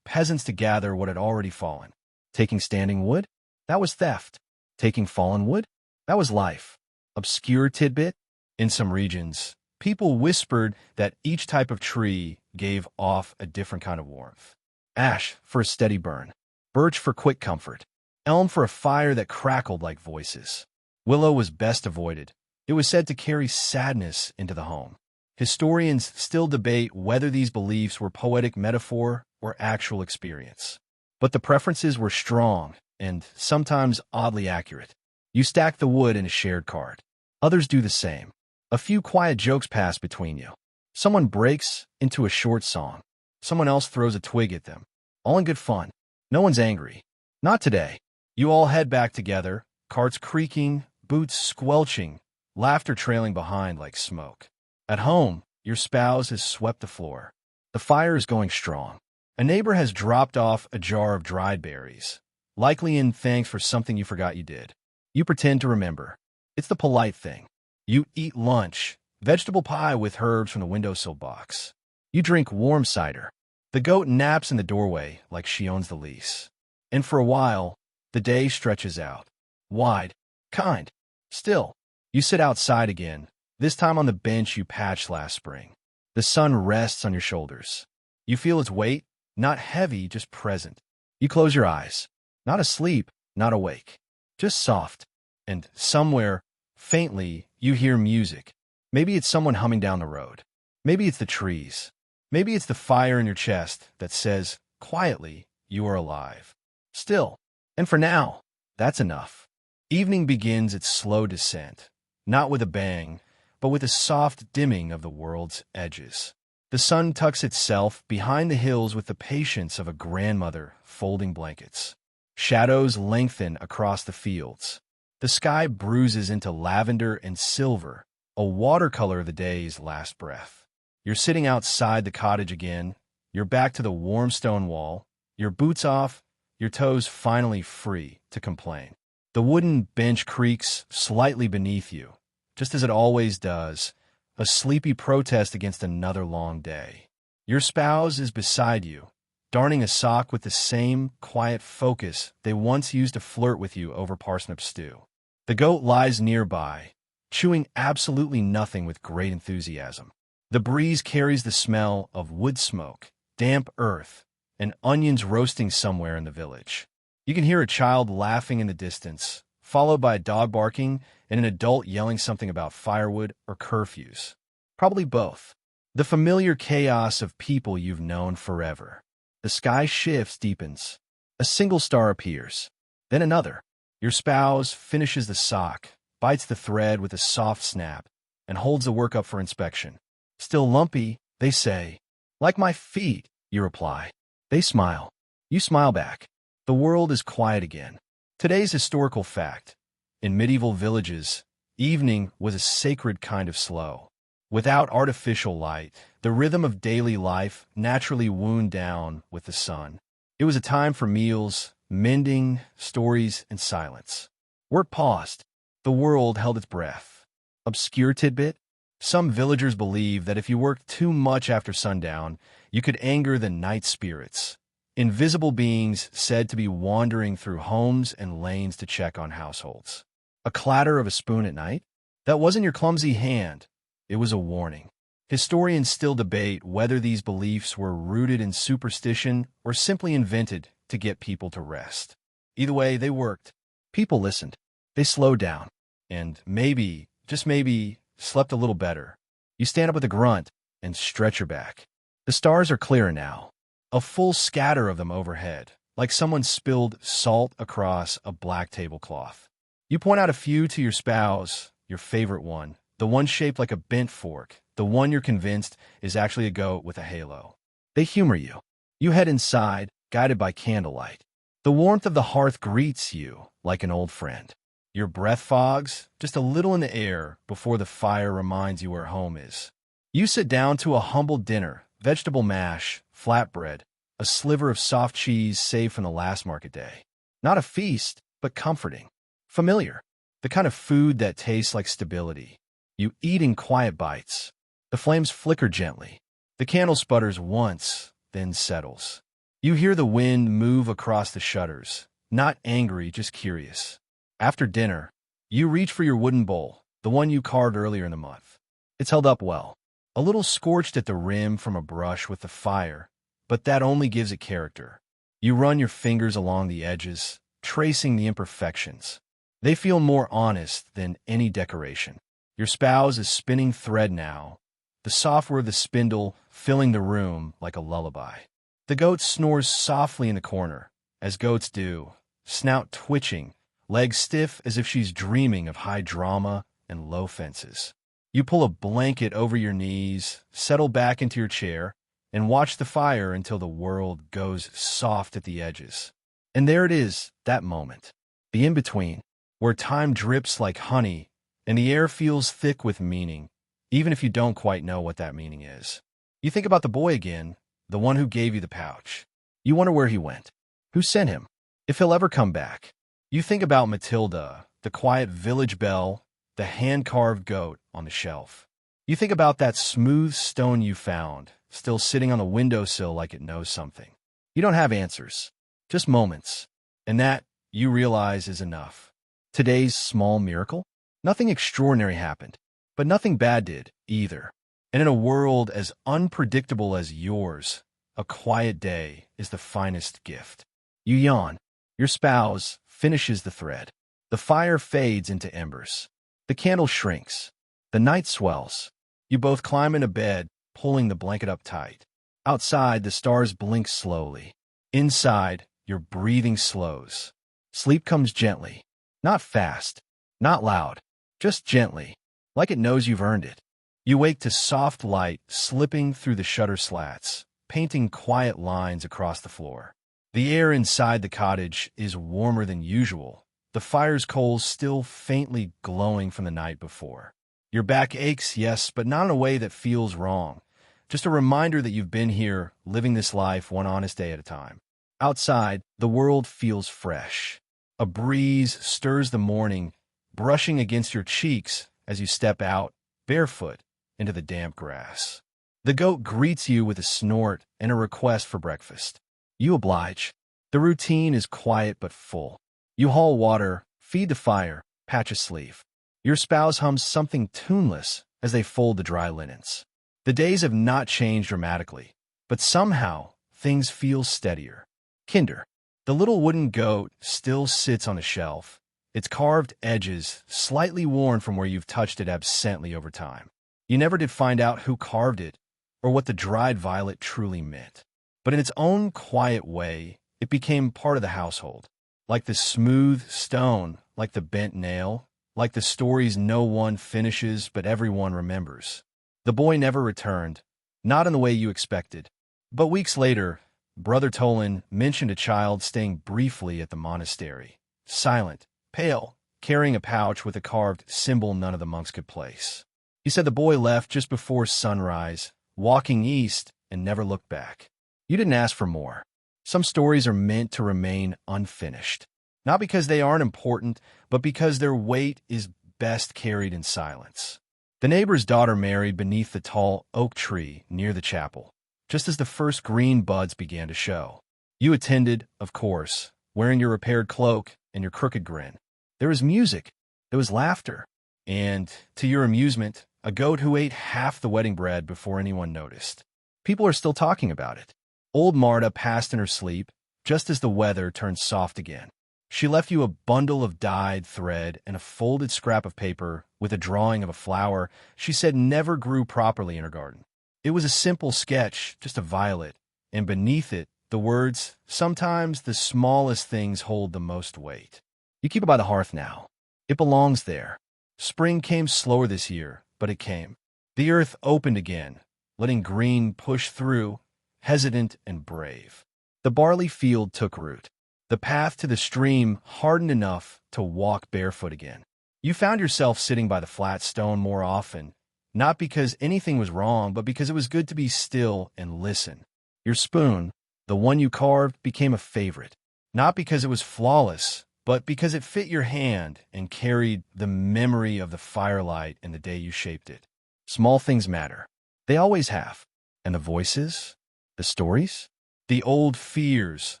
[SPEAKER 1] peasants to gather what had already fallen. Taking standing wood? That was theft. Taking fallen wood? That was life. Obscure tidbit? In some regions, people whispered that each type of tree gave off a different kind of warmth. Ash for a steady burn, birch for quick comfort, elm for a fire that crackled like voices. Willow was best avoided. It was said to carry sadness into the home. Historians still debate whether these beliefs were poetic metaphor or actual experience. But the preferences were strong and sometimes oddly accurate. You stack the wood in a shared cart. Others do the same. A few quiet jokes pass between you. Someone breaks into a short song. Someone else throws a twig at them. All in good fun. No one's angry. Not today. You all head back together, carts creaking, boots squelching, laughter trailing behind like smoke. At home, your spouse has swept the floor. The fire is going strong. A neighbor has dropped off a jar of dried berries, likely in thanks for something you forgot you did. You pretend to remember. It's the polite thing. You eat lunch, vegetable pie with herbs from the windowsill box. You drink warm cider. The goat naps in the doorway like she owns the lease. And for a while, the day stretches out. Wide, kind. Still, you sit outside again, this time on the bench you patched last spring. The sun rests on your shoulders. You feel its weight, not heavy, just present. You close your eyes. Not asleep, not awake. Just soft. And somewhere, faintly, you hear music. Maybe it's someone humming down the road. Maybe it's the trees. Maybe it's the fire in your chest that says, quietly, you are alive. Still. And for now, that's enough. Evening begins its slow descent, not with a bang, but with a soft dimming of the world's edges. The sun tucks itself behind the hills with the patience of a grandmother folding blankets. Shadows lengthen across the fields. The sky bruises into lavender and silver, a watercolor of the day's last breath. You're sitting outside the cottage again, your back to the warm stone wall, your boots off, your toes finally free to complain. The wooden bench creaks slightly beneath you, just as it always does, a sleepy protest against another long day. Your spouse is beside you, darning a sock with the same quiet focus they once used to flirt with you over parsnip stew. The goat lies nearby, chewing absolutely nothing with great enthusiasm. The breeze carries the smell of wood smoke, damp earth, and onions roasting somewhere in the village. You can hear a child laughing in the distance, followed by a dog barking and an adult yelling something about firewood or curfews. Probably both. The familiar chaos of people you've known forever. The sky shifts, deepens. A single star appears. Then another. Your spouse finishes the sock, bites the thread with a soft snap, and holds the work up for inspection. Still lumpy, they say. Like my feet, you reply. They smile. You smile back. The world is quiet again. Today's historical fact. In medieval villages, evening was a sacred kind of slow. Without artificial light, the rhythm of daily life naturally wound down with the sun. It was a time for meals, mending, stories, and silence. Work paused. The world held its breath. Obscure tidbit? Some villagers believe that if you worked too much after sundown, you could anger the night spirits. Invisible beings said to be wandering through homes and lanes to check on households. A clatter of a spoon at night? That wasn't your clumsy hand. It was a warning. Historians still debate whether these beliefs were rooted in superstition or simply invented to get people to rest. Either way, they worked. People listened. They slowed down. And maybe, just maybe, slept a little better. You stand up with a grunt and stretch your back. The stars are clearer now. A full scatter of them overhead, like someone spilled salt across a black tablecloth. You point out a few to your spouse, your favorite one, the one shaped like a bent fork, the one you're convinced is actually a goat with a halo. They humor you. You head inside, guided by candlelight. The warmth of the hearth greets you like an old friend. Your breath fogs, just a little in the air before the fire reminds you where home is. You sit down to a humble dinner, vegetable mash, flatbread, a sliver of soft cheese saved from the last market day. Not a feast, but comforting. Familiar. The kind of food that tastes like stability. You eat in quiet bites. The flames flicker gently. The candle sputters once, then settles. You hear the wind move across the shutters, not angry, just curious. After dinner, You reach for your wooden bowl, the one you carved earlier in the month. It's held up well. A little scorched at the rim from a brush with the fire, but that only gives it character. You run your fingers along the edges, tracing the imperfections. They feel more honest than any decoration. Your spouse is spinning thread now, the software of the spindle filling the room like a lullaby. The goat snores softly in the corner, as goats do, snout twitching, legs stiff as if she's dreaming of high drama and low fences. You pull a blanket over your knees, settle back into your chair, and watch the fire until the world goes soft at the edges. And there it is, that moment, the in-between, where time drips like honey and the air feels thick with meaning, even if you don't quite know what that meaning is. You think about the boy again, the one who gave you the pouch. You wonder where he went, who sent him, if he'll ever come back. You think about Matilda, the quiet village belle, the hand-carved goat on the shelf. You think about that smooth stone you found, still sitting on the windowsill like it knows something. You don't have answers, just moments, and that, you realize, is enough. Today's small miracle? Nothing extraordinary happened, but nothing bad did, either. And in a world as unpredictable as yours, a quiet day is the finest gift. You yawn. Your spouse finishes the thread. The fire fades into embers. The candle shrinks. The night swells. You both climb into bed, pulling the blanket up tight. Outside, the stars blink slowly. Inside, your breathing slows. Sleep comes gently. Not fast. Not loud. Just gently, like it knows you've earned it. You wake to soft light slipping through the shutter slats, painting quiet lines across the floor. The air inside the cottage is warmer than usual, the fire's coals still faintly glowing from the night before. Your back aches, yes, but not in a way that feels wrong. Just a reminder that you've been here, living this life one honest day at a time. Outside, the world feels fresh. A breeze stirs the morning, brushing against your cheeks as you step out, barefoot, into the damp grass. The goat greets you with a snort and a request for breakfast. You oblige. The routine is quiet but full. You haul water, feed the fire, patch a sleeve. Your spouse hums something tuneless as they fold the dry linens. The days have not changed dramatically, but somehow things feel steadier. Kinder. The little wooden goat still sits on a shelf, its carved edges slightly worn from where you've touched it absently over time. You never did find out who carved it or what the dried violet truly meant. But in its own quiet way, it became part of the household. Like the smooth stone, like the bent nail, like the stories no one finishes but everyone remembers. The boy never returned, not in the way you expected. But weeks later, Brother Tolan mentioned a child staying briefly at the monastery, silent, pale, carrying a pouch with a carved symbol none of the monks could place. He said the boy left just before sunrise, walking east, and never looked back. You didn't ask for more. Some stories are meant to remain unfinished, not because they aren't important, but because their weight is best carried in silence. The neighbor's daughter married beneath the tall oak tree near the chapel, just as the first green buds began to show. You attended, of course, wearing your repaired cloak and your crooked grin. There was music, there was laughter, and, to your amusement, a goat who ate half the wedding bread before anyone noticed. People are still talking about it. Old Marta passed in her sleep, just as the weather turned soft again. She left you a bundle of dyed thread and a folded scrap of paper with a drawing of a flower she said never grew properly in her garden. It was a simple sketch, just a violet, and beneath it, the words, "Sometimes the smallest things hold the most weight." You keep it by the hearth now. It belongs there. Spring came slower this year, but it came. The earth opened again, letting green push through, hesitant and brave. The barley field took root. The path to the stream hardened enough to walk barefoot again. You found yourself sitting by the flat stone more often, not because anything was wrong, but because it was good to be still and listen. Your spoon, the one you carved, became a favorite, not because it was flawless, but because it fit your hand and carried the memory of the firelight and the day you shaped it. Small things matter. They always have. And the voices, the stories, the old fears,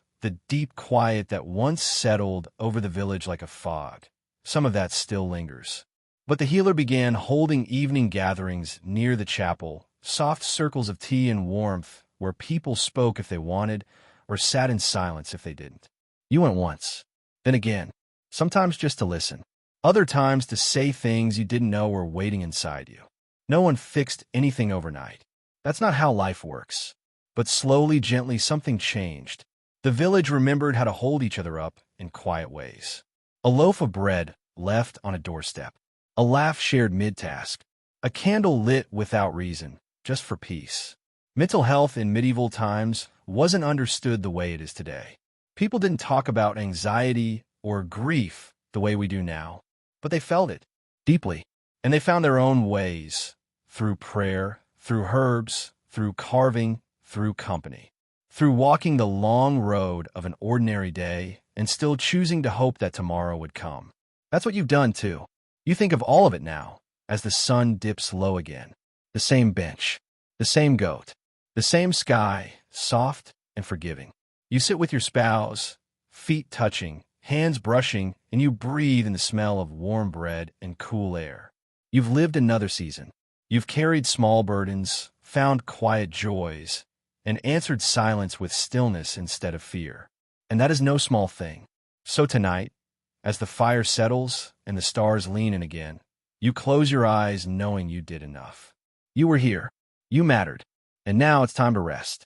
[SPEAKER 1] the deep quiet that once settled over the village like a fog. some of that still lingers. But the healer began holding evening gatherings near the chapel, soft circles of tea and warmth where people spoke if they wanted or sat in silence if they didn't. You went once, then again, sometimes just to listen, other times to say things you didn't know were waiting inside you. No one fixed anything overnight. That's not how life works. But slowly, gently, something changed. The village remembered how to hold each other up in quiet ways. A loaf of bread left on a doorstep. A laugh shared mid-task. A candle lit without reason, just for peace. Mental health in medieval times wasn't understood the way it is today. People didn't talk about anxiety or grief the way we do now, but they felt it deeply, and they found their own ways, through prayer, through herbs, through carving, through company, through walking the long road of an ordinary day and still choosing to hope that tomorrow would come. That's what you've done, too. You think of all of it now as the sun dips low again. The same bench, the same goat, the same sky, soft and forgiving. You sit with your spouse, feet touching, hands brushing, and you breathe in the smell of warm bread and cool air. You've lived another season. You've carried small burdens, found quiet joys, and answered silence with stillness instead of fear. And that is no small thing. So tonight, as the fire settles and the stars lean in again, you close your eyes knowing you did enough. You were here. You mattered. And now it's time to rest.